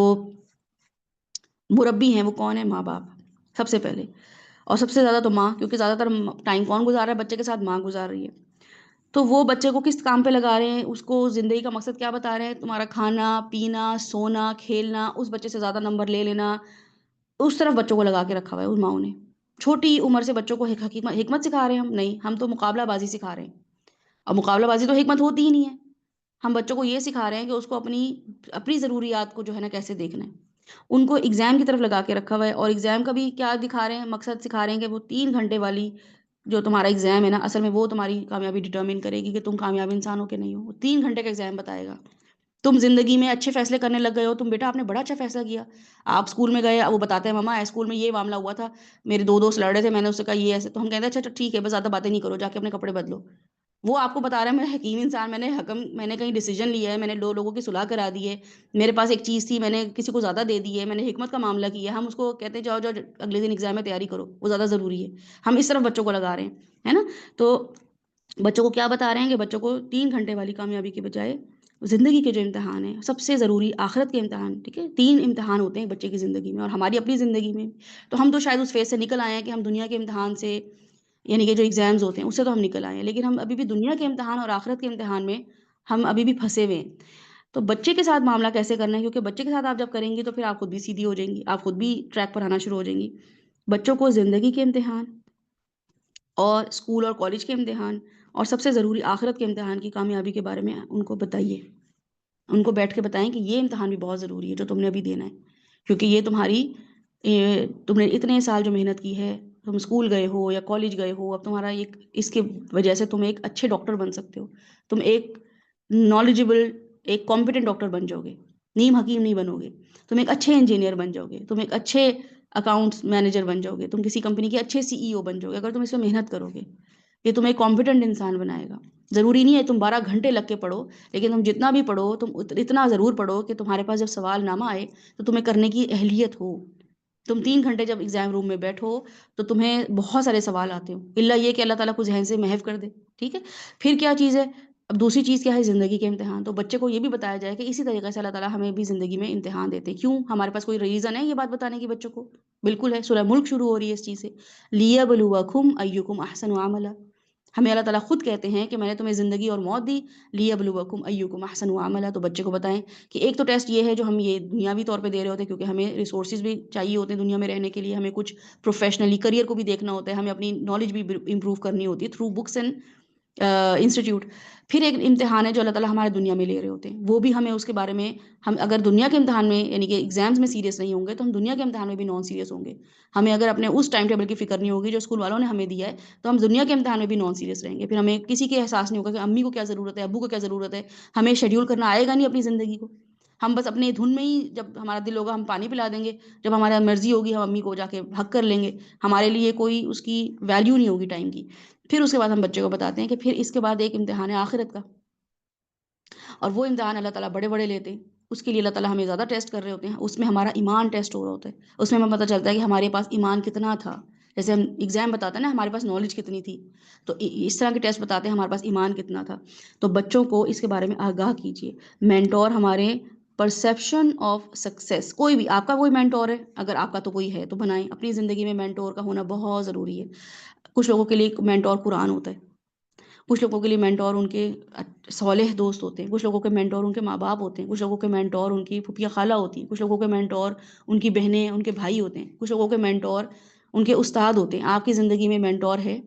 مربی ہیں وہ کون ہے؟ ماں باپ سب سے پہلے. اور سب سے زیادہ تو ماں، کیونکہ زیادہ تر ٹائم کون گزار رہا ہے بچے کے ساتھ؟ ماں گزار رہی ہے. تو وہ بچے کو کس کام پہ لگا رہے ہیں، اس کو زندگی کا مقصد کیا بتا رہے ہیں؟ تمہارا کھانا پینا سونا کھیلنا، اس بچے سے زیادہ نمبر لے لینا، اس طرف بچوں کو لگا کے رکھا ہوا ہے اس ماؤں نے. چھوٹی عمر سے بچوں کو حکمت سکھا رہے ہیں ہم؟ نہیں، ہم تو مقابلہ بازی سکھا رہے ہیں. اور مقابلہ بازی تو حکمت ہوتی ہی نہیں ہے. ہم بچوں کو یہ سکھا رہے ہیں کہ اس کو اپنی ضروریات کو جو ہے نا کیسے دیکھنا ہے. ان کو ایگزام کی طرف لگا کے رکھا ہوا ہے، اور ایگزام کا بھی کیا دکھا رہے ہیں؟ مقصد سکھا رہے ہیں کہ وہ 3 گھنٹے والی جو تمہارا ایگزام ہے نا، اصل میں وہ تمہاری کامیابی ڈٹرمن کرے گی کہ تم کامیاب انسان ہو کہ نہیں ہو. وہ 3 گھنٹے کا ایگزام بتائے گا. تم زندگی میں اچھے فیصلے کرنے لگ گئے ہو، تم بیٹا آپ نے بڑا اچھا فیصلہ کیا، آپ اسکول میں گئے، وہ بتاتے ہیں ماما اسکول میں یہ معاملہ ہوا تھا، میرے دو دوست لڑ رہے تھے، میں نے اس سے کہا یہ ایسے، تو ہم کہتے ہیں اچھا ٹھیک ہے بس زیادہ باتیں نہیں کرو، جا کے اپنے کپڑے بدلو. وہ آپ کو بتا رہا ہے میں حکیم انسان، میں نے حکم، میں نے کہیں ڈیسیجن لیا ہے، میں نے دو لوگوں کی صلح کرا دی ہے، میرے پاس ایک چیز تھی میں نے کسی کو زیادہ دے دی ہے، میں نے حکمت کا معاملہ کیا ہے. ہم اس کو کہتے ہیں جاؤ جاؤ اگلے دن ایگزام میں تیاری کرو، وہ زیادہ ضروری ہے. ہم اس طرف بچوں کو لگا رہے ہیں، ہے نا. تو بچوں کو کیا بتا رہے ہیں کہ بچوں کو 3 گھنٹے والی کامیابی کے بجائے زندگی کے جو امتحان ہیں سب سے ضروری آخرت کے امتحان، ٹھیک ہے، 3 امتحان ہوتے ہیں بچے کی زندگی میں اور ہماری اپنی زندگی میں. تو ہم تو شاید اس فیز سے نکل آئے ہیں کہ ہم دنیا کے امتحان سے، یعنی کہ جو ایگزامز ہوتے ہیں اس سے تو ہم نکل آئے ہیں، لیکن ہم ابھی بھی دنیا کے امتحان اور آخرت کے امتحان میں ہم ابھی بھی پھنسے ہوئے ہیں. تو بچے کے ساتھ معاملہ کیسے کرنا ہے، کیونکہ بچے کے ساتھ آپ جب کریں گی تو پھر آپ خود بھی سیدھی ہو جائیں گی، آپ خود بھی ٹریک پر آنا شروع ہو جائیں گی. بچوں کو زندگی کے امتحان اور اسکول اور کالج کے امتحان اور سب سے ضروری آخرت کے امتحان کی کامیابی کے بارے میں ان کو بتائیے، ان کو بیٹھ کے بتائیں کہ یہ امتحان بھی بہت ضروری ہے جو تم نے ابھی دینا ہے، کیونکہ یہ تمہاری تم نے اتنے سال جو محنت کی ہے، تم اسکول گئے ہو یا کالج گئے ہو، اب تمہارا ایک اس کے وجہ سے تم ایک اچھے ڈاکٹر بن سکتے ہو، تم ایک نالجبل، ایک کمپیٹنٹ ڈاکٹر بن جاؤ گے، نیم حکیم نہیں بنو گے، تم ایک اچھے انجینئر بن جاؤ گے، تم ایک اچھے اکاؤنٹس مینیجر بن جاؤ گے، تم کسی کمپنی کے اچھے CEO بن جاؤ گے اگر تم اس میں محنت کرو گے. یہ تمہیں ایک کمپیٹنٹ انسان بنائے گا. ضروری نہیں ہے تم 12 گھنٹے لگ کے پڑھو، لیکن تم جتنا بھی پڑھو تم اتنا ضرور پڑھو کہ تمہارے پاس جب سوال نامہ آئے تو تمہیں کرنے کی اہلیت ہو. تم 3 گھنٹے جب ایگزام روم میں بیٹھو تو تمہیں بہت سارے سوال آتے ہو، اللہ یہ کہ اللہ تعالیٰ کو ذہن سے محو کر دے. ٹھیک ہے، پھر کیا چیز ہے، اب دوسری چیز کیا ہے، زندگی کے امتحان. تو بچے کو یہ بھی بتایا جائے کہ اسی طریقے سے اللہ تعالیٰ ہمیں بھی زندگی میں امتحان دیتے ہیں. کیوں؟ ہمارے پاس کوئی ریزن ہے یہ بات بتانے کی بچوں کو؟ بالکل ہے، سورہ ملک شروع ہو رہی ہے اس چیز سے، لِيَبْلُوَكُمْ أَيُّكُمْ أَحْسَنُ عَمَلًا. ہمیں اللہ تعالیٰ خود کہتے ہیں کہ میں نے تمہیں زندگی اور موت دی، لِيَبْلُوَكُمْ أَيُّكُمْ أَحْسَنُ عَمَلًا. تو بچے کو بتائیں کہ ایک تو ٹیسٹ یہ ہے جو ہم یہ دنیاوی طور پہ دے رہے ہوتے ہیں، کیونکہ ہمیں ریسورسز بھی چاہیے ہوتے ہیں دنیا میں رہنے کے لیے، ہمیں کچھ پروفیشنلی کریئر کو بھی دیکھنا ہوتا ہے، ہمیں اپنی نالج بھی امپروو کرنی ہوتی ہے تھرو بکس اینڈ انسٹیٹیوٹ. پھر ایک امتحان ہے جو اللہ تعالیٰ ہمارے دنیا میں لے رہے ہوتے ہیں، وہ بھی ہمیں اس کے بارے میں، ہم اگر دنیا کے امتحان میں یعنی کہ ایگزامز میں سیریس نہیں ہوں گے تو ہم دنیا کے امتحان میں بھی نان سیریس ہوں گے. ہمیں اگر اپنے اس ٹائم ٹیبل کی فکر نہیں ہوگی جو اسکول والوں نے ہمیں دیا ہے تو ہم دنیا کے امتحان میں بھی نان سیریس رہیں گے. پھر ہمیں کسی کے احساس نہیں ہوگا کہ امی کو کیا ضرورت ہے، ابو کو کیا ضرورت ہے، ہمیں شیڈیول کرنا آئے گا نہیں اپنی زندگی کو. ہم بس اپنے دھن میں ہی جب ہمارا دل ہوگا ہم پانی پلا دیں گے، جب ہمارا مرضی ہوگی ہم امی کو جا کے حق کر لیں گے، ہمارے لیے کوئی اس کی ویلیو نہیں ہوگی ٹائم کی. پھر اس کے بعد ہم بچے کو بتاتے ہیں کہ پھر اس کے بعد ایک امتحان ہے آخرت کا، اور وہ امتحان اللہ تعالیٰ بڑے بڑے لیتے ہیں. اس کے لیے اللہ تعالیٰ ہمیں زیادہ ٹیسٹ کر رہے ہوتے ہیں، اس میں ہمارا ایمان ٹیسٹ ہو رہا ہوتا ہے، اس میں ہمیں پتہ چلتا ہے کہ ہمارے پاس ایمان کتنا تھا. جیسے ہم ایگزام بتاتے ہیں نا ہمارے پاس نالج کتنی تھی، تو اس طرح کے ٹیسٹ بتاتے ہیں ہمارے پاس ایمان کتنا تھا. تو بچوں کو اس کے بارے میں آگاہ کیجیے. مینٹور ہمارے پرسیپشن آف سکسیس، کوئی بھی آپ کا کوئی مینٹور ہے، اگر آپ کا تو کوئی ہے تو بنائیں. اپنی زندگی میں مینٹور کا ہونا بہت ضروری ہے. کچھ لوگوں کے لیے مینٹور قرآن ہوتا ہے، کچھ لوگوں کے لیے مینٹور ان کے صالح دوست ہوتے ہیں، کچھ لوگوں کے مینٹور ان کے ماں باپ ہوتے ہیں، کچھ لوگوں کے مینٹور ان کی پھوپھیاں خالہ ہوتی ہیں، کچھ لوگوں کے مینٹور ان کی بہنیں ان کے بھائی ہوتے ہیں، کچھ لوگوں کے مینٹور ان کے استاد ہوتے ہیں. آپ کی زندگی میں مینٹور ہے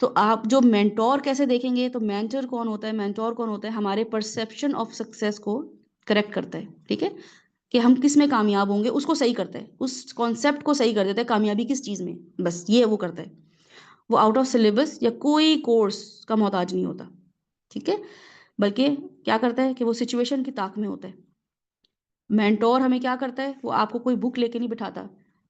تو آپ جو مینٹور کیسے دیکھیں گے، تو مینٹر کون ہوتا ہے، مینٹور کون ہوتا ہے، ہمارے پرسیپشن آف سکسیس کو کریکٹ کرتا ہے. ٹھیک ہے، کہ ہم کس میں کامیاب ہوں گے اس کو صحیح کرتا ہے، اس کانسیپٹ کو صحیح کر دیتا ہے، کامیابی کس چیز میں، بس یہ وہ کرتا ہے. وہ آؤٹ آف سلیبس یا کوئی کورس کا محتاج نہیں ہوتا. ٹھیک ہے، بلکہ کیا کرتا ہے کہ وہ سچویشن کی طاق میں ہوتا ہے. مینٹور ہمیں کیا کرتا ہے، وہ آپ کو کوئی بک لے کے نہیں بٹھاتا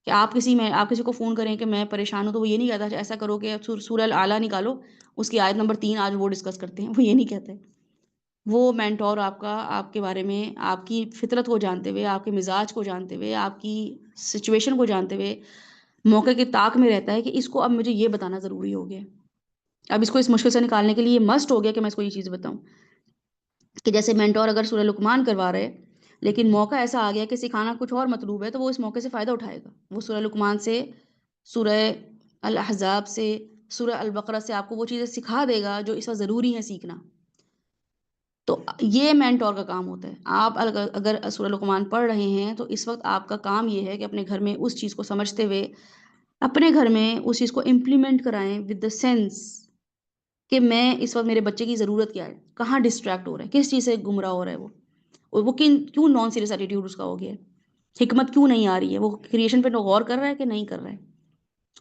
کہ آپ کسی کو فون کریں کہ میں پریشان ہوں، تو وہ یہ نہیں کہتا ایسا کرو کہ سورہ الاعلیٰ نکالو اس کی آیت نمبر 3 آج وہ ڈسکس کرتے ہیں، وہ یہ نہیں کہتا ہے. وہ مینٹور آپ کے بارے میں، آپ کی فطرت کو جانتے ہوئے، آپ کے مزاج کو جانتے ہوئے، آپ کی سچویشن کو جانتے ہوئے موقع کی طاق میں رہتا ہے کہ اس کو اب مجھے یہ بتانا ضروری ہو گیا، اب اس کو اس مشکل سے نکالنے کے لیے یہ مسٹ ہو گیا کہ میں اس کو یہ چیز بتاؤں. کہ جیسے مینٹور اگر سورہ لقمان کروا رہے لیکن موقع ایسا آ گیا کہ سکھانا کچھ اور مطلوب ہے، تو وہ اس موقع سے فائدہ اٹھائے گا. وہ سورہ لقمان سے، سورہ الاحزاب سے، سورہ البقرہ سے آپ کو وہ چیزیں سکھا دے گا جو اس وقت ضروری ہیں سیکھنا. تو یہ مینٹور کا کام ہوتا ہے. آپ اگر سورہ لقمان پڑھ رہے ہیں تو اس وقت آپ کا کام یہ ہے کہ اپنے گھر میں اس چیز کو سمجھتے ہوئے اپنے گھر میں اس چیز کو امپلیمنٹ کرائیں ود دا سینس کہ میں اس وقت میرے بچے کی ضرورت کیا ہے، کہاں ڈسٹریکٹ ہو رہا ہے، کس چیز سے گمراہ ہو رہا ہے وہ، اور وہ کیوں نان سیریس ایٹیٹیوڈ اس کا ہو گیا ہے، حکمت کیوں نہیں آ رہی ہے، وہ کریشن پہ غور کر رہا ہے کہ نہیں کر رہا ہے،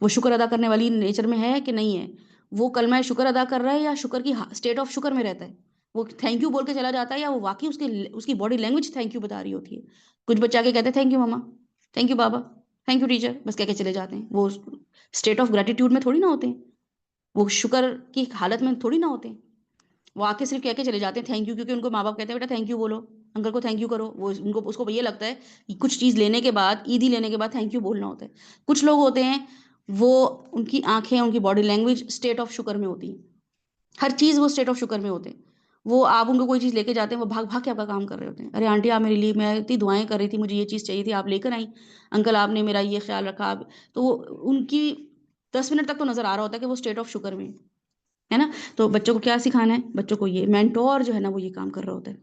وہ شکر ادا کرنے والی نیچر میں ہے کہ نہیں ہے، وہ کلمہ شکر ادا کر رہا ہے یا شکر کی اسٹیٹ آف شکر میں رہتا ہے. وہ تھینک یو بول کے چلا جاتا ہے یا وہ واقعی اس کی باڈی لینگویج تھینک یو بتا رہی ہوتی ہے. کچھ بچہ کے کہتے ہیں thank you mama, thank you بابا، تھینک یو ٹیچر، بس کہہ کے چلے جاتے ہیں. وہ اسٹیٹ آف گریٹیٹیوڈ میں تھوڑی نہ ہوتے ہیں، وہ شکر کی حالت میں تھوڑی نہ ہوتے ہیں. وہ آ کے صرف کہہ کے چلے جاتے ہیں تھینک یو، کیونکہ ان کو ماں باپ کہتے ہیں بیٹا تھینک یو بولو، انکل کو تھینک یو کرو. وہ اس کو یہ لگتا ہے کہ کچھ چیز لینے کے بعد، عیدی لینے کے بعد تھینک یو بولنا ہوتا ہے. کچھ لوگ ہوتے ہیں وہ ان کی آنکھیں، ان کی باڈی لینگویج اسٹیٹ آف شکر میں ہوتی ہے. ہر چیز وہ اسٹیٹ آف شکر میں ہوتے ہیں. وہ آپ ان کو کوئی چیز لے کے جاتے ہیں، وہ بھاگ بھاگ کے آپ کا کام کر رہے ہوتے ہیں. ارے آنٹی آپ میرے لیے، میں اتنی دعائیں کر رہی تھی، مجھے یہ چیز چاہیے تھی، آپ لے کر آئیں. انکل آپ نے میرا یہ خیال رکھا. تو وہ ان کی 10 منٹ تک تو نظر آ رہا ہوتا ہے کہ وہ اسٹیٹ آف شکر میں ہے نا. تو بچوں کو کیا سکھانا ہے؟ بچوں کو یہ مینٹور جو ہے نا وہ یہ کام کر رہا ہوتا ہے.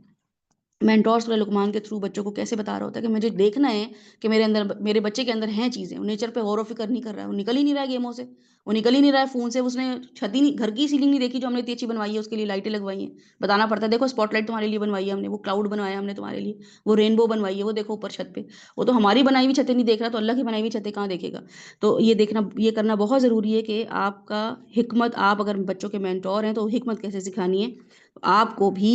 مینٹور سورہ لقمان کے تھرو بچوں کو کیسے بتا رہا ہوتا ہے کہ مجھے دیکھنا ہے کہ میرے بچے کے اندر ہیں چیزیں. وہ نیچر پہ غور و فکر نہیں کر رہا ہے، وہ نکل ہی نہیں رہا ہے گیموں سے، وہ نکل ہی نہیں رہا ہے فون سے. اس نے چھت ہی نہیں، گھر کی سیلنگ نہیں دیکھی جو ہم نے اتنی اچھی بنوائی ہے، اس کے لیے لائٹیں لگوائی ہیں. بتانا پڑتا ہے دیکھو اسپاٹ لائٹ تمہارے لیے بنوائی ہے ہم نے، وہ کلاؤڈ بنوایا ہم نے تمہارے لیے، وہ رینبو بنوائی ہے، وہ دیکھو اوپر چھت پہ. وہ تو ہماری بنائی ہوئی چھتیں نہیں دیکھ رہا، تو اللہ کی بنائی ہوئی چھتیں کہاں دیکھے گا؟ تو یہ دیکھنا، یہ کرنا بہت ضروری ہے کہ آپ کا حکمت، آپ اگر بچوں کے مینٹور ہیں تو حکمت کیسے سکھانی ہے. آپ کو بھی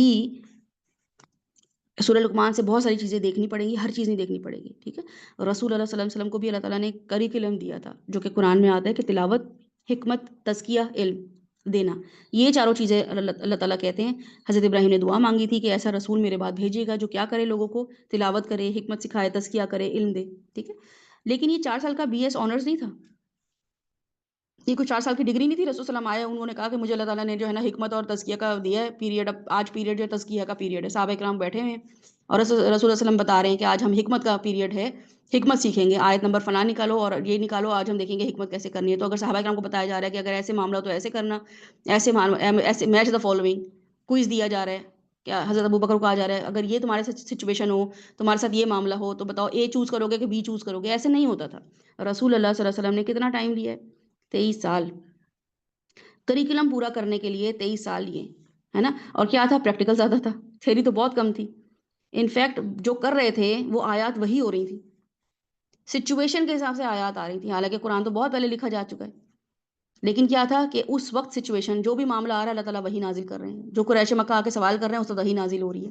سورہ لقمان سے بہت ساری چیزیں دیکھنی پڑیں گی، ہر چیز نہیں دیکھنی پڑے گی. ٹھیک ہے. رسول اللہ صلی اللہ علیہ وسلم کو بھی اللہ تعالیٰ نے کریکولم دیا تھا، جو کہ قرآن میں آتا ہے کہ تلاوت، حکمت، تزکیہ، علم دینا. یہ چاروں چیزیں اللہ تعالیٰ کہتے ہیں. حضرت ابراہیم نے دعا مانگی تھی کہ ایسا رسول میرے بعد بھیجیے گا جو کیا کرے، لوگوں کو تلاوت کرے، حکمت سکھائے، تزکیہ کرے، علم دے. ٹھیک ہے. لیکن یہ 4 سال کا BS آنرز نہیں تھا، یہ کوئی 4 سال کی ڈگری نہیں تھی. رسول وسلم آئے، انہوں نے کہا کہ مجھے اللہ تعالیٰ نے جو ہے نا حکمت اور تزکیہ کا دیا ہے پیریڈ. اب آج پیریڈ جو ہے تزکیہ کا پیریڈ ہے. صحابہ کرام بیٹھے ہوئے ہیں اور رسول اللہ علیہ وسلم بتا رہے ہیں کہ آج ہم حکمت کا پیریڈ ہے، حکمت سیکھیں گے. آیت نمبر فلاں نکالو اور یہ نکالو، آج ہم دیکھیں گے حکمت کیسے کرنی ہے. تو اگر صحابہ کرام کو بتایا جا رہا ہے کہ اگر ایسے معاملہ تو ایسے کرنا، ایسے میچ دا فالوئنگ، کوئز دیا جا رہا ہے. کیا حضرت ابو بکر کو کہا جا رہا ہے اگر یہ تمہارے ساتھ سچویشن ہو، تمہارے ساتھ یہ معاملہ ہو، تو بتاؤ اے چوز کرو گے کہ بی چوز کرو گے؟ ایسے نہیں ہوتا تھا. رسول اللہ صلی اللہ علیہ وسلم نے کتنا ٹائم لیا ہے؟ 23 سال. کریکولم پورا کرنے کے لیے 23 سال لیے، ہے نا. اور کیا تھا؟ پریکٹیکل زیادہ تھا، تھیوری تو بہت کم تھی. انفیکٹ جو کر رہے تھے وہ آیات وہی ہو رہی تھی، سچویشن کے حساب سے آیات آ رہی تھی. حالانکہ قرآن تو بہت پہلے لکھا جا چکا ہے، لیکن کیا تھا کہ اس وقت سچویشن، جو بھی معاملہ آ رہا ہے اللہ تعالیٰ وہی نازل کر رہے ہیں. جو قریش مکہ آ کے سوال کر رہے ہیں اس وقت وہی نازل ہو رہی ہے.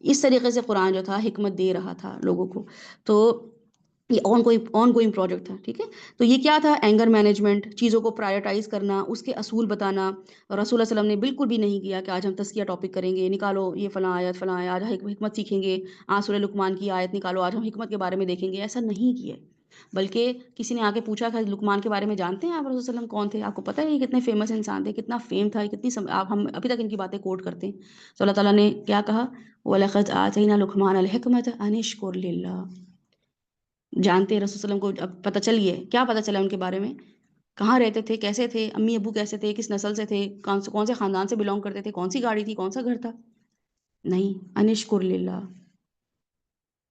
اس طریقے سے قرآن جو تھا حکمت دے رہا تھا لوگوں کو. تو یہ آن گوئنگ پروجیکٹ تھا. ٹھیک ہے. تو یہ کیا تھا؟ اینگر مینجمنٹ، چیزوں کو پرائرٹائز کرنا، اس کے اصول بتانا. رسول اللہ صلی اللہ علیہ وسلم نے بالکل بھی نہیں کیا کہ آج ہم تزکیہ ٹاپک کریں گے، نکالو یہ فلاں آیت فلاں آیت، آج حکمت سیکھیں گے، آج سورہ لقمان کی آیت نکالو، آج ہم حکمت کے بارے میں دیکھیں گے. ایسا نہیں کیا. بلکہ کسی نے آ کے پوچھا کہ لقمان کے بارے میں جانتے ہیں آپ رسول اللہ علیہ وسلم کون تھے؟ آپ کو پتہ ہے یہ کتنے فیمس انسان تھے، کتنا فیم تھا، آپ ہم ابھی تک ان کی باتیں کوٹ کرتے ہیں. تو اللہ تعالیٰ نے کیا کہا؟ وَلَقَدْ آتَيْنَا لُقْمَانَ الْحِكْمَةَ أَنِ اشْكُرْ لِلَّهِ. جانتے ہیں رسول اللہ علیہ وسلم کو، اب پتہ چلیے کیا پتہ چلا ان کے بارے میں، کہاں رہتے تھے، کیسے تھے، امی ابو کیسے تھے، کس نسل سے تھے، کون سے خاندان سے بلونگ کرتے تھے، کون سی گاڑی تھی، کون سا گھر تھا. نہیں، انشکر للہ،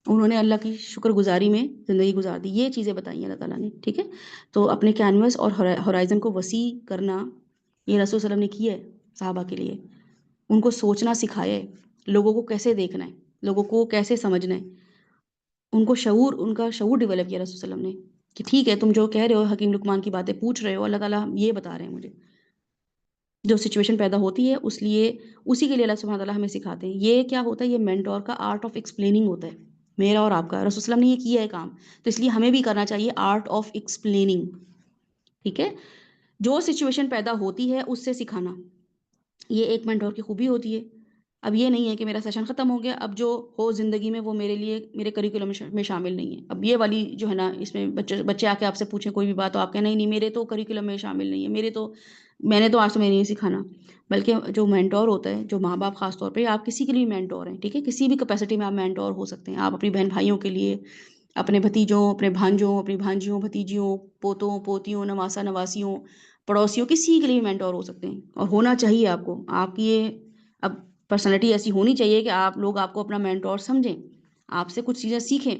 انہوں نے اللہ کی شکر گزاری میں زندگی گزار دی. یہ چیزیں بتائی ہیں اللہ تعالیٰ نے. ٹھیک ہے. تو اپنے کینوس اور ہورائزن کو وسیع کرنا یہ رسول صلی اللہ علیہ وسلم نے کیا ہے صحابہ کے لیے. ان کو سوچنا سکھایا ہے، لوگوں کو کیسے دیکھنا ہے، لوگوں کو کیسے سمجھنا ہے. ان کو شعور، ان کا شعور ڈیولپ کیا رسول صلی اللہ علیہ وسلم نے کہ ٹھیک ہے تم جو کہہ رہے ہو، حکیم لقمان کی باتیں پوچھ رہے ہو، اللہ تعالیٰ یہ بتا رہے ہیں مجھے. جو سچویشن پیدا ہوتی ہے اسی کے لیے اللہ سبحانہ تعالیٰ ہمیں سکھاتے ہیں. یہ کیا ہوتا ہے؟ یہ مینٹور کا آرٹ آف ایکسپلیننگ ہوتا ہے، میرا اور آپ کا. رسول صلی اللہ علیہ وسلم نے یہ کیا ہے کام، تو اس لیے ہمیں بھی کرنا چاہیے آرٹ آف ایکسپلیننگ. ٹھیک ہے. جو سچویشن پیدا ہوتی ہے اس سے سکھانا، یہ ایک مینٹور کی خوبی ہوتی ہے. اب یہ نہیں ہے کہ میرا سیشن ختم ہو گیا، اب جو ہو زندگی میں وہ میرے لیے میرے کریکولم میں شامل نہیں ہے. اب یہ والی جو ہے نا، اس میں بچے آ کے آپ سے پوچھیں کوئی بھی بات، تو آپ کہیں نہیں میرے تو کریکولم میں شامل نہیں ہے، میں نے تو آج تمہیں نہیں سکھانا. بلکہ جو مینٹور ہوتا ہے، جو ماں باپ خاص طور پہ، آپ کسی کے لیے مینٹور ہیں. ٹھیک ہے. کسی بھی کیپیسٹی میں آپ مینٹور ہو سکتے ہیں. آپ اپنی بہن بھائیوں کے لیے، اپنے بھتیجوں، اپنے بھانجوں، اپنی بھانجیوں، بھتیجیوں، پوتوں پوتیوں، نواسا نواسیوں، پڑوسیوں، کسی کے لیے مینٹور ہو سکتے ہیں. اور ہونا چاہیے آپ کو. آپ کی یہ اب پرسنالٹی ایسی ہونی چاہیے کہ لوگ آپ کو اپنا مینٹور سمجھیں، آپ سے کچھ چیزیں سیکھیں.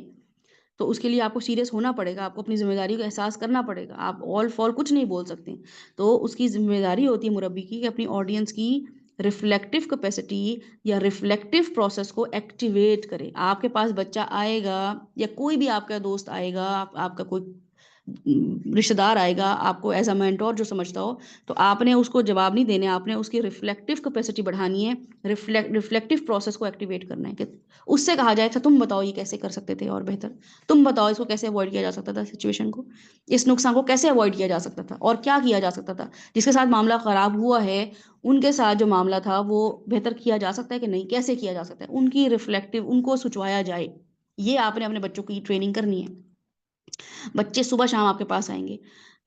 تو اس کے لیے آپ کو سیریس ہونا پڑے گا، آپ کو اپنی ذمہ داری کا احساس کرنا پڑے گا. آپ آل فال کچھ نہیں بول سکتے. تو اس کی ذمہ داری ہوتی ہے مربی کی کہ اپنی آڈینس کی ریفلیکٹیو کیپیسٹی یا ریفلیکٹیو پروسیس کو ایکٹیویٹ کرے. آپ کے پاس بچہ آئے گا یا کوئی بھی آپ کا دوست آئے گا، آپ کا کوئی رشتہ دار آئے گا آپ کو ایز اے مینٹور جو سمجھتا ہو، تو آپ نے اس کو جواب نہیں دینے، آپ نے اس کی ریفلیکٹیو کیپیسٹی بڑھانی ہے، ریفلیکٹیو پروسیس کو ایکٹیویٹ کرنا ہے کہ اس سے کہا جائے تھا تم بتاؤ یہ کیسے کر سکتے تھے اور بہتر، تم بتاؤ اس کو کیسے اوائڈ کیا جا سکتا تھا، سچویشن کو، اس نقصان کو کیسے اوائڈ کیا جا سکتا تھا اور کیا کیا جا سکتا تھا، جس کے ساتھ معاملہ خراب ہوا ہے ان کے ساتھ جو معاملہ تھا وہ بہتر کیا جا سکتا ہے کہ نہیں، کیسے کیا جا سکتا ہے، ان کی ریفلیکٹیو، ان کو سوچوایا جائے. یہ آپ نے اپنے بچوں کی ٹریننگ کرنی ہے. بچے صبح شام آپ کے پاس آئیں گے،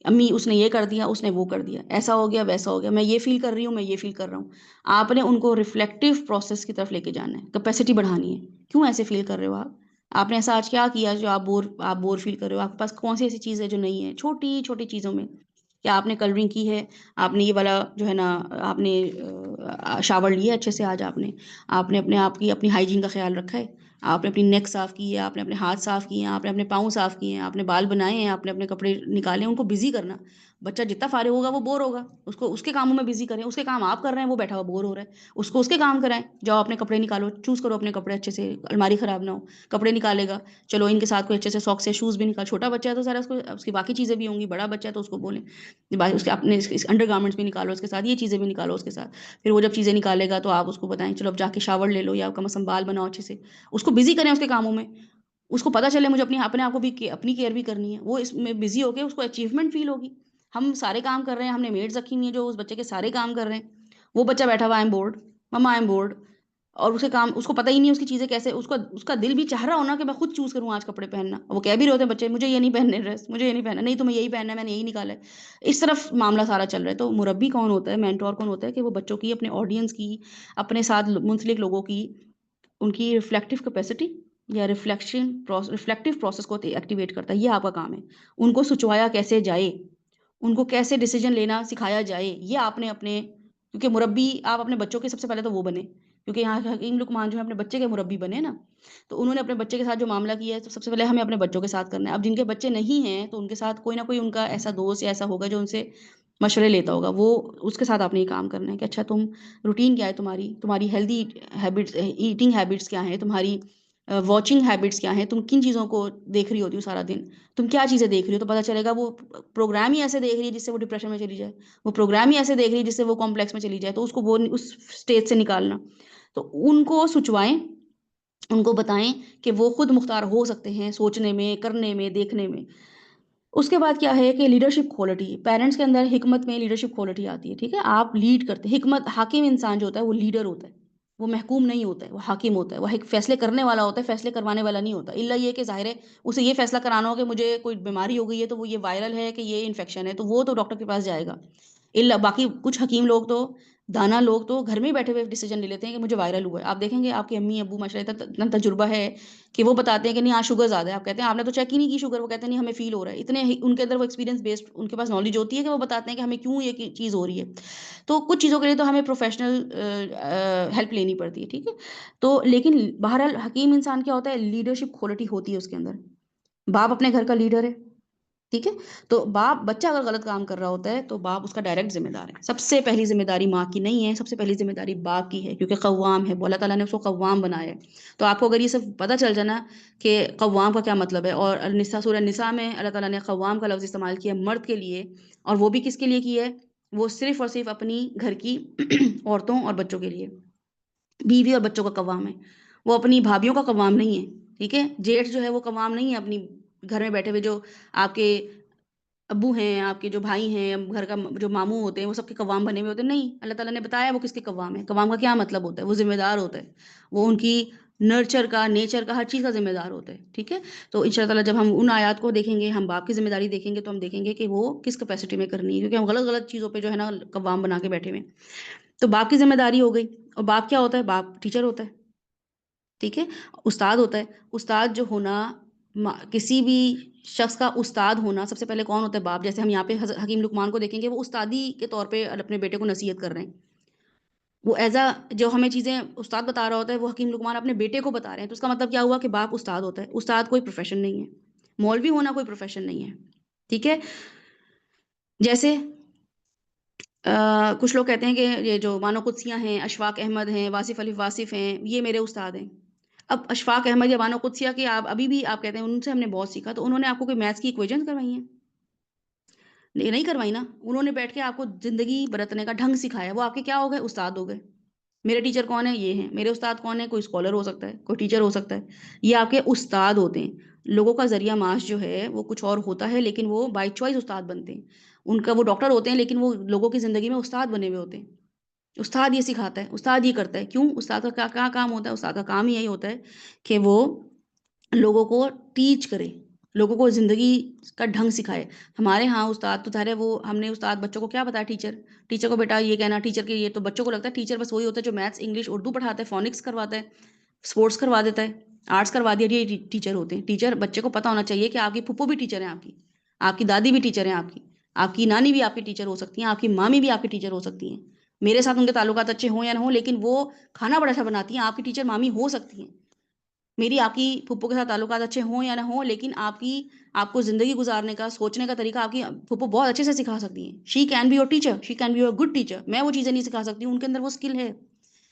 امی اس نے یہ کر دیا، اس نے وہ کر دیا، ایسا ہو گیا ویسا ہو گیا، میں یہ فیل کر رہی ہوں، میں یہ فیل کر رہا ہوں. آپ نے ان کو ریفلیکٹیو پروسیس کی طرف لے کے جانا ہے، کیپیسٹی بڑھانی ہے. کیوں ایسے فیل کر رہے ہو آپ نے ایسا آج کیا کیا جو آپ بور فیل کر رہے ہو، آپ کے پاس کون سی ایسی چیز ہے جو نہیں ہے، چھوٹی چھوٹی چیزوں میں. کیا آپ نے کلرنگ کی ہے، آپ نے یہ والا جو ہے نا، آپ نے شاور لیا اچھے سے، آج آپ نے اپنے آپ کی اپنی ہائیجین کا خیال رکھا ہے، آپ نے اپنی نیک صاف کی ہے، آپ نے اپنے ہاتھ صاف کیے ہیں، آپ نے اپنے پاؤں صاف کیے ہیں، آپ نے بال بنائے ہیں، آپ نے اپنے کپڑے نکالے ہیں. ان کو بزی کرنا. بچہ جتنا فارغ ہوگا وہ بور ہوگا، اس کو اس کے کاموں میں بزی کریں. اس کے کام آپ کر رہے ہیں، وہ بیٹھا ہوا بور ہو رہا ہے، اس کو اس کے کام کرائیں. جاؤ اپنے کپڑے نکالو، چوز کرو اپنے کپڑے اچھے سے، الماری خراب نہ ہو. کپڑے نکالے گا، چلو ان کے ساتھ کوئی اچھے سے ساکس سے شوز بھی نکال. چھوٹا بچہ ہے تو سارا اس کی باقی چیزیں بھی ہوں گی، بڑا بچہ ہے تو اس کو بولیں اس کے اپنے انڈر گارمنٹس بھی نکالو اس کے ساتھ، یہ چیزیں بھی نکالو اس کے ساتھ. پھر وہ جب چیزیں نکالے گا تو آپ اس کو بتائیں چلو اب جا کے شاور لے لو، یا کم از کم بال بناؤ اچھے سے. اس کو بزی کریں اس کے کاموں میں، اس کو پتا چلے مجھے اپنے آپ کو بھی اپنی کیئر بھی کرنی ہے. وہ اس میں بزی ہو کے اس کو اچیومنٹ فیل ہوگی. ہم سارے کام کر رہے ہیں، ہم نے میڈز رکھی ہوئی ہیں جو اس بچے کے سارے کام کر رہے ہیں. وہ بچہ بیٹھا ہوا I am board, mama I am board, اور اسے کام، اس کو پتہ ہی نہیں اس کی چیزیں کیسے، اس کا دل بھی چاہ رہا ہونا کہ میں خود چوز کروں آج کپڑے پہننا. وہ کہہ بھی رہے ہوتے ہیں بچے مجھے یہ نہیں پہننے ڈریس، مجھے یہ نہیں پہننا، نہیں تمہیں یہی پہننا ہے، میں نے یہی نکالا ہے. اس طرف معاملہ سارا چل رہا ہے. تو مربی کون ہوتا ہے، مینٹور کون ہوتا ہے، کہ وہ بچوں کی، اپنے آڈینس کی، اپنے ساتھ منسلک لوگوں کی، ان کی ریفلیکٹیو کیپیسٹی یا ریفلیکٹیو پروسیس کو ایکٹیویٹ کرتا ہے. یہ آپ کا کام ہے. ان کو سوچوایا کیسے جائے، ان کو کیسے ڈیسیجن لینا سکھایا جائے، یہ آپ نے اپنے، کیونکہ مربی آپ اپنے بچوں کے سب سے پہلے تو وہ بنے، کیونکہ یہاں حکیم لقمان جو ہے اپنے بچے کے مربی بنے نا. تو انہوں نے اپنے بچے کے ساتھ جو معاملہ کیا ہے تو سب سے پہلے ہمیں اپنے بچوں کے ساتھ کرنا ہے. اب جن کے بچے نہیں ہیں تو ان کے ساتھ کوئی نہ کوئی ان کا ایسا دوست یا ایسا ہوگا جو ان سے مشورے لیتا ہوگا، وہ اس کے ساتھ آپ نے یہ کام کرنا ہے کہ اچھا تم روٹین کیا ہے تمہاری ہیلدی ہیبٹس، ایٹنگ ہیبٹس کیا ہیں تمہاری، واچنگ ہیبٹس کیا ہیں، تم کن چیزوں کو دیکھ رہی ہوتی ہو سارا دن، تم کیا چیزیں دیکھ رہی ہو. تو پتہ چلے گا وہ پروگرام ہی ایسے دیکھ رہی ہے جس سے وہ ڈپریشن میں چلی جائے، وہ پروگرام ہی ایسے دیکھ رہی ہے جس سے وہ کمپلیکس میں چلی جائے. تو اس کو وہ اس اسٹیج سے نکالنا. تو ان کو سوچوائیں، ان کو بتائیں کہ وہ خود مختار ہو سکتے ہیں سوچنے میں، کرنے میں، دیکھنے میں. اس کے بعد کیا ہے کہ لیڈرشپ کوالٹی، پیرنٹس کے اندر حکمت میں لیڈرشپ کوالٹی آتی ہے. ٹھیک ہے، آپ لیڈ کرتے ہیں. حکمت، حاکم انسان جو ہوتا ہے وہ لیڈر ہوتا ہے، وہ محکوم نہیں ہوتا ہے، وہ حاکم ہوتا ہے، وہ ایک فیصلے کرنے والا ہوتا ہے، فیصلے کروانے والا نہیں ہوتا. الا یہ کہ ظاہر ہے اسے یہ فیصلہ کرانا ہو کہ مجھے کوئی بیماری ہو گئی ہے تو وہ یہ وائرل ہے کہ یہ انفیکشن ہے، تو وہ تو ڈاکٹر کے پاس جائے گا. الا باقی کچھ حکیم لوگ تو، دانا لوگ تو گھر میں ہی بیٹھے ہوئے ڈیسیجن لے لیتے ہیں کہ مجھے وائرل ہوا ہے. آپ دیکھیں گے آپ کے امی ابو ماشاء اللہ اتنا تجربہ ہے کہ وہ بتاتے ہیں کہ نہیں آج شوگر زیادہ ہے. آپ کہتے ہیں آپ نے تو چیک ہی نہیں کی شوگر، وہ کہتے ہیں نہیں ہمیں فیل ہو رہا ہے. اتنے ان کے اندر وہ ایکسپیرینس بیسڈ ان کے پاس نالج ہوتی ہے کہ وہ بتاتے ہیں کہ ہمیں کیوں یہ چیز ہو رہی ہے. تو کچھ چیزوں کے لیے تو ہمیں پروفیشنل ہیلپ لینی پڑتی ہے. ٹھیک ہے، تو لیکن بہرحال حکیم انسان کیا ہوتا ہے، لیڈرشپ کوالٹی ہوتی ہے اس کے اندر. باپ اپنے گھر کا لیڈر ہے. ٹھیک ہے، تو باپ، بچہ اگر غلط کام کر رہا ہوتا ہے تو باپ اس کا ڈائریکٹ ذمہ دار ہے. سب سے پہلی ذمہ داری ماں کی نہیں ہے، سب سے پہلی ذمہ داری باپ کی ہے، کیونکہ قوام ہے، اللہ تعالیٰ نے اس کو قوام بنایا ہے. تو آپ کو اگر یہ سب پتہ چل جانا کہ قوام کا کیا مطلب ہے، اور النساء، سورہ النساء میں اللہ تعالیٰ نے قوام کا لفظ استعمال کیا مرد کے لیے، اور وہ بھی کس کے لیے کیا ہے، وہ صرف اور صرف اپنی گھر کی عورتوں اور بچوں کے لیے. بیوی اور بچوں کا قوام ہے، وہ اپنی بھابھیوں کا قوام نہیں ہے. ٹھیک ہے، جیٹھ جو ہے وہ قوام نہیں ہے اپنی گھر میں بیٹھے ہوئے، جو آپ کے ابو ہیں، آپ کے جو بھائی ہیں، گھر کا جو ماموں ہوتے ہیں وہ سب کے قوام بنے ہوئے ہوتے ہیں. نہیں، اللہ تعالیٰ نے بتایا وہ کس کے قوام ہے. قوام کا کیا مطلب ہوتا ہے، وہ ذمہ دار ہوتا ہے، وہ ان کی نرچر کا، نیچر کا، ہر چیز کا ذمہ دار ہوتا ہے. ٹھیک ہے، تو ان شاء اللہ جب ہم ان آیات کو دیکھیں گے، ہم باپ کی ذمہ داری دیکھیں گے تو ہم دیکھیں گے کہ وہ کس کیپیسٹی میں کرنی ہے، کیونکہ ہم غلط غلط چیزوں پہ جو ہے نا قوام بنا کے بیٹھے ہوئے ہیں. تو باپ کی ذمہ داری ہو گئی. اور باپ کیا ہوتا ہے، باپ ٹیچر ہوتا ہے. ٹھیک ہے، استاد ہوتا ہے. استاد جو ہونا، کسی بھی شخص کا استاد ہونا، سب سے پہلے کون ہوتا ہے، باپ. جیسے ہم یہاں پہ حکیم لقمان کو دیکھیں گے، وہ استادی کے طور پہ اپنے بیٹے کو نصیحت کر رہے ہیں. وہ ایز اے جو ہمیں چیزیں استاد بتا رہا ہوتا ہے، وہ حکیم لقمان اپنے بیٹے کو بتا رہے ہیں. تو اس کا مطلب کیا ہوا کہ باپ استاد ہوتا ہے. استاد کوئی پروفیشن نہیں ہے، مولوی ہونا کوئی پروفیشن نہیں ہے. ٹھیک ہے، جیسے کچھ لوگ کہتے ہیں کہ یہ جو بانو قدسیاں ہیں، اشفاق احمد ہیں، واصف علی واصف ہیں، یہ میرے استاد ہیں. اب اشفاق احمد یا بانو قدسیہ کے آپ ابھی بھی آپ کہتے ہیں ان سے ہم نے بہت سیکھا، تو انہوں نے آپ کو کوئی میتھس کی ایکویشن کروائی ہیں؟ نہیں کروائی نا, انہوں نے بیٹھ کے آپ کو زندگی برتنے کا ڈھنگ سکھایا, وہ آپ کے کیا ہو گئے؟ استاد ہو گئے. میرے ٹیچر کون ہے؟ یہ ہیں. میرے استاد کون ہے؟ کوئی اسکالر ہو سکتا ہے, کوئی ٹیچر ہو سکتا ہے. یہ آپ کے استاد ہوتے ہیں. لوگوں کا ذریعہ معاش جو ہے وہ کچھ اور ہوتا ہے, لیکن وہ بائی چوائس استاد بنتے ہیں. ان کا وہ ڈاکٹر ہوتے ہیں, لیکن وہ لوگوں کی زندگی میں استاد بنے ہوئے ہوتے ہیں. استاد یہ سکھاتا ہے, استاد یہ کرتا ہے. کیوں؟ استاد کا کیا کام ہوتا ہے؟ استاد کا کام یہی ہوتا ہے کہ وہ لوگوں کو ٹیچ کرے, لوگوں کو زندگی کا ڈھنگ سکھائے. ہمارے ہاں استاد تو ظاہر ہے وہ ہم نے استاد بچوں کو کیا بتایا؟ ٹیچر کو بیٹا یہ کہنا, ٹیچر کے یہ تو بچوں کو لگتا ہے ٹیچر بس وہی ہوتا ہے جو میتھس انگلش اردو پڑھاتا ہے, فونکس کرواتا ہے, اسپورٹس کروا دیتا ہے, آرٹس کروا دیا, یہ ٹیچر ہوتے ہیں. ٹیچر بچے کو پتا ہونا چاہیے کہ آپ کی پھپھو بھی ٹیچر ہیں, آپ کی دادی بھی ٹیچر ہیں, آپ کی نانی بھی آپ کی ٹیچر ہو سکتی ہیں, آپ کی مامی بھی آپ کی ٹیچر ہو سکتی ہیں. میرے ساتھ ان کے تعلقات اچھے ہوں یا نہ ہوں, لیکن وہ کھانا بڑا اچھا بناتی ہیں, آپ کی ٹیچر مامی ہو سکتی ہیں. میری آپ کی پھپھو کے ساتھ تعلقات اچھے ہوں یا نہ ہوں, لیکن آپ کو زندگی گزارنے کا, سوچنے کا طریقہ آپ کی پھپھو بہت اچھے سے سکھا سکتی ہیں. She can be your teacher, she can be your good teacher. میں وہ چیزیں نہیں سکھا سکتی ہوں, ان کے اندر وہ اسکل ہے.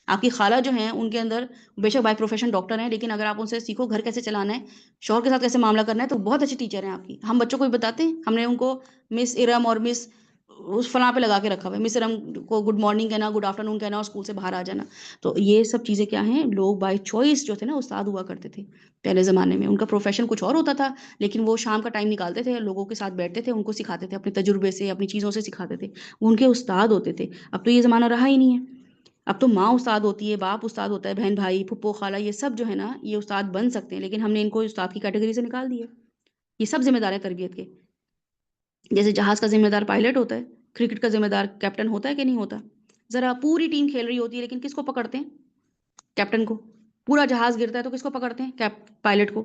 آپ کی خالہ جو ہیں ان کے اندر بے شک بائی پروفیشن ڈاکٹر ہیں, لیکن اگر آپ ان سے سیکھو گھر کیسے چلانا ہے, شوہر کے ساتھ کیسے معاملہ کرنا ہے, تو بہت اچھی ٹیچر ہیں آپ کی. ہم بچوں کو بھی بتاتے ہیں, ہم نے ان کو مس ارم اور مس اس فلاں پہ لگا کے رکھا ہوا ہے. مس ارم کو گڈ مارننگ کہنا, گڈ آفٹر نون کہنا, اور اسکول سے باہر آ جانا. تو یہ سب چیزیں کیا ہیں؟ لوگ بائی چوائس جو تھے نا استاد ہوا کرتے تھے پہلے زمانے میں. ان کا پروفیشن کچھ اور ہوتا تھا, لیکن وہ شام کا ٹائم نکالتے تھے, لوگوں کے ساتھ بیٹھتے تھے, ان کو سکھاتے تھے, اپنے تجربے سے اپنی چیزوں سے سکھاتے تھے. وہ ان کے استاد ہوتے تھے. اب تو یہ زمانہ رہا ہی نہیں ہے. اب تو ماں استاد ہوتی ہے, باپ استاد ہوتا ہے, بہن بھائی پھپھو خالہ یہ سب جو ہے نا یہ استاد بن سکتے ہیں, لیکن ہم نے ان کو استاد کی کیٹیگری سے نکال دیا. یہ سب ذمہ دار ہے تربیت کے. جیسے جہاز کا ذمہ دار پائلٹ ہوتا ہے, کرکٹ کا ذمہ دار کیپٹن ہوتا ہے کہ نہیں ہوتا؟ ذرا پوری ٹیم کھیل رہی ہوتی ہے, لیکن کس کو پکڑتے ہیں؟ کیپٹن کو. پورا جہاز گرتا ہے تو کس کو پکڑتے ہیں؟ پائلٹ کو.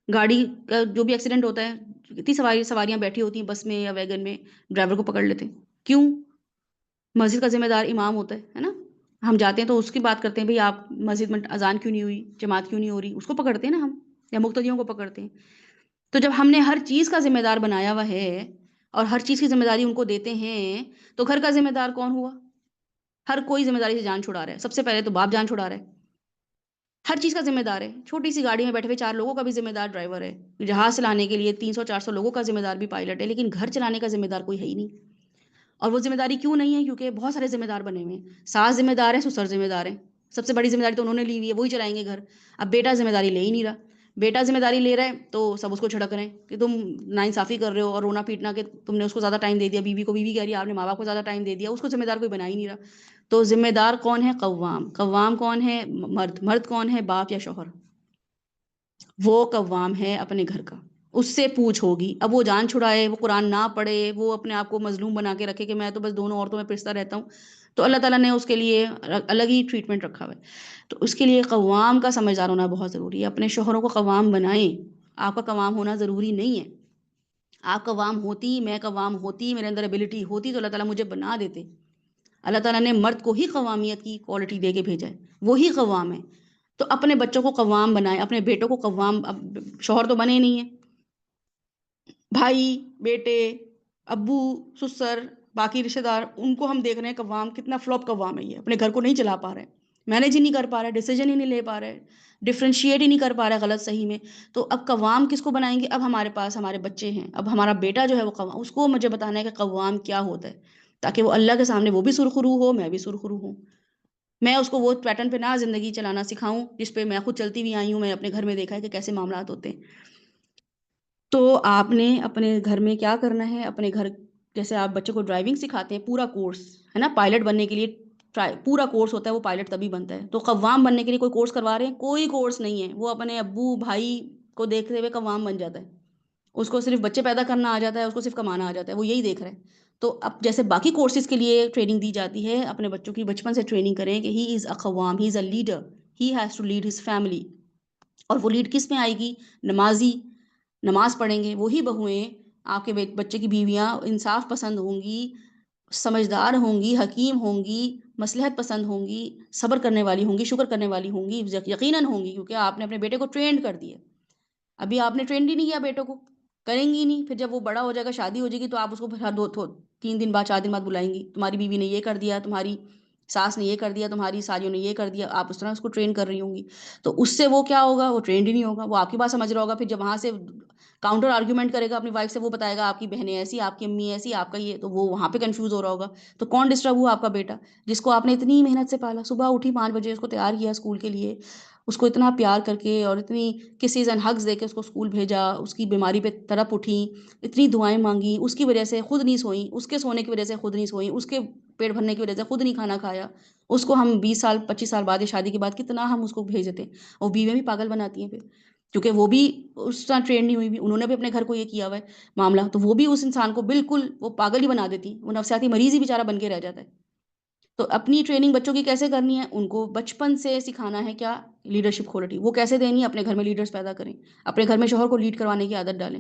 گاڑی کا جو بھی ایکسیڈنٹ ہوتا ہے, کتنی سواریاں بیٹھی ہوتی ہیں بس میں یا ویگن میں, ڈرائیور کو پکڑ لیتے ہیں. کیوں؟ مسجد کا ذمہ دار امام ہوتا ہے نا. ہم جاتے ہیں تو اس کی بات کرتے ہیں, بھئی آپ مسجد میں اذان کیوں نہیں ہوئی, جماعت کیوں نہیں ہو رہی, اس کو پکڑتے ہیں نا ہم, یا مقتدیوں کو پکڑتے ہیں. تو جب ہم نے ہر چیز کا ذمہ دار بنایا ہوا ہے اور ہر چیز کی ذمہ داری ان کو دیتے ہیں, تو گھر کا ذمہ دار کون ہوا؟ ہر کوئی ذمہ داری سے جان چھڑا رہا ہے. سب سے پہلے تو باپ جان چھڑا رہا ہے, ہر چیز کا ذمہ دار ہے. چھوٹی سی گاڑی میں بیٹھے ہوئے 4 لوگوں کا بھی ذمہ دار ڈرائیور ہے. جہاز چلانے کے لیے 300-400 لوگوں کا ذمہ دار بھی پائلٹ ہے, لیکن گھر چلانے کا ذمہ دار کوئی ہے ہی نہیں. اور وہ ذمہ داری کیوں نہیں ہے؟ کیونکہ بہت سارے ذمہ دار بنے ہوئے ہیں. ساس ذمہ دار ہے, سسر ذمہ دار ہے. سب سے بڑی ذمہ داری تو انہوں نے لی ہوئی ہے, وہی چلائیں گے گھر. اب بیٹا ذمہ داری لے ہی نہیں رہا. بیٹا ذمہ داری لے رہا ہے تو سب اس کو چھڑک رہے ہیں کہ تم ناانصافی کر رہے ہو, اور رونا پیٹنا کہ تم نے اس کو زیادہ ٹائم دے دیا, بیوی کو بیوی کہہ رہی ہے, آپ نے ماں باپ کو زیادہ ٹائم دے دیا. اس کو ذمہ دار کوئی بنا ہی نہیں رہا. تو ذمہ دار کون ہے؟ قوام. قوام کون ہے؟ مرد کون ہے؟ باپ یا شوہر. وہ قوام ہے اپنے گھر کا, اس سے پوچھ ہوگی. اب وہ جان چھڑائے, وہ قرآن نہ پڑھے, وہ اپنے آپ کو مظلوم بنا کے رکھے کہ میں تو بس دونوں عورتوں میں پرستہ رہتا ہوں, تو اللہ تعالیٰ نے اس کے لیے الگ ہی ٹریٹمنٹ رکھا ہوا ہے. تو اس کے لیے قوام کا سمجھدار ہونا بہت ضروری ہے. اپنے شوہروں کو قوام بنائیں. آپ کا قوام ہونا ضروری نہیں ہے. آپ قوام ہوتی, میں قوام ہوتی, میرے اندر ایبلٹی ہوتی, تو اللہ تعالیٰ مجھے بنا دیتے. اللہ تعالیٰ نے مرد کو ہی قوامیت کی کوالٹی دے کے بھیجا ہے, وہی قوام ہے. تو اپنے بچوں کو قوام بنائے, اپنے بیٹوں کو قوام. اب شوہر تو بنے نہیں ہیں, بھائی, بیٹے, ابو, سسر, باقی رشتے دار, ان کو ہم دیکھ رہے ہیں قوام کتنا فلاپ قوام ہے. یہ اپنے گھر کو نہیں چلا پا رہے, مینیج ہی نہیں کر پا رہے, ڈیسیجن ہی نہیں لے پا رہے, ڈفرینشیٹ ہی نہیں کر پا رہا غلط صحیح میں. تو اب قوام کس کو بنائیں گے؟ اب ہمارے پاس ہمارے بچے ہیں, اب ہمارا بیٹا جو ہے وہ قوام, اس کو مجھے بتانا ہے کہ قوام کیا ہوتا ہے, تاکہ وہ اللہ کے سامنے وہ بھی سرخرو ہو, میں بھی سرخرو ہوں. میں اس کو وہ پیٹرن پہ نہ زندگی چلانا سکھاؤں جس پہ میں خود چلتی ہوئی آئی ہوں. میں اپنے گھر میں دیکھا ہے کہ کیسے معاملات ہوتے ہیں. تو آپ نے اپنے گھر میں کیا کرنا ہے؟ اپنے گھر, جیسے آپ بچے کو ڈرائیونگ سکھاتے ہیں, پورا کورس ہے نا, پائلٹ بننے کے لیے پورا کورس ہوتا ہے, وہ پائلٹ تبھی بنتا ہے. تو قوام بننے کے لیے کوئی کورس کروا رہے ہیں؟ کوئی کورس نہیں ہے. وہ اپنے ابو بھائی کو دیکھتے ہوئے قوام بن جاتا ہے. اس کو صرف بچے پیدا کرنا آ جاتا ہے, اس کو صرف کمانا آ جاتا ہے, وہ یہی دیکھ رہے ہیں. تو اب جیسے باقی کورسز کے لیے ٹریننگ دی جاتی ہے, اپنے بچوں کی بچپن سے ٹریننگ کریں کہ ہی از اے قوام, he is a leader, he has to lead his family. اور وہ لیڈ کس میں آئے گی؟ نمازی, نماز پڑھیں گے وہی بہوئیں, آپ کے بچے کی بیویاں انصاف پسند ہوں گی, سمجھدار ہوں گی, حکیم ہوں گی, مصلحت پسند ہوں گی, صبر کرنے والی ہوں گی, شکر کرنے والی ہوں گی, یقیناً ہوں گی, کیونکہ آپ نے اپنے بیٹے کو ٹرینڈ کر دیا. ابھی آپ نے ٹرینڈ ہی نہیں کیا بیٹوں کو, کریں گی نہیں. پھر جب وہ بڑا ہو جائے گا, شادی ہو جائے گی, تو آپ اس کو پھر 3 دن بعد 4 دن بعد بلائیں گی, تمہاری بیوی نے یہ کر دیا, تمہاری ساس نے یہ کر دیا، تمہاری سالیوں نے یہ کر دیا، آپ اس طرح اس کو ٹرین کر رہی ہوں گی، تو اس سے وہ کیا ہوگا، وہ ٹرینڈ ہی نہیں ہوگا، وہ آپ کی بات سمجھ رہا ہوگا، پھر جب وہاں سے کاؤنٹر آرگیومنٹ کرے گا اپنی وائف سے، وہ بتائے گا آپ کی بہنیں ایسی، آپ کی امی ایسی، آپ کا یہ، تو وہ وہاں پہ کنفیوز ہو رہا ہوگا. تو کون ڈسٹرب ہوا؟ آپ کا بیٹا، جس کو آپ نے اتنی محنت سے پالا، صبح اٹھی 5 بجے اس کو تیار کیا اسکول کے لیے، اس کو اتنا پیار کر کے اور اتنی کسیز اینڈ ہگز دے کے اس کو اسکول بھیجا، اس کی بیماری پہ تڑپ اٹھیں، اتنی دعائیں مانگی، اس کی وجہ سے خود نہیں سوئیں، اس کے سونے کی وجہ سے خود نہیں سوئیں، اس کے پیٹ بھرنے کی وجہ سے خود نہیں کھانا کھایا. اس کو ہم 20 سال 25 سال بعد شادی کے بعد کتنا ہم اس کو بھیج دیتے ہیں، اور بیویں بھی پاگل بناتی ہیں پھر، کیونکہ وہ بھی اس طرح ٹرین نہیں ہوئی بھی، انہوں نے بھی اپنے گھر کو یہ کیا ہوا ہے معاملہ، تو وہ بھی اس انسان کو بالکل وہ پاگل ہی بنا دیتی، وہ نفسیاتی مریض ہی بیچارہ بن کے رہ جاتا ہے. تو اپنی ٹریننگ بچوں کی کیسے کرنی ہے؟ ان کو بچپن سے سکھانا ہے کیا؟ Leadership quality. وہ کیسے دینی ہے؟ اپنے گھر میں لیڈرز پیدا کریں، اپنے گھر میں شوہر کو لیڈ کروانے کی عادت ڈالیں،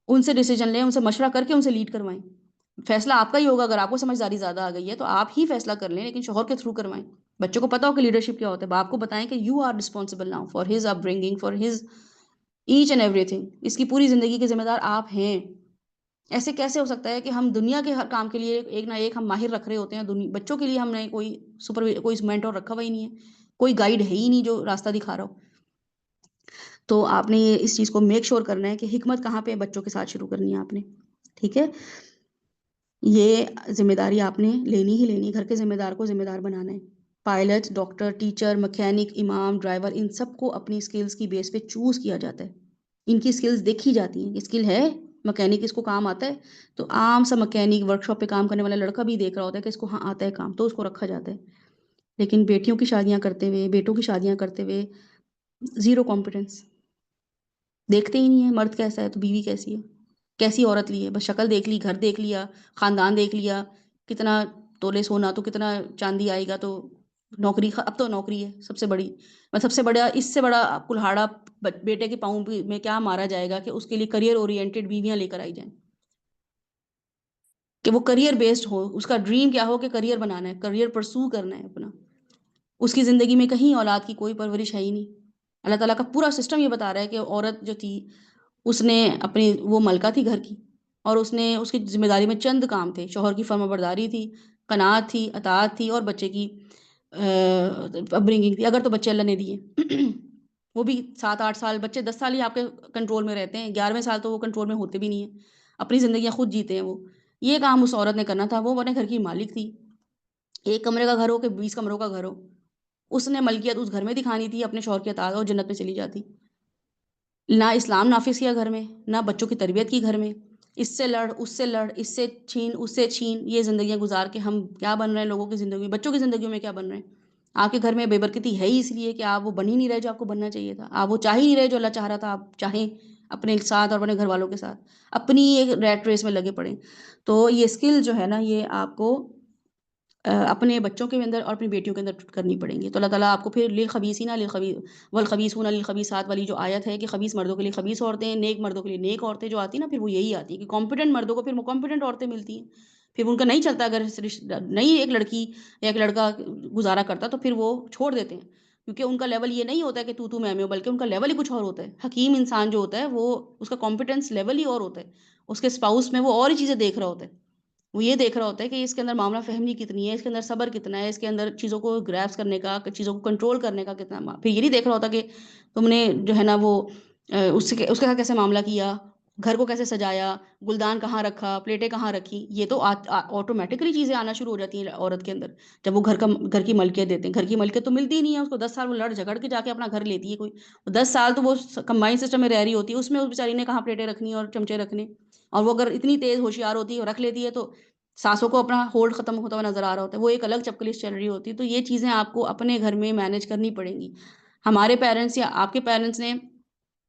ان سے ڈیسیجن لیں، ان سے مشورہ کر کے ان سے لیڈ کروائیں. فیصلہ آپ کا ہی ہوگا، اگر آپ کو سمجھداری زیادہ آ گئی ہے تو آپ ہی فیصلہ کر لیں، لیکن شوہر کے تھرو کروائیں. بچوں کو پتا ہو کہ لیڈرشپ کیا ہوتا ہے، باپ کو بتائیں کہ you are responsible now for his upbringing, for his H and everything, اس کی پوری زندگی کے ذمہ دار آپ ہیں. ایسے کیسے ہو سکتا ہے کہ ہم دنیا کے ہر کام کے لیے ایک نہ ایک ہم ماہر رکھ رہے ہوتے ہیں، بچوں کے لیے ہم نے کوئی مینٹور رکھا ہوا ہی نہیں ہے، کوئی گائیڈ ہے ہی نہیں جو راستہ دکھا رہا ہو. تو آپ نے یہ اس چیز کو میک شور کرنا ہے کہ حکمت کہاں پہ بچوں کے ساتھ شروع کرنی ہے آپ نے. ٹھیک ہے، یہ ذمہ داری آپ نے لینی ہی لینی، گھر کے ذمہ دار کو ذمہ دار بنانا ہے. پائلٹ، ڈاکٹر، ٹیچر، مکینک، امام، ڈرائیور، ان سب کو اپنی سکلز کی بیس پہ چوز کیا جاتا ہے، ان کی سکلز دیکھی جاتی ہیں. اسکل ہے مکینک، اس کو کام آتا ہے، تو عام سا مکینک ورک شاپ پہ کام کرنے والا لڑکا بھی دیکھ رہا ہوتا ہے کہ اس کو ہاں آتا ہے کام، تو اس کو رکھا جاتا ہے. لیکن بیٹیوں کی شادیاں کرتے ہوئے، بیٹوں کی شادیاں کرتے ہوئے زیرو کمپٹنس، دیکھتے ہی نہیں ہے مرد کیسا ہے تو بیوی کیسی ہے، کیسی عورت لی ہے، بس شکل دیکھ لی، گھر دیکھ لیا، خاندان دیکھ لیا، کتنا تولے سونا تو کتنا چاندی آئے گا، تو نوکری، اب تو نوکری ہے سب سے بڑی، سب سے بڑا، اس سے بڑا کلہاڑا بیٹے کے پاؤں میں کیا مارا جائے گا کہ اس کے لیے کریئر اورینٹڈ بیویاں لے کر آئی جائیں، کہ وہ کریئر بیسڈ ہو، اس کا ڈریم کیا ہو کہ کریئر بنانا ہے، کریئر پرسو کرنا ہے اپنا. اس کی زندگی میں کہیں اولاد کی کوئی پرورش ہے ہی نہیں. اللہ تعالیٰ کا پورا سسٹم یہ بتا رہا ہے کہ عورت جو تھی اس نے اپنی، وہ ملکہ تھی گھر کی، اور اس نے، اس کی ذمہ داری میں چند کام تھے، شوہر کی فرما برداری تھی، قناعت تھی، اطاعت تھی، اور بچے کی اپبرنگنگ تھی، اگر تو بچے اللہ نے دیے. وہ بھی 7 8 سال، بچے 10 سال ہی آپ کے کنٹرول میں رہتے ہیں، 11ویں سال تو وہ کنٹرول میں ہوتے بھی نہیں ہیں، اپنی زندگیاں خود جیتے ہیں. وہ یہ کام اس عورت نے کرنا تھا، وہ اپنے گھر کی مالک تھی. 1 کمرے کا گھر ہو کہ 20 کمروں کا گھر ہو، اس نے ملکیت اس گھر میں دکھانی تھی، اپنے شوہر کے اطاعت، اور جنت میں چلی جاتی. نہ اسلام نافذ کیا گھر میں، نہ بچوں کی تربیت کی گھر میں، اس سے لڑ، اس سے لڑ، اس سے چھین، اس سے چھین، یہ زندگیاں گزار کے ہم کیا بن رہے ہیں لوگوں کی زندگی میں، بچوں کی زندگیوں میں کیا بن رہے ہیں. آپ کے گھر میں بے برکتی ہے ہی اس لیے کہ آپ وہ بن ہی نہیں رہے جو آپ کو بننا چاہیے تھا، آپ وہ چاہ ہی نہیں رہے جو اللہ چاہ رہا تھا آپ چاہیں اپنے ساتھ اور اپنے گھر والوں کے ساتھ، اپنی ایک ریٹ ریس میں لگے پڑے. تو یہ اسکل جو ہے نا، یہ آپ کو اپنے بچوں کے اندر اور اپنی بیٹیوں کے اندر کرنی پڑیں گی. تو اللہ تعالیٰ آپ کو پھر للخبیثین والخبیثون للخبیثات والی جو آیت ہے کہ خبیث مردوں کے لیے خبیث عورتیں، نیک مردوں کے لیے نیک عورتیں جو آتی ہیں نا، پھر وہ یہی آتی ہے کہ کمپیٹنٹ مردوں کو پھر کمپیٹنٹ عورتیں ملتی ہیں. پھر ان کا نہیں چلتا، اگر نہیں ایک لڑکی یا ایک لڑکا گزارا کرتا تو پھر وہ چھوڑ دیتے ہیں، کیونکہ ان کا لیول یہ نہیں ہوتا ہے کہ تو میں ہو، بلکہ ان کا لیول ہی کچھ اور ہوتا ہے. حکیم انسان جو ہوتا ہے وہ، اس کا کمپیٹنس لیول ہی اور ہوتا ہے، اس کے اسپاؤس میں وہ اور ہی چیزیں دیکھ رہا ہوتا ہے. وہ یہ دیکھ رہا ہوتا ہے کہ اس کے اندر معاملہ فہمی کتنی ہے، اس کے اندر صبر کتنا ہے، اس کے اندر چیزوں کو گریپس کرنے کا، چیزوں کو کنٹرول کرنے کا کتنا. پھر یہ نہیں دیکھ رہا ہوتا کہ تم نے جو ہے نا وہ اس کے ساتھ کیسے معاملہ کیا، گھر کو کیسے سجایا، گلدان کہاں رکھا، پلیٹیں کہاں رکھی. یہ تو آٹومیٹکلی چیزیں آنا شروع ہو جاتی ہیں عورت کے اندر جب وہ گھر کی ملکیت دیتے ہیں. گھر کی ملکیت تو ملتی ہی نہیں ہے اس کو، 10 سال وہ لڑ جھگڑ کے جا کے اپنا گھر لیتی ہے. کوئی 10 سال تو وہ کمبائن سسٹم میں رہ رہی ہوتی ہے، اس میں اس بیچاری نے کہاں پلیٹیں رکھنی اور چمچے رکھنے. اور وہ اگر اتنی تیز ہوشیار ہوتی ہے اور رکھ لیتی ہے تو ساسوں کو اپنا ہولڈ ختم ہوتا ہوا نظر آ رہا ہوتا ہے، وہ ایک الگ چپکلش چل رہی ہوتی ہے. تو یہ چیزیں آپ کو اپنے گھر میں مینیج کرنی پڑیں گی. ہمارے پیرنٹس یا آپ کے پیرنٹس نے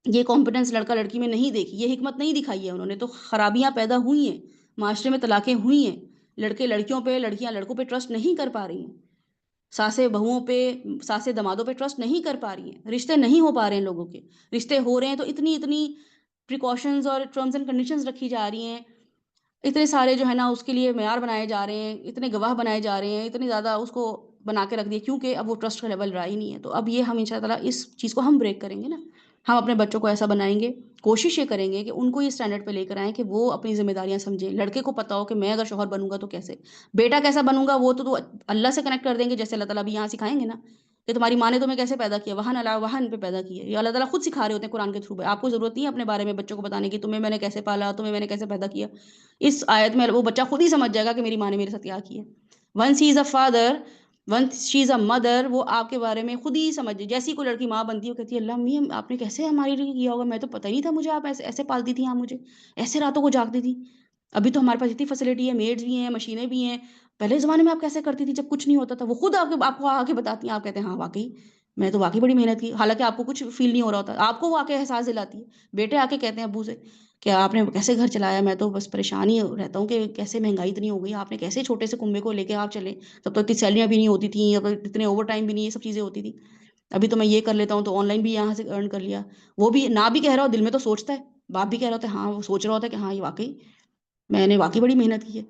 یہ کمپٹنس لڑکا لڑکی میں نہیں دیکھی، یہ حکمت نہیں دکھائی ہے انہوں نے، تو خرابیاں پیدا ہوئی ہیں، معاشرے میں طلاقیں ہوئی ہیں، لڑکے لڑکیوں پہ، لڑکیاں لڑکوں پہ ٹرسٹ نہیں کر پا رہی ہیں، ساسیں بہوؤں پہ، ساسیں دمادوں پہ ٹرسٹ نہیں کر پا رہی ہیں، رشتے نہیں ہو پا رہے ہیں لوگوں کے. رشتے ہو رہے ہیں تو اتنی اتنی پریکاشنز اور ٹرمز اینڈ کنڈیشنز رکھی جا رہی ہیں، اتنے سارے جو ہے نا اس کے لیے معیار بنائے جا رہے ہیں، اتنے گواہ بنائے جا رہے ہیں، اتنی زیادہ اس کو بنا کے رکھ دیا، کیونکہ اب وہ ٹرسٹ کا لیول رہا ہی نہیں ہے. تو اب یہ ہم ان شاء اللہ اس چیز کو ہم بریک کریں گے نا، ہم اپنے بچوں کو ایسا بنائیں گے کوشش یہ کریں گے کہ ان کو یہ اسٹینڈرڈ پہ لے کر آئیں کہ وہ اپنی ذمہ داریاں سمجھیں. لڑکے کو پتا ہو کہ میں اگر شوہر بنوں گا تو کیسے, بیٹا کیسا بنوں گا وہ تو اللہ سے کنیکٹ کر دیں گے, جیسے اللہ تعالیٰ بھی یہاں سکھائیں گے نا کہ تمہاری ماں نے تمہیں کیسے پیدا کیا, وہن اللہ وہن پہ پیدا کیا. یہ اللہ تعالیٰ خود سکھا رہے ہوتے ہیں قرآن کے تھرو. آپ کو ضرورت نہیں ہے اپنے بارے میں بچوں کو بتانے کی, تمہیں میں نے کیسے پالا, تمہیں میں نے کیسے پیدا کیا. اس آیت میں وہ بچہ خود ہی سمجھ جائے گا کہ میری ماں نے میرے ساتھ کیا کیا. Once he is a father, once she is a mother, وہ آپ کے بارے میں خود ہی سمجھ. جیسی کوئی لڑکی ماں بنتی ہے وہ کہتی ہے اللہ امی آپ نے کیسے ہمارے لیے کیا ہوگا, میں تو پتہ ہی نہیں تھا مجھے, آپ ایسے ایسے پالتی تھی, آپ مجھے ایسے راتوں کو جاگتی تھی. ابھی تو ہمارے پاس اتنی فیسلٹی ہے, میڈز بھی ہیں, مشینیں بھی ہیں, پہلے زمانے میں آپ کیسے کرتی تھی جب کچھ نہیں ہوتا تھا. وہ خود آپ کو آ کے بتاتی ہیں, آپ کہتے ہیں ہاں واقعی میں تو واقعی بڑی محنت کی, حالانکہ آپ کو کچھ فیل نہیں ہو رہا ہوتا, آپ کو وہ آ کے احساس دلاتی ہے. بیٹے آ کے کہتے ہیں ابو سے کہ آپ نے کیسے گھر چلایا, میں تو بس پریشان ہی رہتا ہوں کہ کیسے مہنگائی اتنی ہو گئی, آپ نے کیسے چھوٹے سے کنبے کو لے کے آپ چلے, تب تو اتنی سیلریاں بھی نہیں ہوتی تھیں, اب اتنے اوور ٹائم بھی نہیں, یہ سب چیزیں ہوتی تھی. ابھی تو میں یہ کر لیتا ہوں تو آن لائن بھی یہاں سے ارن کر لیا. وہ بھی نہ بھی کہہ رہا ہو, دل میں تو سوچتا ہے, باپ بھی کہہ رہا ہوتا ہے, ہاں وہ سوچ رہا ہوتا ہے کہ ہاں یہ واقعی میں نے واقعی بڑی محنت کی ہے.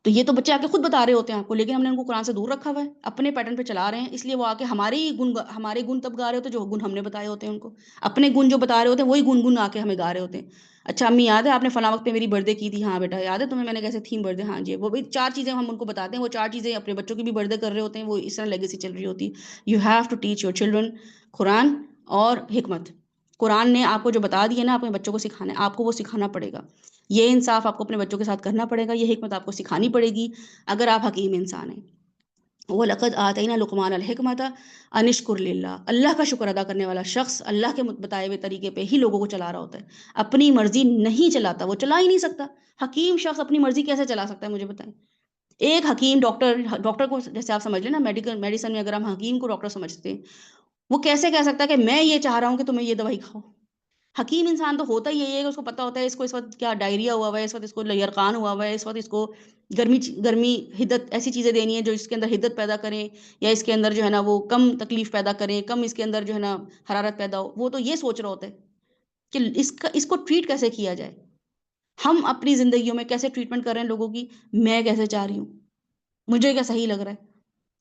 تو یہ تو بچے آ کے خود بتا رہے ہوتے ہیں آپ کو, لیکن ہم نے ان کو قرآن سے دور رکھا ہوا ہے, اپنے پیٹرن پہ چلا رہے ہیں, اس لیے وہ آ کے ہمارے گن تب گا رہے ہوتے ہیں جو گن ہم نے بتائے ہوتے ہیں ان کو. اپنے گن جو بتا رہے ہوتے ہیں وہی گن آ کے ہمیں گا رہے ہوتے ہیں. اچھا امی یاد ہے آپ نے فلاں وقت پہ میری برتھ ڈے کی تھی, ہاں بیٹا یاد ہے تمہیں میں نے کیسے تھیم برتھ ڈے, ہاں جی. وہ بھی 4 چیزیں ہم ان کو بتاتے ہیں, وہ 4 چیزیں اپنے بچوں کی بھی برتھ ڈے کر رہے ہوتے ہیں, وہ اس طرح لیگیسی چل رہی ہوتی ہے. You have to teach your children Quran اور حکمت. قرآن نے آپ کو جو بتا دیا نا اپنے بچوں کو سکھانا ہے, آپ کو وہ سکھانا پڑے گا. یہ انصاف آپ کو اپنے بچوں کے ساتھ کرنا پڑے گا, یہ حکمت آپ کو سکھانی پڑے گی اگر آپ حکیم انسان ہیں. وَلَقَدْ آتَيْنَا لُقْمَانَ الْحِكْمَةَ أَنِ اشْكُرْ لِلَّهِ. اللہ کا شکر ادا کرنے والا شخص اللہ کے بتائے ہوئے طریقے پہ ہی لوگوں کو چلا رہا ہوتا ہے, اپنی مرضی نہیں چلاتا, وہ چلا ہی نہیں سکتا. حکیم شخص اپنی مرضی کیسے چلا سکتا ہے, مجھے بتائیں. ایک حکیم ڈاکٹر کو جیسے آپ سمجھ لیں نا, میڈیسن میں اگر ہم حکیم کو ڈاکٹر سمجھتے ہیں, وہ کیسے کہہ سکتا ہے کہ میں یہ چاہ رہا ہوں کہ تمہیں یہ دوائی کھاؤ. حکیم انسان تو ہوتا ہی ہے کہ اس کو پتا ہوتا ہے اس کو اس وقت کیا ڈائریا ہوا ہوا ہے, اس وقت اس کو یرقان ہوا ہوا ہے, اس وقت اس کو گرمی حدت ایسی چیزیں دینی ہے جو اس کے اندر حدت پیدا کریں, یا اس کے اندر جو ہے نا وہ کم تکلیف پیدا کریں, کم اس کے اندر جو ہے نا حرارت پیدا ہو. وہ تو یہ سوچ رہا ہوتا ہے کہ اس کو ٹریٹ کیسے کیا جائے. ہم اپنی زندگیوں میں کیسے ٹریٹمنٹ کر رہے ہیں لوگوں کی, میں کیسے چاہ رہی ہوں, مجھے کیا صحیح لگ رہا ہے,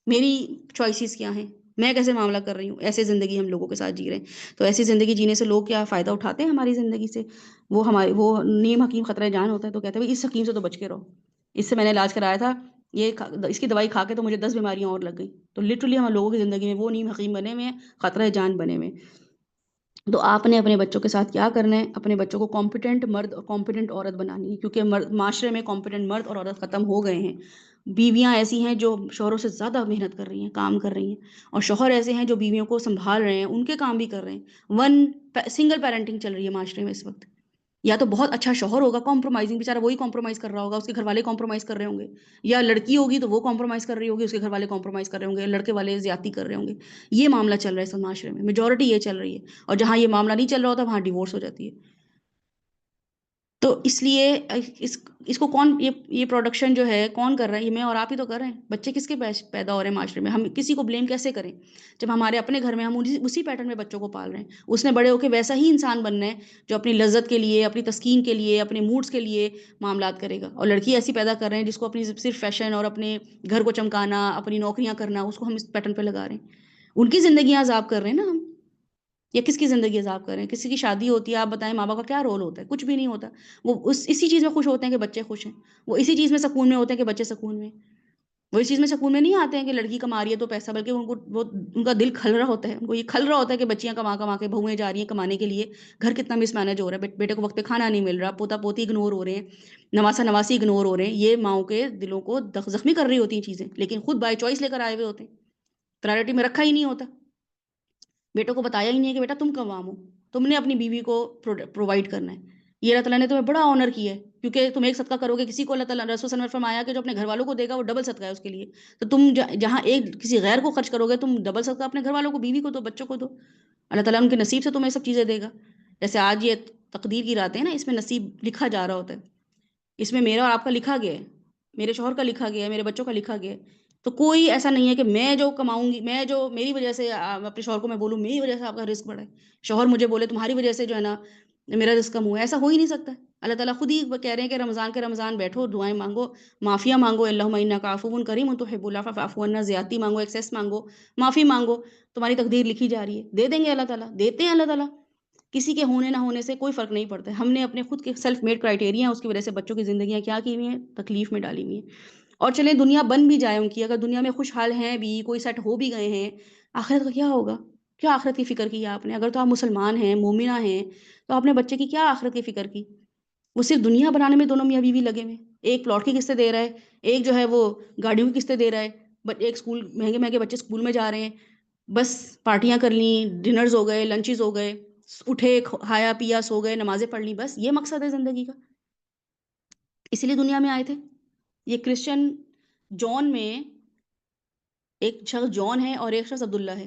میری چوائسیز کیا ہیں, میں کیسے معاملہ کر رہی ہوں. ایسے زندگی ہم لوگوں کے ساتھ جی رہے ہیں. تو ایسی زندگی جینے سے لوگ کیا فائدہ اٹھاتے ہیں ہماری زندگی سے, وہ نیم حکیم خطرہ جان ہوتا ہے, تو کہتے ہیں اس حکیم سے تو بچ کے رہو, اس سے میں نے علاج کرایا تھا, اس کی دوائی کھا کے تو مجھے 10 بیماریاں اور لگ گئی. تو لٹرلی ہم لوگوں کی زندگی میں وہ نیم حکیم بنے ہوئے ہیں, خطرہ جان بنے ہوئے. تو آپ نے اپنے بچوں کے ساتھ کیا کرنا ہے, اپنے بچوں کو کمپیٹنٹ مرد اور کمپیٹنٹ عورت بنانی ہے, کیونکہ معاشرے میں کمپیٹنٹ مرد اور عورت ختم ہو گئے ہیں. بیویاں ایسی ہیں جو شوہروں سے زیادہ محنت کر رہی ہیں, کام کر رہی ہیں, اور شوہر ایسے ہیں جو بیویوں کو سنبھال رہے ہیں, ان کے کام بھی کر رہے ہیں. سنگل پیرنٹنگ چل رہی ہے معاشرے میں اس وقت. یا تو بہت اچھا شوہر ہوگا کمپرومائزنگ, بیچارہ وہی کمپرومائز کر رہا ہوگا, اس کے گھر والے کمپرومائز کر رہے ہوں گے, یا لڑکی ہوگی تو وہ کمپرومائز کر رہی ہوگی, اس کے گھر والے کمپرومائز کر رہے ہوں گے, لڑکے والے زیادتی کر رہے ہوں گے. یہ معاملہ چل رہا ہے اس معاشرے میں, میجورٹی یہ چل رہی ہے. اور جہاں یہ معاملہ نہیں چل رہا ہوتا وہاں ڈیورس ہو جاتی ہے. تو اس لیے اس کو کون یہ پروڈکشن جو ہے کون کر رہا ہے, یہ میں اور آپ ہی تو کر رہے ہیں. بچے کس کے پیدا ہو رہے ہیں معاشرے میں, ہم کسی کو بلیم کیسے کریں جب ہمارے اپنے گھر میں ہم اسی پیٹرن میں بچوں کو پال رہے ہیں. اس نے بڑے ہو کے ویسا ہی انسان بننا ہے جو اپنی لذت کے لیے, اپنی تسکین کے لیے, اپنے موڈس کے لیے معاملات کرے گا. اور لڑکی ایسی پیدا کر رہے ہیں جس کو اپنی صرف فیشن اور اپنے گھر کو چمکانا, اپنی نوکریاں کرنا, اس کو ہم اس پیٹرن پہ لگا رہے ہیں. ان کی زندگیاں عذاب کر رہے ہیں نا ہم, یا کس کی زندگی عذاب کر رہے ہیں. کسی کی شادی ہوتی ہے, آپ بتائیں ماں باپ کا کیا رول ہوتا ہے, کچھ بھی نہیں ہوتا. وہ اسی چیز میں خوش ہوتے ہیں کہ بچے خوش ہیں, وہ اسی چیز میں سکون میں ہوتے ہیں کہ بچے سکون میں. وہ اس چیز میں سکون میں نہیں آتے ہیں کہ لڑکی کما رہی ہے تو پیسہ, بلکہ ان کا دل کھل رہا ہوتا ہے, ان کو یہ کھل رہا ہوتا ہے کہ بچیاں کما کے بہویں جا رہی ہیں کمانے کے لیے, گھر کتنا مس مینج ہو رہا ہے, بیٹے کو وقت پہ کھانا نہیں مل رہا, پوتا پوتی اگنور ہو رہے ہیں, نواسا نواسی اگنور ہو رہے ہیں. یہ ماؤں کے دلوں کو زخمی کر رہی ہوتی ہیں چیزیں, لیکن خود بائی چوائس لے کر آئے ہوئے ہوتے ہیں, پرائرٹی میں رکھا ہی نہیں ہوتا. بیٹوں کو بتایا ہی نہیں ہے کہ بیٹا تم کماؤ, تم نے اپنی بیوی کو پرووائڈ کرنا ہے. یہ اللہ تعالیٰ نے تمہیں بڑا آنر کیا ہے, کیونکہ تم ایک صدقہ کرو گے کسی کو, اللہ تعالیٰ رسول صلی اللہ علیہ وسلم فرمایا کہ جو اپنے گھر والوں کو دے گا وہ ڈبل صدقہ ہے اس کے لیے. تو تم جہاں ایک کسی غیر کو خرچ کرو گے, تم ڈبل صدقہ اپنے گھر والوں کو, بیوی کو دو, بچوں کو دو. اللہ تعالیٰ ان کے نصیب سے تمہیں سب چیزیں دے گا. جیسے آج یہ تقدیر کی راتیں ہیں نا, اس میں نصیب لکھا جا رہا ہوتا ہے, اس میں میرا اور آپ کا لکھا گیا ہے, میرے شوہر کا لکھا گیا ہے, میرے بچوں کا لکھا گیا ہے. تو کوئی ایسا نہیں ہے کہ میں جو کماؤں گی, میں جو میری وجہ سے اپنے شوہر کو میں بولوں میری وجہ سے آپ کا رزق بڑھے, شوہر مجھے بولے تمہاری وجہ سے جو ہے نا میرا رزق کم ہوا, ایسا ہو ہی نہیں سکتا. اللہ تعالیٰ خود ہی کہہ رہے ہیں کہ رمضان کے رمضان بیٹھو, دعائیں مانگو, معافیاں مانگو, اللہم انک عفو کریم تحب العفو فاعف عنا, زیادتی مانگو, ایکسیس مانگو, معافی مانگو, تمہاری تقدیر لکھی جا رہی ہے, دے دیں گے اللہ تعالیٰ, دیتے ہیں اللہ تعالیٰ. کسی کے ہونے نہ ہونے سے کوئی فرق نہیں پڑتا ہے. ہم نے اپنے خود کے سیلف میڈ کرائٹیریا ہیں، اس کی وجہ سے بچوں کی زندگیاں کیا کی ہوئی ہیں، تکلیف میں ڈالی ہوئی ہیں. اور چلیں دنیا بن بھی جائے ان کی، اگر دنیا میں خوشحال ہیں بھی، کوئی سیٹ ہو بھی گئے ہیں، آخرت کا کیا ہوگا؟ کیا آخرت کی فکر کی ہے آپ نے؟ اگر تو آپ مسلمان ہیں، مومنہ ہیں، تو آپ نے بچے کی کیا آخرت کی فکر کی؟ وہ صرف دنیا بنانے میں دونوں میاں بیوی لگے ہوئے ہیں. ایک پلاٹ کی قسطیں دے رہا ہے، ایک جو ہے وہ گاڑیوں کی قسطیں دے رہا ہے. ایک اسکول، مہنگے مہنگے بچے اسکول میں جا رہے ہیں، بس پارٹیاں کر لیں، ڈنرز ہو گئے، لنچز ہو گئے، اٹھے کھایا پیا سو گئے، نمازیں پڑھ لیں، بس یہ مقصد ہے زندگی کا. اسی لیے دنیا میں آئے تھے. یہ کرسچن جان میں ایک شخص جان ہے اور ایک شخص عبداللہ ہے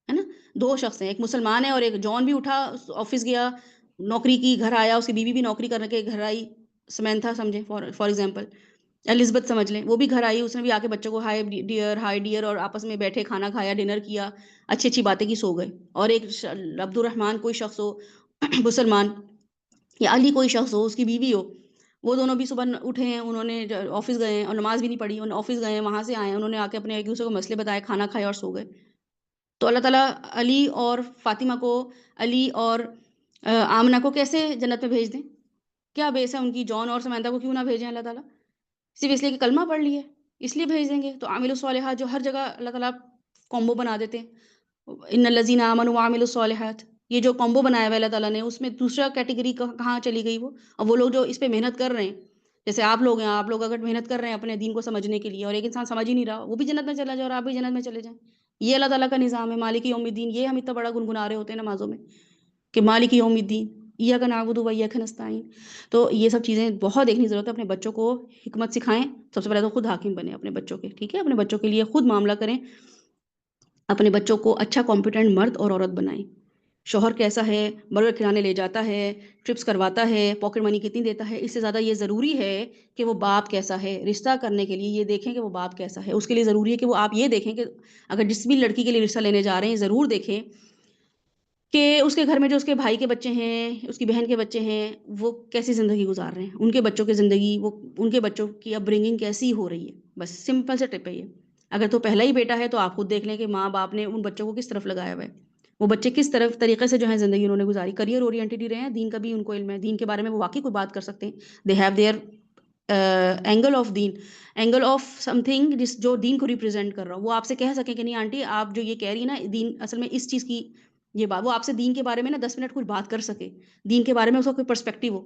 نا، دو شخص ہیں، ایک مسلمان ہے اور ایک جان بھی اٹھا، آفس گیا، نوکری کی، گھر آیا، اس کی بیوی بھی نوکری کر کے گھر آئی، سمینتھا سمجھیں فار ایگزامپل، الزبتھ سمجھ لیں، وہ بھی گھر آئی، اس نے بھی آ کے بچوں کو ہائی ڈیئر اور آپس میں بیٹھے کھانا کھایا، ڈنر کیا، اچھی اچھی باتیں کی، سو گئے. اور ایک عبد الرحمن کوئی شخص ہو مسلمان، یا علی کوئی شخص ہو، اس کی بیوی ہو، وہ دونوں بھی صبح اٹھے ہیں، انہوں نے آفس گئے ہیں اور نماز بھی نہیں پڑھی، انہوں نے آفس گئے ہیں، وہاں سے آئے ہیں، انہوں نے آ کے اپنے ایک دوسرے کو مسئلے بتائے، کھانا کھایا اور سو گئے. تو اللہ تعالیٰ علی اور فاطمہ کو، علی اور آمنہ کو کیسے جنت میں بھیج دیں؟ کیا بیس ہے ان کی؟ جان اور سمندہ کو کیوں نہ بھیجیں اللہ تعالیٰ؟ صرف اس لیے کہ کلمہ پڑھ لیے، اس لیے بھیج دیں گے. تو عامل الصالحات جو ہر جگہ اللہ تعالیٰ کومبو بنا دیتے ہیں، ان الذین آمنوا وعملوا الصالحات، یہ جو کومبو بنایا ہوا ہے اللہ تعالیٰ نے، اس میں دوسرا کیٹیگری کہاں چلی گئی وہ؟ اور وہ لوگ جو اس پہ محنت کر رہے ہیں، جیسے آپ لوگ ہیں، آپ لوگ اگر محنت کر رہے ہیں اپنے دین کو سمجھنے کے لیے، اور ایک انسان سمجھ ہی نہیں رہا، وہ بھی جنت میں چلا جائے اور آپ بھی جنت میں چلے جائیں. یہ اللہ تعالیٰ کا نظام ہے، مالک یوم الدین. یہ ہم اتنا بڑا گنگنا رہے ہوتے ہیں نمازوں میں کہ مالک یوم الدین، ایاک نعبد و ایاک نستعین. تو یہ سب چیزیں بہت دیکھنے کی ضرورت ہے. اپنے بچوں کو حکمت سکھائیں. سب سے پہلے تو خود حاکم بنیں اپنے بچوں کے، ٹھیک ہے؟ اپنے بچوں کے لیے خود معاملہ کریں، اپنے بچوں کو اچھا کمپیٹنٹ مرد اور عورت بنائیں. شوہر کیسا ہے، برگر کھلانے لے جاتا ہے، ٹرپس کرواتا ہے، پاکٹ منی کتنی دیتا ہے، اس سے زیادہ یہ ضروری ہے کہ وہ باپ کیسا ہے. رشتہ کرنے کے لیے یہ دیکھیں کہ وہ باپ کیسا ہے. اس کے لیے ضروری ہے کہ وہ آپ یہ دیکھیں کہ اگر جس بھی لڑکی کے لیے رشتہ لینے جا رہے ہیں، ضرور دیکھیں کہ اس کے گھر میں جو اس کے بھائی کے بچے ہیں، اس کی بہن کے بچے ہیں، وہ کیسی زندگی گزار رہے ہیں، ان کے بچوں کی زندگی، وہ ان کے بچوں کی اپ برنگنگ کیسی ہو رہی ہے. بس سمپل سے ٹپ ہے یہ. اگر تو پہلا ہی بیٹا ہے تو آپ خود دیکھ لیں کہ ماں باپ نے ان بچوں کو کس طرف لگایا ہوا ہے، وہ بچے کس طرف طریقے سے جو ہے زندگی انہوں نے گزاری. کریئر اورینٹڈ ہی رہے ہیں، دین کا بھی ان کو علم ہے، دین کے بارے میں وہ واقعی کوئی بات کر سکتے ہیں. They have their angle of them, angle of something جو دین کو ریپرزینٹ کر رہا ہو. وہ آپ سے کہہ سکیں کہ نہیں آنٹی آپ جو یہ کہہ رہی ہیں نا، دین اصل میں اس چیز کی یہ بات، وہ آپ سے دین کے بارے میں نا 10 منٹ کچھ بات کر سکے، دین کے بارے میں اس کا کوئی پرسپیکٹیو ہو.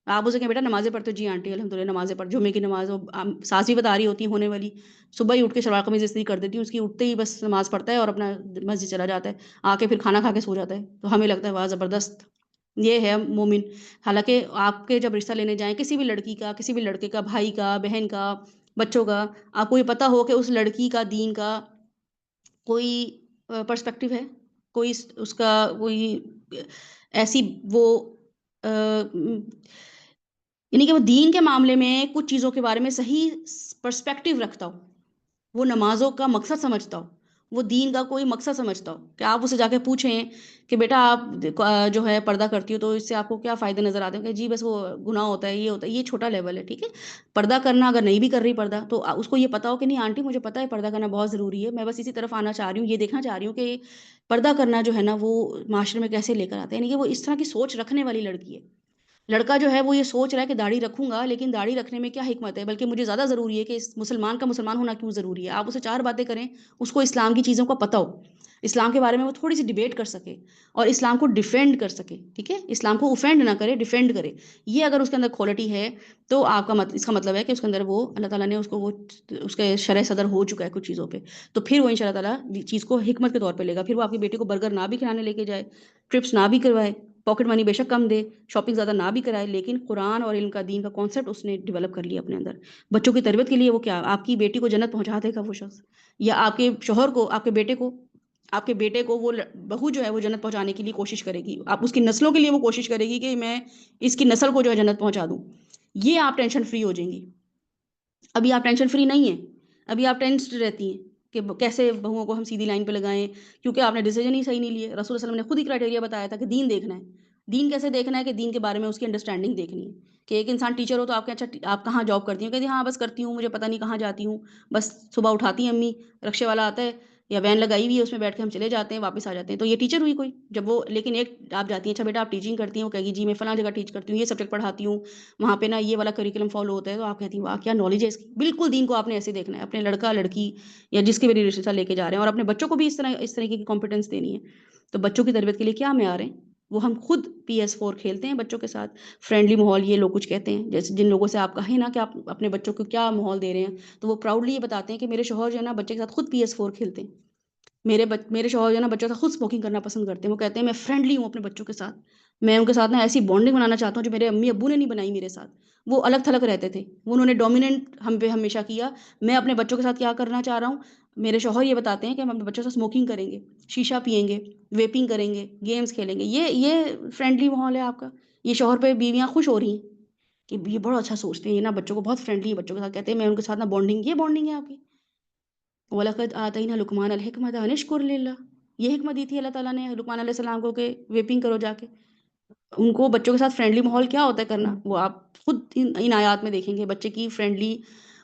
آپ اسے کہیں بیٹا نمازیں پڑھتے ہو؟ جی آنٹی الحمدللہ نمازیں پڑھ، جمعے کی نماز ہو، ساس بھی بتا رہی ہوتی ہیں ہونے والی، صبح ہی اٹھ کے شلوار قمیض استری کر دیتی ہوں، اس کی اٹھتے ہی بس نماز پڑھتا ہے اور اپنا مسجد چلا جاتا ہے، آ کے پھر کھانا کھا کے سو جاتا ہے. تو ہمیں لگتا ہے واہ زبردست، یہ ہے مومن. حالانکہ آپ کے جب رشتہ لینے جائیں کسی بھی لڑکی کا، کسی بھی لڑکے کا، بھائی کا، بہن کا، بچوں کا، آپ کو یہ پتہ ہو کہ اس لڑکی کا دین کا کوئی پرسپیکٹیو ہے، کوئی اس کا کوئی ایسی وہ یعنی کہ وہ دین کے معاملے میں کچھ چیزوں کے بارے میں صحیح پرسپیکٹیو رکھتا ہو، وہ نمازوں کا مقصد سمجھتا ہو، وہ دین کا کوئی مقصد سمجھتا ہو، کہ آپ اسے جا کے پوچھیں کہ بیٹا آپ جو ہے پردہ کرتی ہو تو اس سے آپ کو کیا فائدے نظر آتے ہیں، کہ جی بس وہ گناہ ہوتا ہے، یہ ہوتا ہے. یہ چھوٹا لیول ہے، ٹھیک ہے؟ پردہ کرنا اگر نہیں بھی کر رہی پردہ، تو اس کو یہ پتا ہو کہ نہیں آنٹی مجھے پتا ہے پردہ کرنا بہت ضروری ہے، میں بس اسی طرف آنا چاہ رہی ہوں، یہ دیکھنا چاہ رہی ہوں کہ پردہ کرنا جو ہے نا وہ معاشرے میں کیسے لے کر آتے ہیں. یعنی کہ وہ اس طرح کی سوچ رکھنے والی لڑکی ہے. لڑکا جو ہے وہ یہ سوچ رہا ہے کہ داڑھی رکھوں گا، لیکن داڑھی رکھنے میں کیا حکمت ہے، بلکہ مجھے زیادہ ضروری ہے کہ اس مسلمان کا مسلمان ہونا کیوں ضروری ہے. آپ اسے 4 باتیں کریں، اس کو اسلام کی چیزوں کا پتہ ہو، اسلام کے بارے میں وہ تھوڑی سی ڈیبیٹ کر سکے اور اسلام کو ڈیفینڈ کر سکے، ٹھیک ہے؟ اسلام کو اوفینڈ نہ کرے، ڈیفینڈ کرے. یہ اگر اس کے اندر کوالٹی ہے تو آپ کا اس کا مطلب ہے کہ اس کے اندر وہ اللہ تعالیٰ نے اس کو وہ اس کے شرح صدر ہو چکا ہے کچھ چیزوں پہ. تو پھر وہ ان شاء اللہ تعالیٰ چیز کو حکمت کے طور پہ لے گا. پھر وہ آپ کی بیٹی کو برگر نہ بھی کھلانے لے کے جائے، ٹرپس نہ بھی کروائے، پاکٹ منی بے شک کم دے، شاپنگ زیادہ نہ بھی کرائے، لیکن قرآن اور علم کا، دین کا کانسیپٹ اس نے ڈیولپ کر لیا اپنے اندر. بچوں کی تربیت کے لیے وہ کیا آپ کی بیٹی کو جنت پہنچا دے گا وہ شخص، یا آپ کے شوہر کو، آپ کے بیٹے کو وہ بہو جو ہے وہ جنت پہنچانے کے لیے کوشش کرے گی. آپ اس کی نسلوں کے لیے وہ کوشش کرے گی کہ میں اس کی نسل کو جو ہے جنت پہنچا دوں. یہ آپ ٹینشن فری ہو جائیں گی. ابھی آپ ٹینشن فری نہیں ہیں، ابھی آپ ٹینسڈ رہتی ہیں کہ کیسے بہوؤں کو ہم سیدھی لائن پہ لگائیں، کیونکہ آپ نے ڈیسیجن ہی صحیح نہیں لیے. رسول اللہ علیہ وسلم نے خود ہی کرائٹیریا بتایا تھا کہ دین دیکھنا ہے. دین کیسے دیکھنا ہے؟ کہ دین کے بارے میں اس کی انڈرسٹینڈنگ دیکھنی ہے. کہ ایک انسان ٹیچر ہو تو آپ کے اچھا آپ کہاں جاب کرتی ہوں، کہتی ہاں بس کرتی ہوں، مجھے پتہ نہیں کہاں جاتی ہوں، بس صبح اٹھاتی ہیں امی، رکشے والا آتا ہے یا وین لگائی ہوئی ہے اس میں بیٹھ کے ہم چلے جاتے ہیں واپس آ جاتے ہیں. تو یہ ٹیچر ہوئی کوئی جب وہ لیکن ایک آپ جاتی ہیں اچھا بیٹا آپ ٹیچنگ کرتی ہیں وہ کہے گی جی میں فلاں جگہ ٹیچ کرتی ہوں یہ سبجیکٹ پڑھاتی ہوں وہاں پہ نا یہ والا کریکولم فالو ہوتا ہے تو آپ کہتی ہیں واہ کیا نالج ہے اس کی. بالکل دین کو آپ نے ایسے دیکھنا ہے اپنے لڑکا لڑکی یا جس کے بھی رشتہ لے کے جا رہے ہیں اور اپنے بچوں کو بھی اس طریقے کی کمپیٹنس دینی ہے. تو بچوں کی تربیت کے لیے کیا معیار ہیں وہ ہم خود PS4 کھیلتے ہیں بچوں کے ساتھ. فرینڈلی ماحول یہ لوگ کچھ کہتے ہیں جیسے جن لوگوں سے آپ کہیں نا کہ آپ اپنے بچوں کو کیا ماحول دے رہے ہیں تو وہ پراؤڈلی یہ بتاتے ہیں کہ میرے شوہر جو ہے نا بچے کے ساتھ خود PS4 کھیلتے ہیں. میرے شوہر جو ہے نا بچوں سے خود اسموکنگ کرنا پسند کرتے ہیں. وہ کہتے ہیں میں فرینڈلی ہوں اپنے بچوں کے ساتھ میں ان کے ساتھ نا ایسی بانڈنگ بنانا چاہتا ہوں جو میرے امی ابو نے نہیں بنائی میرے ساتھ. وہ الگ تھلگ رہتے تھے انہوں نے ڈومیننٹ ہم پہ ہمیشہ کیا. میں اپنے بچوں کے ساتھ کیا کرنا چاہ رہا ہوں میرے شوہر یہ بتاتے ہیں کہ ہم اپنے بچوں سے اسموکنگ کریں گے شیشہ پئیں گے ویپنگ کریں گے گیمز کھیلیں گے. یہ فرینڈلی ماحول ہے آپ کا. یہ شوہر پہ بیویاں خوش ہو رہی ہیں کہ یہ بڑا اچھا سوچتے ہیں یہ نا بچوں کو بہت فرینڈلی ہے بچوں کے ساتھ کہتے ہیں میں ان کے ساتھ نا بانڈنگ یہ بانڈنگ ہے آپ کی. وَلَقَدْ آتَيْنَا لُقْمَانَ الْحِكْمَةَ أَنِ اشْكُرْ لِلَّهِ یہ حکمت دی تھی اللہ تعالیٰ نے لقمان علیہ السلام کو کہ ویپنگ کرو جا کے. ان کو بچوں کے ساتھ فرینڈلی ماحول کیا ہوتا ہے کرنا وہ آپ خود ان آیات میں دیکھیں گے بچے کی فرینڈلی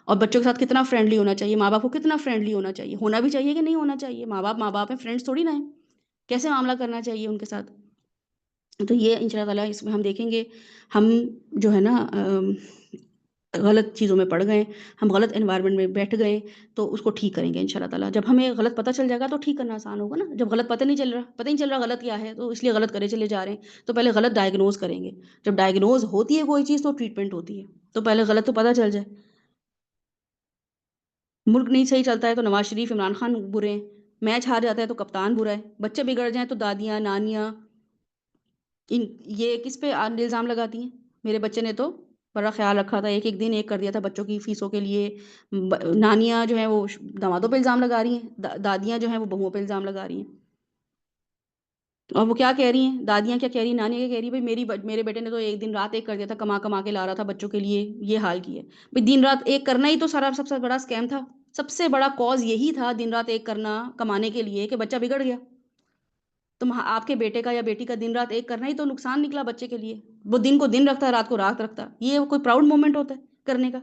اور بچوں کے ساتھ کتنا فرینڈلی ہونا چاہیے. ماں باپ کو کتنا فرینڈلی ہونا بھی چاہیے کہ نہیں ہونا چاہیے. ماں باپ ہیں فرینڈس تھوڑی نہ ہیں. کیسے معاملہ کرنا چاہیے ان کے ساتھ. تو یہ ان شاء اللہ تعالیٰ اس میں ہم دیکھیں گے ہم جو ہے نا غلط چیزوں میں پڑ گئے ہم غلط انوائرمنٹ میں بیٹھ گئے تو اس کو ٹھیک کریں گے ان شاء اللہ تعالیٰ. جب ہمیں غلط پتہ چل جائے گا تو ٹھیک کرنا آسان ہوگا نا. جب غلط پتہ نہیں چل رہا غلط کیا ہے تو اس لیے غلط کرے چلے جا رہے ہیں تو پہلے غلط ڈائگنوز کریں گے. جب ڈائگنوز ہوتی ہے کوئی چیز تو ٹریٹمنٹ ہوتی ہے تو پہلے غلط تو پتہ چل جائے. ملک نہیں صحیح چلتا ہے تو نواز شریف عمران خان برے ہیں. میچ ہار جاتا ہے تو کپتان برا ہے. بچے بگڑ جائیں تو دادیاں نانیاں یہ کس پہ الزام لگاتی ہیں. میرے بچے نے تو بڑا خیال رکھا تھا ایک دن ایک کر دیا تھا بچوں کی فیسوں کے لیے. نانیاں جو ہیں وہ دامادوں پہ الزام لگا رہی ہیں دادیاں جو ہیں وہ بہوؤں پہ الزام لگا رہی ہیں. اور وہ کیا کہہ رہی ہیں دادیاں کیا کہہ رہی ہیں نانیاں کیا کہہ رہی ہیں بھائی میرے بیٹے نے تو ایک دن رات ایک کر دیا تھا کما کے لا رہا تھا بچوں کے لیے یہ حال کی ہے. بھائی دن رات ایک کرنا ہی تو سب سے بڑا اسکیم تھا. سب سے بڑا کاز یہی تھا دن رات ایک کرنا کمانے کے لیے کہ بچہ بگڑ گیا. تو آپ کے بیٹے کا یا بیٹی کا دن رات ایک کرنا ہی تو نقصان نکلا بچے کے لیے. وہ دن کو دن رکھتا ہے رات کو رات رکھتا ہے. یہ کوئی پراؤڈ مومنٹ ہوتا ہے کرنے کا.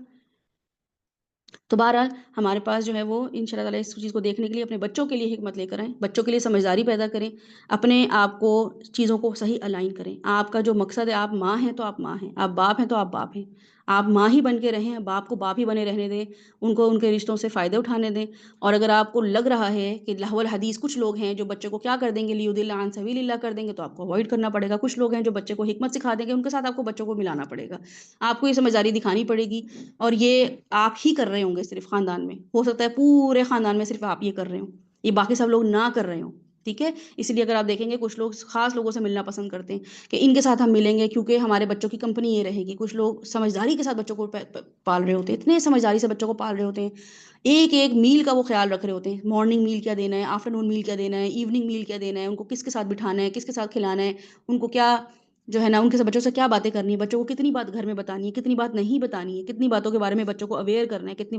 تو بہرحال ہمارے پاس جو ہے وہ ان شاء اللہ تعالیٰ اس چیز کو دیکھنے کے لیے اپنے بچوں کے لیے حکمت لے کر آئیں بچوں کے لیے سمجھداری پیدا کریں اپنے آپ کو چیزوں کو صحیح الائن کریں. آپ کا جو مقصد ہے آپ ماں ہیں تو آپ ماں ہیں آپ باپ ہیں تو آپ باپ ہیں. آپ ماں ہی بن کے رہیں باپ کو باپ ہی بنے رہنے دیں ان کو ان کے رشتوں سے فائدے اٹھانے دیں. اور اگر آپ کو لگ رہا ہے کہ لہو الحدیث کچھ لوگ ہیں جو بچے کو کیا کر دیں گے لیضل عن سبیل اللہ کر دیں گے تو آپ کو اوائڈ کرنا پڑے گا. کچھ لوگ ہیں جو بچے کو حکمت سکھا دیں گے ان کے ساتھ آپ کو بچوں کو ملانا پڑے گا. آپ کو یہ سمجھداری دکھانی پڑے گی اور یہ آپ ہی کر رہے ہوں گے صرف خاندان میں. ہو سکتا ہے پورے خاندان میں صرف آپ یہ کر رہے ہوں یہ باقی سب لوگ نہ کر رہے ہوں. ٹھیک ہے. اس لیے اگر آپ دیکھیں گے کچھ لوگ خاص لوگوں سے ملنا پسند کرتے ہیں کہ ان کے ساتھ ہم ملیں گے کیونکہ ہمارے بچوں کی کمپنی یہ رہے گی. کچھ لوگ سمجھداری کے ساتھ بچوں کو پال رہے ہوتے ہیں اتنے سمجھداری سے بچوں کو پال رہے ہوتے ہیں. ایک میل کا وہ خیال رکھ رہے ہوتے ہیں. مارننگ میل کیا دینا ہے آفٹرنون میل کیا دینا ہے ایوننگ میل کیا دینا ہے ان کو کس کے ساتھ بٹھانا ہے کس کے ساتھ کھلانا ہے ان کو کیا جو ہے نا ان کے بچوں سے کیا باتیں کرنی ہے بچوں کو کتنی بات گھر میں بتانی ہے کتنی بات نہیں بتانی ہے کتنی باتوں کے بارے میں بچوں کو اویئر کرنا ہے کتنی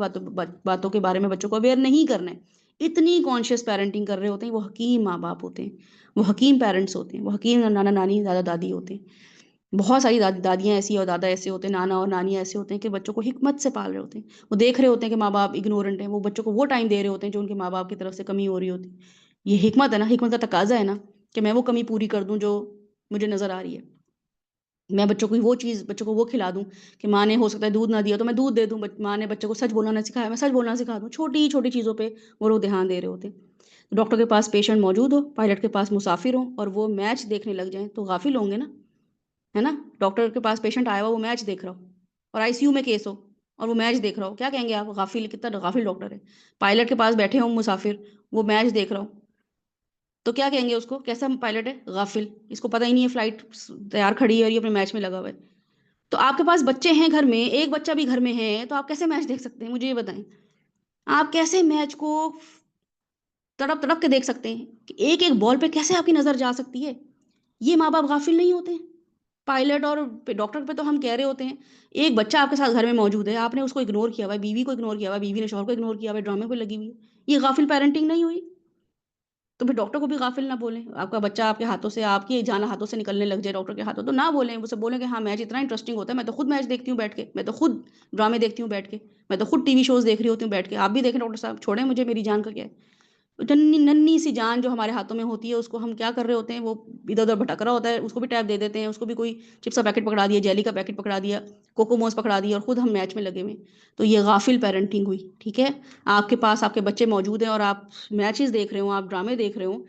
باتوں کے بارے میں بچوں کو اویئر نہیں کرنا ہے. اتنی کانشیس پیرنٹنگ کر رہے ہوتے ہیں. وہ حکیم ماں باپ ہوتے ہیں وہ حکیم پیرنٹس ہوتے ہیں وہ حکیم نانا نانی دادا دادی ہوتے ہیں. بہت ساری دادیاں ایسی اور دادا ایسے ہوتے ہیں نانا اور نانی ایسے ہوتے ہیں کہ بچوں کو حکمت سے پال رہے ہوتے ہیں. وہ دیکھ رہے ہوتے ہیں کہ ماں باپ اگنورنٹ ہیں وہ بچوں کو وہ ٹائم دے رہے ہوتے ہیں جو ان کے ماں باپ کی طرف سے کمی ہو رہی ہوتی. یہ حکمت ہے نا حکمت کا تقاضا ہے نا کہ میں وہ کمی پوری کر دوں جو مجھے نظر آ رہی ہے. میں بچوں کو وہ چیز بچوں کو وہ کھلا دوں کہ ماں نے ہو سکتا ہے دودھ نہ دیا تو میں دودھ دے دوں. ماں نے بچوں کو سچ بولنا نہ سکھایا میں سچ بولنا سکھا دوں. چھوٹی چھوٹی چیزوں پہ وہ لوگ دھیان دے رہے ہوتے ہیں. ڈاکٹر کے پاس پیشنٹ موجود ہو پائلٹ کے پاس مسافر ہوں اور وہ میچ دیکھنے لگ جائیں تو غافل ہوں گے نا. ہے نا. ڈاکٹر کے پاس پیشنٹ آیا ہوا وہ میچ دیکھ رہا ہو اور ICU میں کیس ہو اور وہ میچ دیکھ رہا ہو کیا کہیں گے آپ غافل کتنا غافل ڈاکٹر ہے. پائلٹ کے پاس بیٹھے ہوں مسافر وہ میچ دیکھ رہا ہو تو کیا کہیں گے اس کو کیسا پائلٹ ہے غافل اس کو پتہ ہی نہیں ہے فلائٹ تیار کھڑی ہے اور یہ اپنے میچ میں لگا ہوا ہے. تو آپ کے پاس بچے ہیں گھر میں ایک بچہ بھی گھر میں ہے تو آپ کیسے میچ دیکھ سکتے ہیں مجھے یہ بتائیں. آپ کیسے میچ کو تڑپ تڑپ کے دیکھ سکتے ہیں کہ ایک ایک بال پہ کیسے آپ کی نظر جا سکتی ہے. یہ ماں باپ غافل نہیں ہوتے. پائلٹ اور ڈاکٹر پہ تو ہم کہہ رہے ہوتے ہیں. ایک بچہ آپ کے ساتھ گھر میں موجود ہے آپ نے اس کو اگنور کیا ہوا ہے بیوی کو اگنور کیا ہوا ہے بیوی نے شوہر کو اگنور کیا ہوا ہے ڈرامے پہ لگی ہوئی ہے. یہ غافل پیرنٹنگ نہیں ہوئی. تو پھر ڈاکٹر کو بھی غافل نہ بولیں. آپ کا بچہ آپ کے ہاتھوں سے آپ کی جان ہاتھوں سے نکلنے لگ جائے ڈاکٹر کے ہاتھوں تو نہ بولیں. اسے بولیں کہ ہاں میچ اتنا انٹرسٹنگ ہوتا ہے میں تو خود میچ دیکھتی ہوں بیٹھ کے میں تو خود ڈرامے دیکھتی ہوں بیٹھ کے میں تو خود TV شوز دیکھ رہی ہوتی ہوں بیٹھ کے. آپ بھی دیکھیں ڈاکٹر صاحب چھوڑیں مجھے میری جان کا کیا ہے. ننھی سی جان جو ہمارے ہاتھوں میں ہوتی ہے اس کو ہم کیا کر رہے ہوتے ہیں، وہ ادھر ادھر بھٹک رہا ہوتا ہے، اس کو بھی ٹیپ دے دیتے ہیں، اس کو بھی کوئی چپس کا پیکٹ پکڑا دیا، جیلی کا پیکٹ پکڑا دیا، کوکوموز پکڑا دیا، اور خود ہم میچ میں لگے ہوئے ہیں۔ تو یہ غافل پیرنٹنگ ہوئی، ٹھیک ہے؟ آپ کے پاس آپ کے بچے موجود ہیں اور آپ میچز دیکھ رہے ہوں، آپ ڈرامے دیکھ رہے ہوں،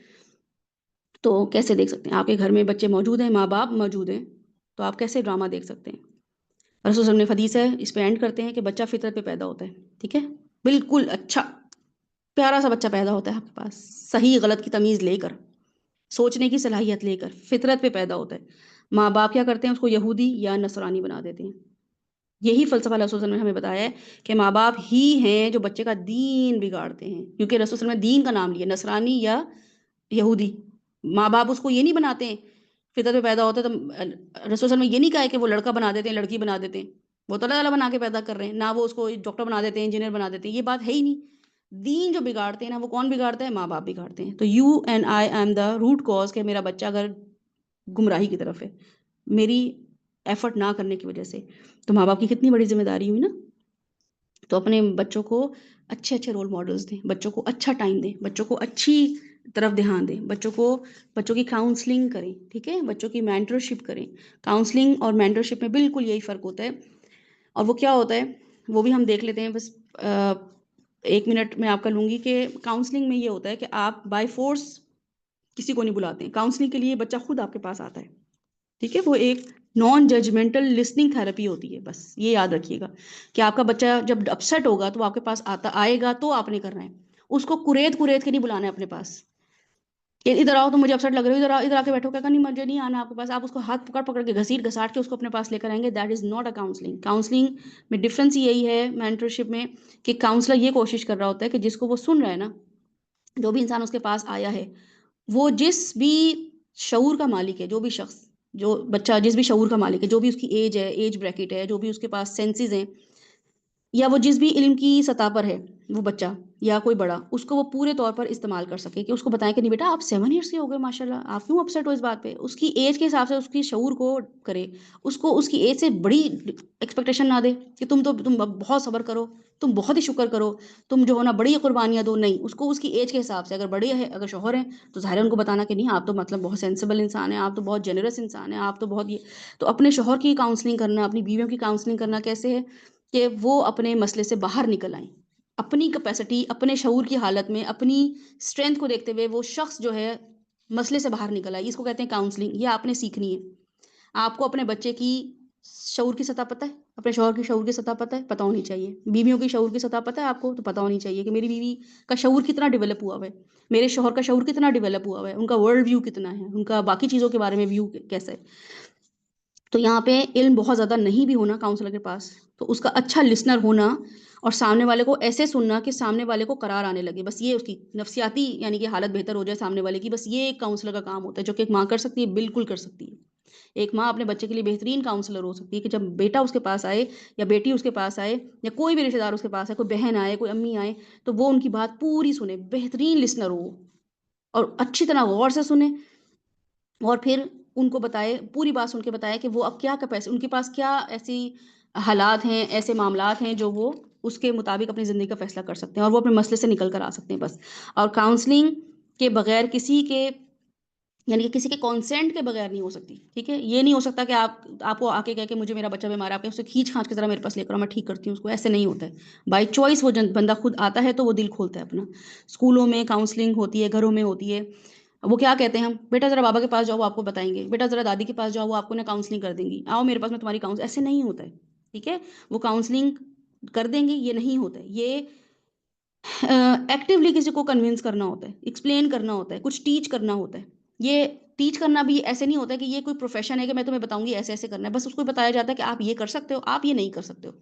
تو کیسے دیکھ سکتے ہیں؟ آپ کے گھر میں بچے موجود ہیں، ماں باپ موجود ہیں، تو آپ کیسے ڈرامہ دیکھ سکتے ہیں؟ رسول صلی اللہ علیہ وسلم نے حدیث ہے، اس پہ اینڈ کرتے ہیں کہ بچہ فطرت پہ پیدا ہوتا ہے، ٹھیک ہے؟ بالکل اچھا پیارا سا بچہ پیدا ہوتا ہے آپ کے پاس، صحیح غلط کی تمیز لے کر، سوچنے کی صلاحیت لے کر، فطرت پہ پیدا ہوتا ہے۔ ماں باپ کیا کرتے ہیں؟ اس کو یہودی یا نصرانی بنا دیتے ہیں۔ یہی فلسفہ رسول صلی اللہ علیہ وسلم نے ہمیں بتایا ہے کہ ماں باپ ہی ہیں جو بچے کا دین بگاڑتے ہیں، کیونکہ رسول صلی اللہ علیہ وسلم نے دین کا نام لیا، نصرانی یا یہودی۔ ماں باپ اس کو یہ نہیں بناتے ہیں، فطرت پہ پیدا ہوتا ہے تو رسول صلی اللہ علیہ وسلم نے یہ نہیں کہا ہے کہ وہ لڑکا بنا دیتے ہیں، لڑکی بنا دیتے ہیں، وہ تو اللہ تعالیٰ بنا کے پیدا کر رہے ہیں، نہ وہ اس کو ڈاکٹر بنا دیتے ہیں، انجینئر بنا دیتے ہیں، یہ بات ہے ہی نہیں۔ دین جو بگاڑتے ہیں نا، وہ کون بگاڑتا ہے؟ ماں باپ بگاڑتے ہیں۔ تو you and I am the root cause کہ میرا بچہ اگر گمراہی کی طرف ہے میری ایفرٹ نہ کرنے کی وجہ سے، تو ماں باپ کی کتنی بڑی ذمہ داری ہوئی نا۔ تو اپنے بچوں کو اچھے اچھے رول ماڈلز دیں، بچوں کو اچھا ٹائم دیں، بچوں کو اچھی طرف دھیان دیں، بچوں کی کاؤنسلنگ کریں، ٹھیک ہے؟ بچوں کی مینٹرشپ کریں۔ کاؤنسلنگ اور مینٹرشپ میں بالکل یہی فرق ہوتا ہے، اور وہ کیا ہوتا ہے وہ بھی ہم دیکھ لیتے ہیں، بس 1 منٹ میں آپ کا لوں گی کہ کاؤنسلنگ میں یہ ہوتا ہے کہ آپ بائی فورس کسی کو نہیں بلاتے ہیں، کاؤنسلنگ کے لیے بچہ خود آپ کے پاس آتا ہے، ٹھیک ہے؟ وہ ایک نان ججمنٹل لسننگ تھراپی ہوتی ہے، بس یہ یاد رکھیے گا کہ آپ کا بچہ جب اپسیٹ ہوگا تو وہ آپ کے پاس آئے گا تو آپ نے کرنا ہے، اس کو کریت کے نہیں بلانا ہے اپنے پاس کہ ادھر آؤ تو مجھے اپسیٹ لگ رہا ہے، ادھر آ کے بیٹھو، کہا نہیں مجھے نہیں آنا آپ کے پاس، آپ اس کو ہاتھ پکڑ کے گھسیٹ گھساٹ کے اس کو اپنے پاس لے کر آئیں گے، that is not a counselling. Counselling میں ڈفرینس یہی ہے مینٹرشپ میں کہ کاؤنسلر یہ کوشش کر رہا ہوتا ہے کہ جس کو وہ سن رہا ہے نا، جو بھی انسان اس کے پاس آیا ہے، وہ جس بھی شعور کا مالک ہے، جو بھی شخص، جو بچہ جس بھی شعور کا مالک ہے، جو بھی اس کی ایج ہے، ایج بریکٹ ہے، جو بھی اس کے پاس سینسز ہیں، یا وہ جس بھی علم کی سطح پر ہے، وہ بچہ یا کوئی بڑا، اس کو وہ پورے طور پر استعمال کر سکے، کہ اس کو بتائیں کہ نہیں بیٹا آپ 7 ایئرس کے ہو گئے، ماشاء اللہ آپ کیوں اپسیٹ ہو اس بات پہ، اس کی ایج کے حساب سے اس کی شعور کو کرے، اس کو اس کی ایج سے بڑی ایکسپیکٹیشن نہ دے کہ تم بہت صبر کرو، تم بہت ہی شکر کرو، تم جو ہونا بڑی قربانیاں دو، نہیں، اس کو اس کی ایج کے حساب سے، اگر بڑے ہیں، اگر شوہر ہیں تو ظاہر ہے ان کو بتانا کہ نہیں آپ تو مطلب بہت سینسیبل انسان ہیں، آپ تو بہت جنرس انسان ہیں، آپ تو بہت یہ، تو اپنے شوہر کی کاؤنسلنگ کرنا، اپنی بیویوں کی کاؤنسلنگ کرنا کیسے ہے کہ وہ اپنے مسئلے سے باہر نکل آئیں، اپنی کیپیسٹی، اپنے شعور کی حالت میں، اپنی اسٹرینتھ کو دیکھتے ہوئے وہ شخص جو ہے مسئلے سے باہر نکل آئے، اس کو کہتے ہیں کاؤنسلنگ۔ یہ آپ نے سیکھنی ہے، آپ کو اپنے بچے کی شعور کی سطح پتہ ہے، اپنے شوہر کی شعور کی سطح پتہ ہے، پتہ ہونی چاہیے، بیویوں کی شعور کی سطح پتہ ہے آپ کو، تو پتہ ہونی چاہیے کہ میری بیوی کا شعور کتنا ڈیولپ ہوا ہوا ہے، میرے شوہر کا شعور کتنا ڈیولپ ہوا ہوا ہے، ان کا ورلڈ ویو کتنا ہے، ان کا باقی چیزوں کے بارے میں ویو کیسا ہے۔ تو یہاں پہ علم بہت زیادہ نہیں بھی ہونا کاؤنسلر کے پاس، تو اس کا اچھا لسنر ہونا، اور سامنے والے کو ایسے سننا کہ سامنے والے کو قرار آنے لگے، بس یہ اس کی نفسیاتی یعنی کہ حالت بہتر ہو جائے سامنے والے کی، بس یہ ایک کاؤنسلر کا کام ہوتا ہے، جو کہ ایک ماں کر سکتی ہے، بالکل کر سکتی ہے۔ ایک ماں اپنے بچے کے لیے بہترین کاؤنسلر ہو سکتی ہے کہ جب بیٹا اس کے پاس آئے یا بیٹی اس کے پاس آئے یا کوئی بھی رشتے دار اس کے پاس ہے، کوئی بہن آئے، کوئی امی آئے، تو وہ ان کی بات پوری سنے، بہترین لسنر ہو اور اچھی طرح غور سے سنے، اور پھر ان کو بتائے، پوری بات سن کے بتائے کہ وہ اب کیا کیپیسٹی، ان کے پاس کیا ایسی حالات ہیں، ایسے معاملات ہیں جو وہ اس کے مطابق اپنی زندگی کا فیصلہ کر سکتے ہیں اور وہ اپنے مسئلے سے نکل کر آ سکتے ہیں، بس۔ اور کاؤنسلنگ کے بغیر کسی کے یعنی کہ کسی کے کانسینٹ کے بغیر نہیں ہو سکتی، ٹھیک ہے؟ یہ نہیں ہو سکتا کہ آپ کو آ کے کہے کہ مجھے میرا بچہ بیمار ہے، آپ اسے کھینچ کھانچ کے ذرا میرے پاس لے کر آؤ، میں ٹھیک کرتی ہوں اس کو، ایسے نہیں ہوتا ہے۔ بائی چوائس وہ بندہ خود آتا ہے تو وہ دل کھولتا ہے اپنا۔ اسکولوں میں کاؤنسلنگ ہوتی ہے، گھروں میں ہوتی ہے، وہ کیا کہتے ہیں ہم، بیٹا ذرا بابا کے پاس جاؤ وہ آپ کو بتائیں گے، بیٹا ذرا دادی کے پاس جاؤ وہ آپ کو نا کاؤنسلنگ کر دیں گی، آؤ میرے پاس میں تمہاری ایسے نہیں ہوتا ہے، ٹھیک ہے؟ وہ کاؤنسلنگ کر دیں گے یہ نہیں ہوتا ہے، یہ ایکٹیولی کسی کو کنونس کرنا ہوتا ہے، ایکسپلین کرنا ہوتا ہے، کچھ ٹیچ کرنا ہوتا ہے۔ یہ ٹیچ کرنا بھی ایسے نہیں ہوتا ہے کہ یہ کوئی پروفیشن ہے کہ میں تمہیں بتاؤں گی ایسے ایسے کرنا ہے، بس اس کو بتایا جاتا ہے کہ آپ یہ کر سکتے ہو، آپ یہ نہیں کر سکتے ہو،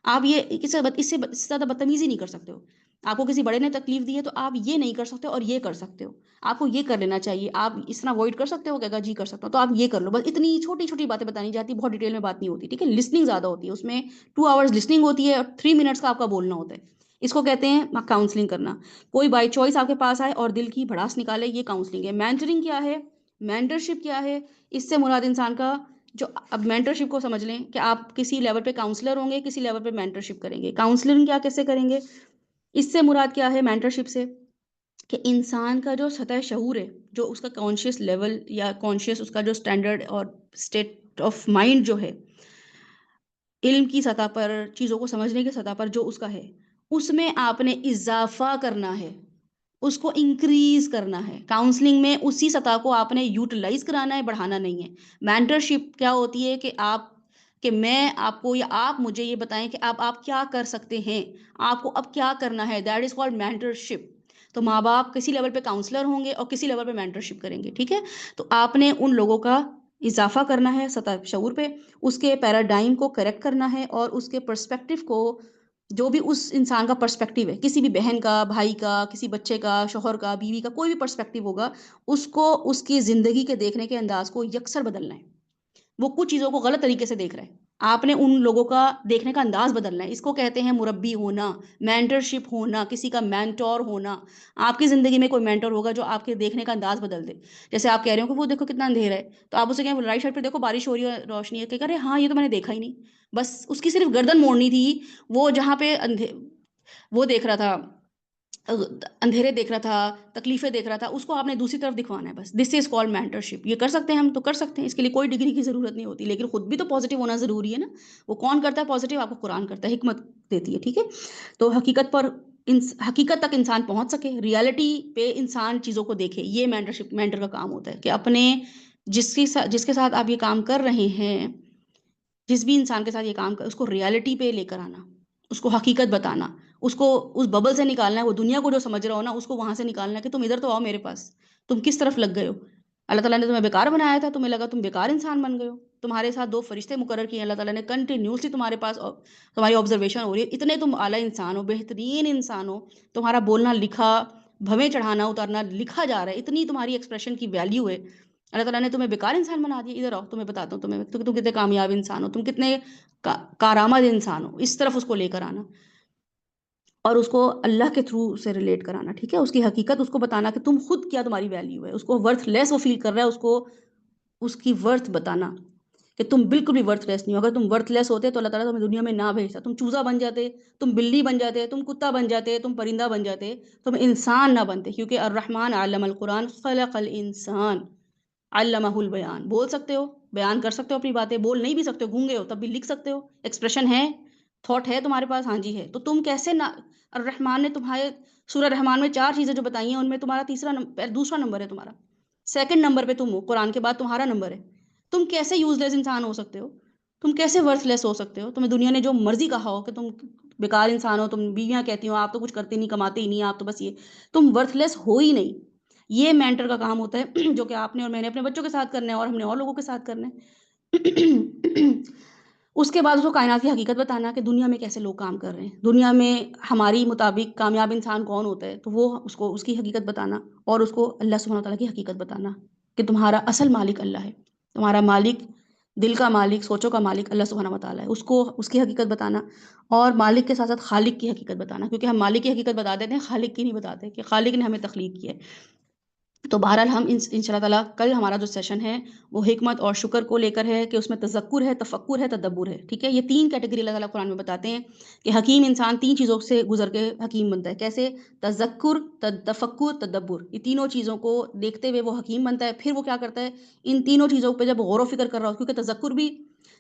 آپ یہ اس سے زیادہ بدتمیزی نہیں کر سکتے ہو، آپ کو کسی بڑے نے تکلیف دی ہے تو آپ یہ نہیں کر سکتے اور یہ کر سکتے ہو، آپ کو یہ کر لینا چاہیے، آپ اس طرح اوائڈ کر سکتے ہو، کہے گا جی کر سکتا ہوں، تو آپ یہ کر لو، بس اتنی چھوٹی چھوٹی باتیں بتانی جاتی، بہت ڈیٹیل میں بات نہیں ہوتی، ٹھیک ہے؟ لسننگ زیادہ ہوتی ہے اس میں، 2 آورز لسننگ ہوتی ہے اور 3 منٹس کا آپ کا بولنا ہوتا ہے، اس کو کہتے ہیں کاؤنسلنگ کرنا۔ کوئی بائی چوائس آپ کے پاس آئے اور دل کی بھڑاس نکالے، یہ کاؤنسلنگ ہے۔ مینٹرنگ کیا ہے، مینٹرشپ کیا ہے، اس سے مراد انسان کا جو، اب مینٹرشپ کو سمجھ لیں کہ آپ کسی لیول پہ کاؤنسلر ہوں گے، کسی لیول پہ مینٹرشپ کریں گے۔ کاؤنسلنگ کیا کیسے کریں گے، اس سے مراد کیا ہے مینٹرشپ سے، کہ انسان کا جو سطح شعور ہے، جو اس کا کانشیس لیول یا کانشیس اس کا جو اسٹینڈرڈ اور اسٹیٹ آف مائنڈ جو ہے، علم کی سطح پر، چیزوں کو سمجھنے کی سطح پر جو اس کا ہے، اس میں آپ نے اضافہ کرنا ہے، اس کو انکریز کرنا ہے. کاؤنسلنگ میں اسی سطح کو آپ نے یوٹیلائز کرانا ہے، بڑھانا نہیں ہے. مینٹرشپ کیا ہوتی ہے کہ میں آپ کو یا آپ مجھے یہ بتائیں کہ آپ کیا کر سکتے ہیں، آپ کو اب کیا کرنا ہے. That is called mentorship. تو ماں باپ کسی لیول پہ کاؤنسلر ہوں گے اور کسی لیول پہ مینٹرشپ کریں گے، ٹھیک ہے. تو آپ نے ان لوگوں کا اضافہ کرنا ہے سطح شعور پہ، اس کے پیراڈائم کو کریکٹ کرنا ہے، اور اس کے پرسپیکٹیو کو، جو بھی اس انسان کا پرسپیکٹیو ہے، کسی بھی بہن کا، بھائی کا، کسی بچے کا، شوہر کا، بیوی کا، کوئی بھی پرسپیکٹیو ہوگا، اس کو اس کی زندگی کے دیکھنے کے انداز کو یکسر بدلنا ہے. وہ کچھ چیزوں کو غلط طریقے سے دیکھ رہے ہیں، آپ نے ان لوگوں کا دیکھنے کا انداز بدلنا ہے. اس کو کہتے ہیں مربی ہونا، مینٹرشپ ہونا، کسی کا مینٹور ہونا. آپ کی زندگی میں کوئی مینٹور ہوگا جو آپ کے دیکھنے کا انداز بدل دے. جیسے آپ کہہ رہے ہو کہ وہ دیکھو کتنا اندھیرا ہے، تو آپ اسے کہیں رائٹ سائڈ پہ دیکھو بارش ہو رہی ہے، روشنی ہے، کہ کرے ہاں یہ تو میں نے دیکھا ہی نہیں. بس اس کی صرف گردن موڑنی تھی، وہ جہاں پہ وہ دیکھ رہا تھا، اندھیرے دیکھ رہا تھا، تکلیفیں دیکھ رہا تھا، اس کو آپ نے دوسری طرف دکھوانا ہے. بس دس از کالڈ مینٹرشپ. یہ کر سکتے ہیں ہم، تو کر سکتے ہیں، اس کے لیے کوئی ڈگری کی ضرورت نہیں ہوتی، لیکن خود بھی تو پازیٹیو ہونا ضروری ہے نا. وہ کون کرتا ہے پازیٹیو؟ آپ کو قرآن کرتا ہے، حکمت دیتی ہے، ٹھیک ہے. تو حقیقت تک انسان پہنچ سکے، ریالٹی پہ انسان چیزوں کو دیکھے، یہ مینٹر کا کام ہوتا ہے کہ اپنے جس کے ساتھ آپ یہ کام کر رہے ہیں، جس بھی انسان کے ساتھ یہ کام کر، اس کو ریالٹی پہ لے کر آنا، اس کو حقیقت بتانا، اس کو اس ببل سے نکالنا ہے. وہ دنیا کو جو سمجھ رہا ہو نا، اس کو وہاں سے نکالنا ہے کہ تم ادھر تو آؤ میرے پاس، تم کس طرف لگ گئے ہو. اللہ تعالیٰ نے تمہیں بیکار بنایا تھا، تمہیں لگا تم بیکار انسان بن گئے ہو. تمہارے ساتھ 2 فرشتے مقرر کیے ہیں اللہ تعالیٰ نے، کنٹینیوسلی تمہارے پاس تمہاری آبزرویشن ہو رہی ہے. اتنے تم اعلیٰ انسان ہو، بہترین انسان ہو، تمہارا بولنا لکھا، بھویں چڑھانا اتارنا لکھا جا رہا ہے، اتنی تمہاری ایکسپریشن کی ویلیو ہے. اللہ تعالیٰ نے تمہیں بیکار انسان بنا دیا. ادھر آؤ، تمہیں بتاتا ہوں تمہیں تم کتنے کامیاب انسان ہو، تم کتنے کارآمد انسان ہو. اس طرف اس کو لے کر آنا اور اس کو اللہ کے تھرو سے ریلیٹ کرانا، ٹھیک ہے. اس کی حقیقت اس کو بتانا کہ تم خود کیا تمہاری ویلیو ہے. اس کو ورتھ لیس وہ فیل کر رہا ہے، اس کو اس کی ورتھ بتانا کہ تم بالکل بھی ورتھ لیس نہیں ہو. اگر تم ورتھ لیس ہوتے تو اللہ تعالیٰ تمہیں دنیا میں نہ بھیجتا. تم چوزا بن جاتے، تم بلی بن جاتے، تم کتا بن جاتے، تم پرندہ بن جاتے، تم انسان نہ بنتے. کیونکہ الرحمن علم القرآن خلق الانسان علمہ البیان. بول سکتے ہو، بیان کر سکتے ہو اپنی باتیں، بول نہیں بھی سکتے ہو، گونگے ہو تب بھی لکھ سکتے ہو، ایکسپریشن ہے، تھاٹ ہے تمہارے پاس، ہاں جی ہے. تو تم کیسے نہ، الرحمن نے تمہارے سورہ رحمان میں 4 چیزیں جو بتائی ہیں، ان میں تمہارا دوسرا نمبر ہے، تمہارا سیکنڈ نمبر پہ تم ہو، قرآن کے بعد تمہارا نمبر ہے. تم کیسے یوز لیس انسان ہو سکتے ہو؟ تم کیسے ورتھ لیس ہو سکتے ہو؟ تمہیں دنیا نے جو مرضی کہا ہو کہ تم بیکار انسان ہو، تم بیویاں کہتی ہو آپ تو کچھ کرتے نہیں، کماتے ہی نہیں، آپ تو بس یہ، تم ورتھ لیس ہو ہی نہیں. یہ مینٹر کا کام ہوتا ہے جو کہ آپ نے اور میں نے اپنے بچوں کے ساتھ کرنا ہے، اور ہم نے اور لوگوں کے ساتھ کرنا ہے. اس کے بعد اس کو کائنات کی حقیقت بتانا کہ دنیا میں کیسے لوگ کام کر رہے ہیں، دنیا میں ہماری مطابق کامیاب انسان کون ہوتا ہے. تو وہ اس کی حقیقت بتانا، اور اس کو اللہ سبحانہ وتعالیٰ کی حقیقت بتانا کہ تمہارا اصل مالک اللہ ہے. تمہارا مالک، دل کا مالک، سوچوں کا مالک اللہ سبحانہ وتعالیٰ ہے. اس کو اس کی حقیقت بتانا، اور مالک کے ساتھ ساتھ خالق کی حقیقت بتانا. کیونکہ ہم مالک کی حقیقت بتا دیتے ہیں، خالق کی نہیں بتاتے کہ خالق نے ہمیں تخلیق کیا ہے. تو بہرحال ہم ان شاء اللہ تعالیٰ کل ہمارا جو سیشن ہے وہ حکمت اور شکر کو لے کر ہے، کہ اس میں تذکر ہے، تفکر ہے، تدبر ہے، ٹھیک ہے. یہ 3 کیٹیگری اللہ تعالیٰ قرآن میں بتاتے ہیں کہ حکیم انسان 3 چیزوں سے گزر کے حکیم بنتا ہے. کیسے؟ تذکر، تفکر، تدبر. یہ تینوں چیزوں کو دیکھتے ہوئے وہ حکیم بنتا ہے. پھر وہ کیا کرتا ہے؟ ان تینوں چیزوں پہ جب غور و فکر کر رہا ہو، کیونکہ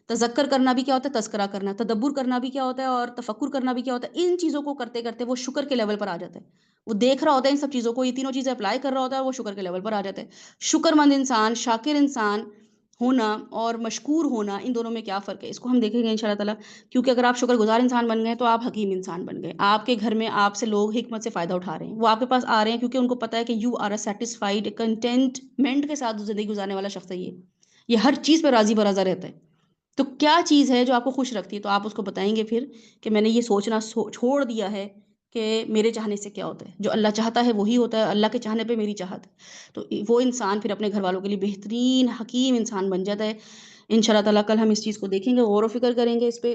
تذکر کرنا بھی کیا ہوتا ہے، تذکرہ کرنا، تدبر کرنا بھی کیا ہوتا ہے، اور تفکر کرنا بھی کیا ہوتا ہے. ان چیزوں کو کرتے کرتے وہ شکر کے لیول پر آ جاتا ہے. وہ دیکھ رہا ہوتا ہے ان سب چیزوں کو، یہ تینوں چیزیں اپلائی کر رہا ہوتا ہے، وہ شکر کے لیول پر آ جاتا ہے. شکر مند انسان، شاکر انسان ہونا اور مشکور ہونا، ان دونوں میں کیا فرق ہے، اس کو ہم دیکھیں گے ان شاء اللہ تعالیٰ. کیونکہ اگر آپ شکر گزار انسان بن گئے تو آپ حکیم انسان بن گئے. آپ کے گھر میں آپ سے لوگ حکمت سے فائدہ اٹھا رہے ہیں، وہ آپ کے پاس آ رہے ہیں کیونکہ ان کو پتہ ہے کہ you are a satisfied contentment کے ساتھ زندگی گزارنے والا شخص ہے. یہ ہر چیز پہ راضی برضا رہتا ہے. تو کیا چیز ہے جو آپ کو خوش رکھتی ہے؟ تو آپ اس کو بتائیں گے پھر کہ میں نے یہ سوچنا چھوڑ دیا ہے کہ میرے چاہنے سے کیا ہوتا ہے. جو اللہ چاہتا ہے وہی ہوتا ہے، اللہ کے چاہنے پہ میری چاہت ہے. تو وہ انسان پھر اپنے گھر والوں کے لیے بہترین حکیم انسان بن جاتا ہے. ان شاء اللہ تعالیٰ کل ہم اس چیز کو دیکھیں گے، غور و فکر کریں گے اس پہ.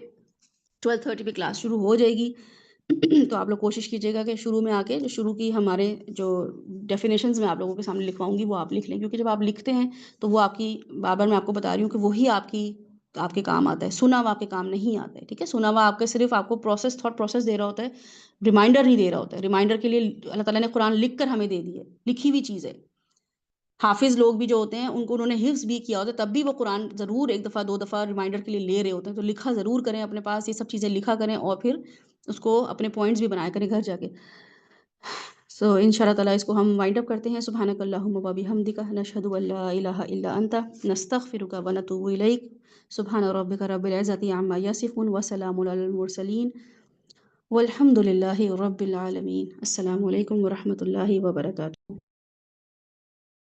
12:30 پہ کلاس شروع ہو جائے گی. تو آپ لوگ کوشش کیجیے گا کہ شروع میں آ کے جو شروع کی ہمارے جو ڈیفینیشنز میں آپ لوگوں کے سامنے لکھواؤں گی وہ آپ لکھ لیں. کیونکہ جب آپ لکھتے ہیں تو وہ آپ کی، بار بار میں آپ کو بتا رہی ہوں کہ وہی آپ کی آپ کے کام آتا ہے، سنا ہوا آپ کے کام نہیں آتا ہے، ٹھیک ہے؟ سنا ہوا آپ کے صرف آپ کو تھاٹ پروسیس دے رہا ہوتا ہے، ریمائنڈر نہیں دے رہا ہوتا ہے۔ ریمائنڈر کے لیے اللہ تعالیٰ نے قرآن لکھ کر ہمیں دے دی ہے، لکھی ہوئی چیز ہے۔ حافظ لوگ بھی جو ہوتے ہیں ان کو انہوں نے حفظ بھی کیا ہوتا ہے، تب بھی وہ قرآن ضرور ایک دفعہ 2 دفعہ ریمائنڈر کے لیے لے رہے ہوتے ہیں، تو لکھا ضرور کریں اپنے پاس، یہ سب چیزیں لکھا کریں اور پھر اس کو اپنے پوائنٹس بھی بنایا کریں گھر جا کے۔ سو ان شاء اللہ تعالیٰ اس کو ہم وائنڈ اپ کرتے ہیں۔ سبحانک اللہم و بحمدک، نشہد ان لا الہ الا انت، نستغفرک و نتوب الیک۔ سبحان ربک رب العزۃ عما یصفون وسلام علی المرسلین والحمد للہ رب العالمین۔ السلام علیکم ورحمۃ اللہ وبرکاتہ۔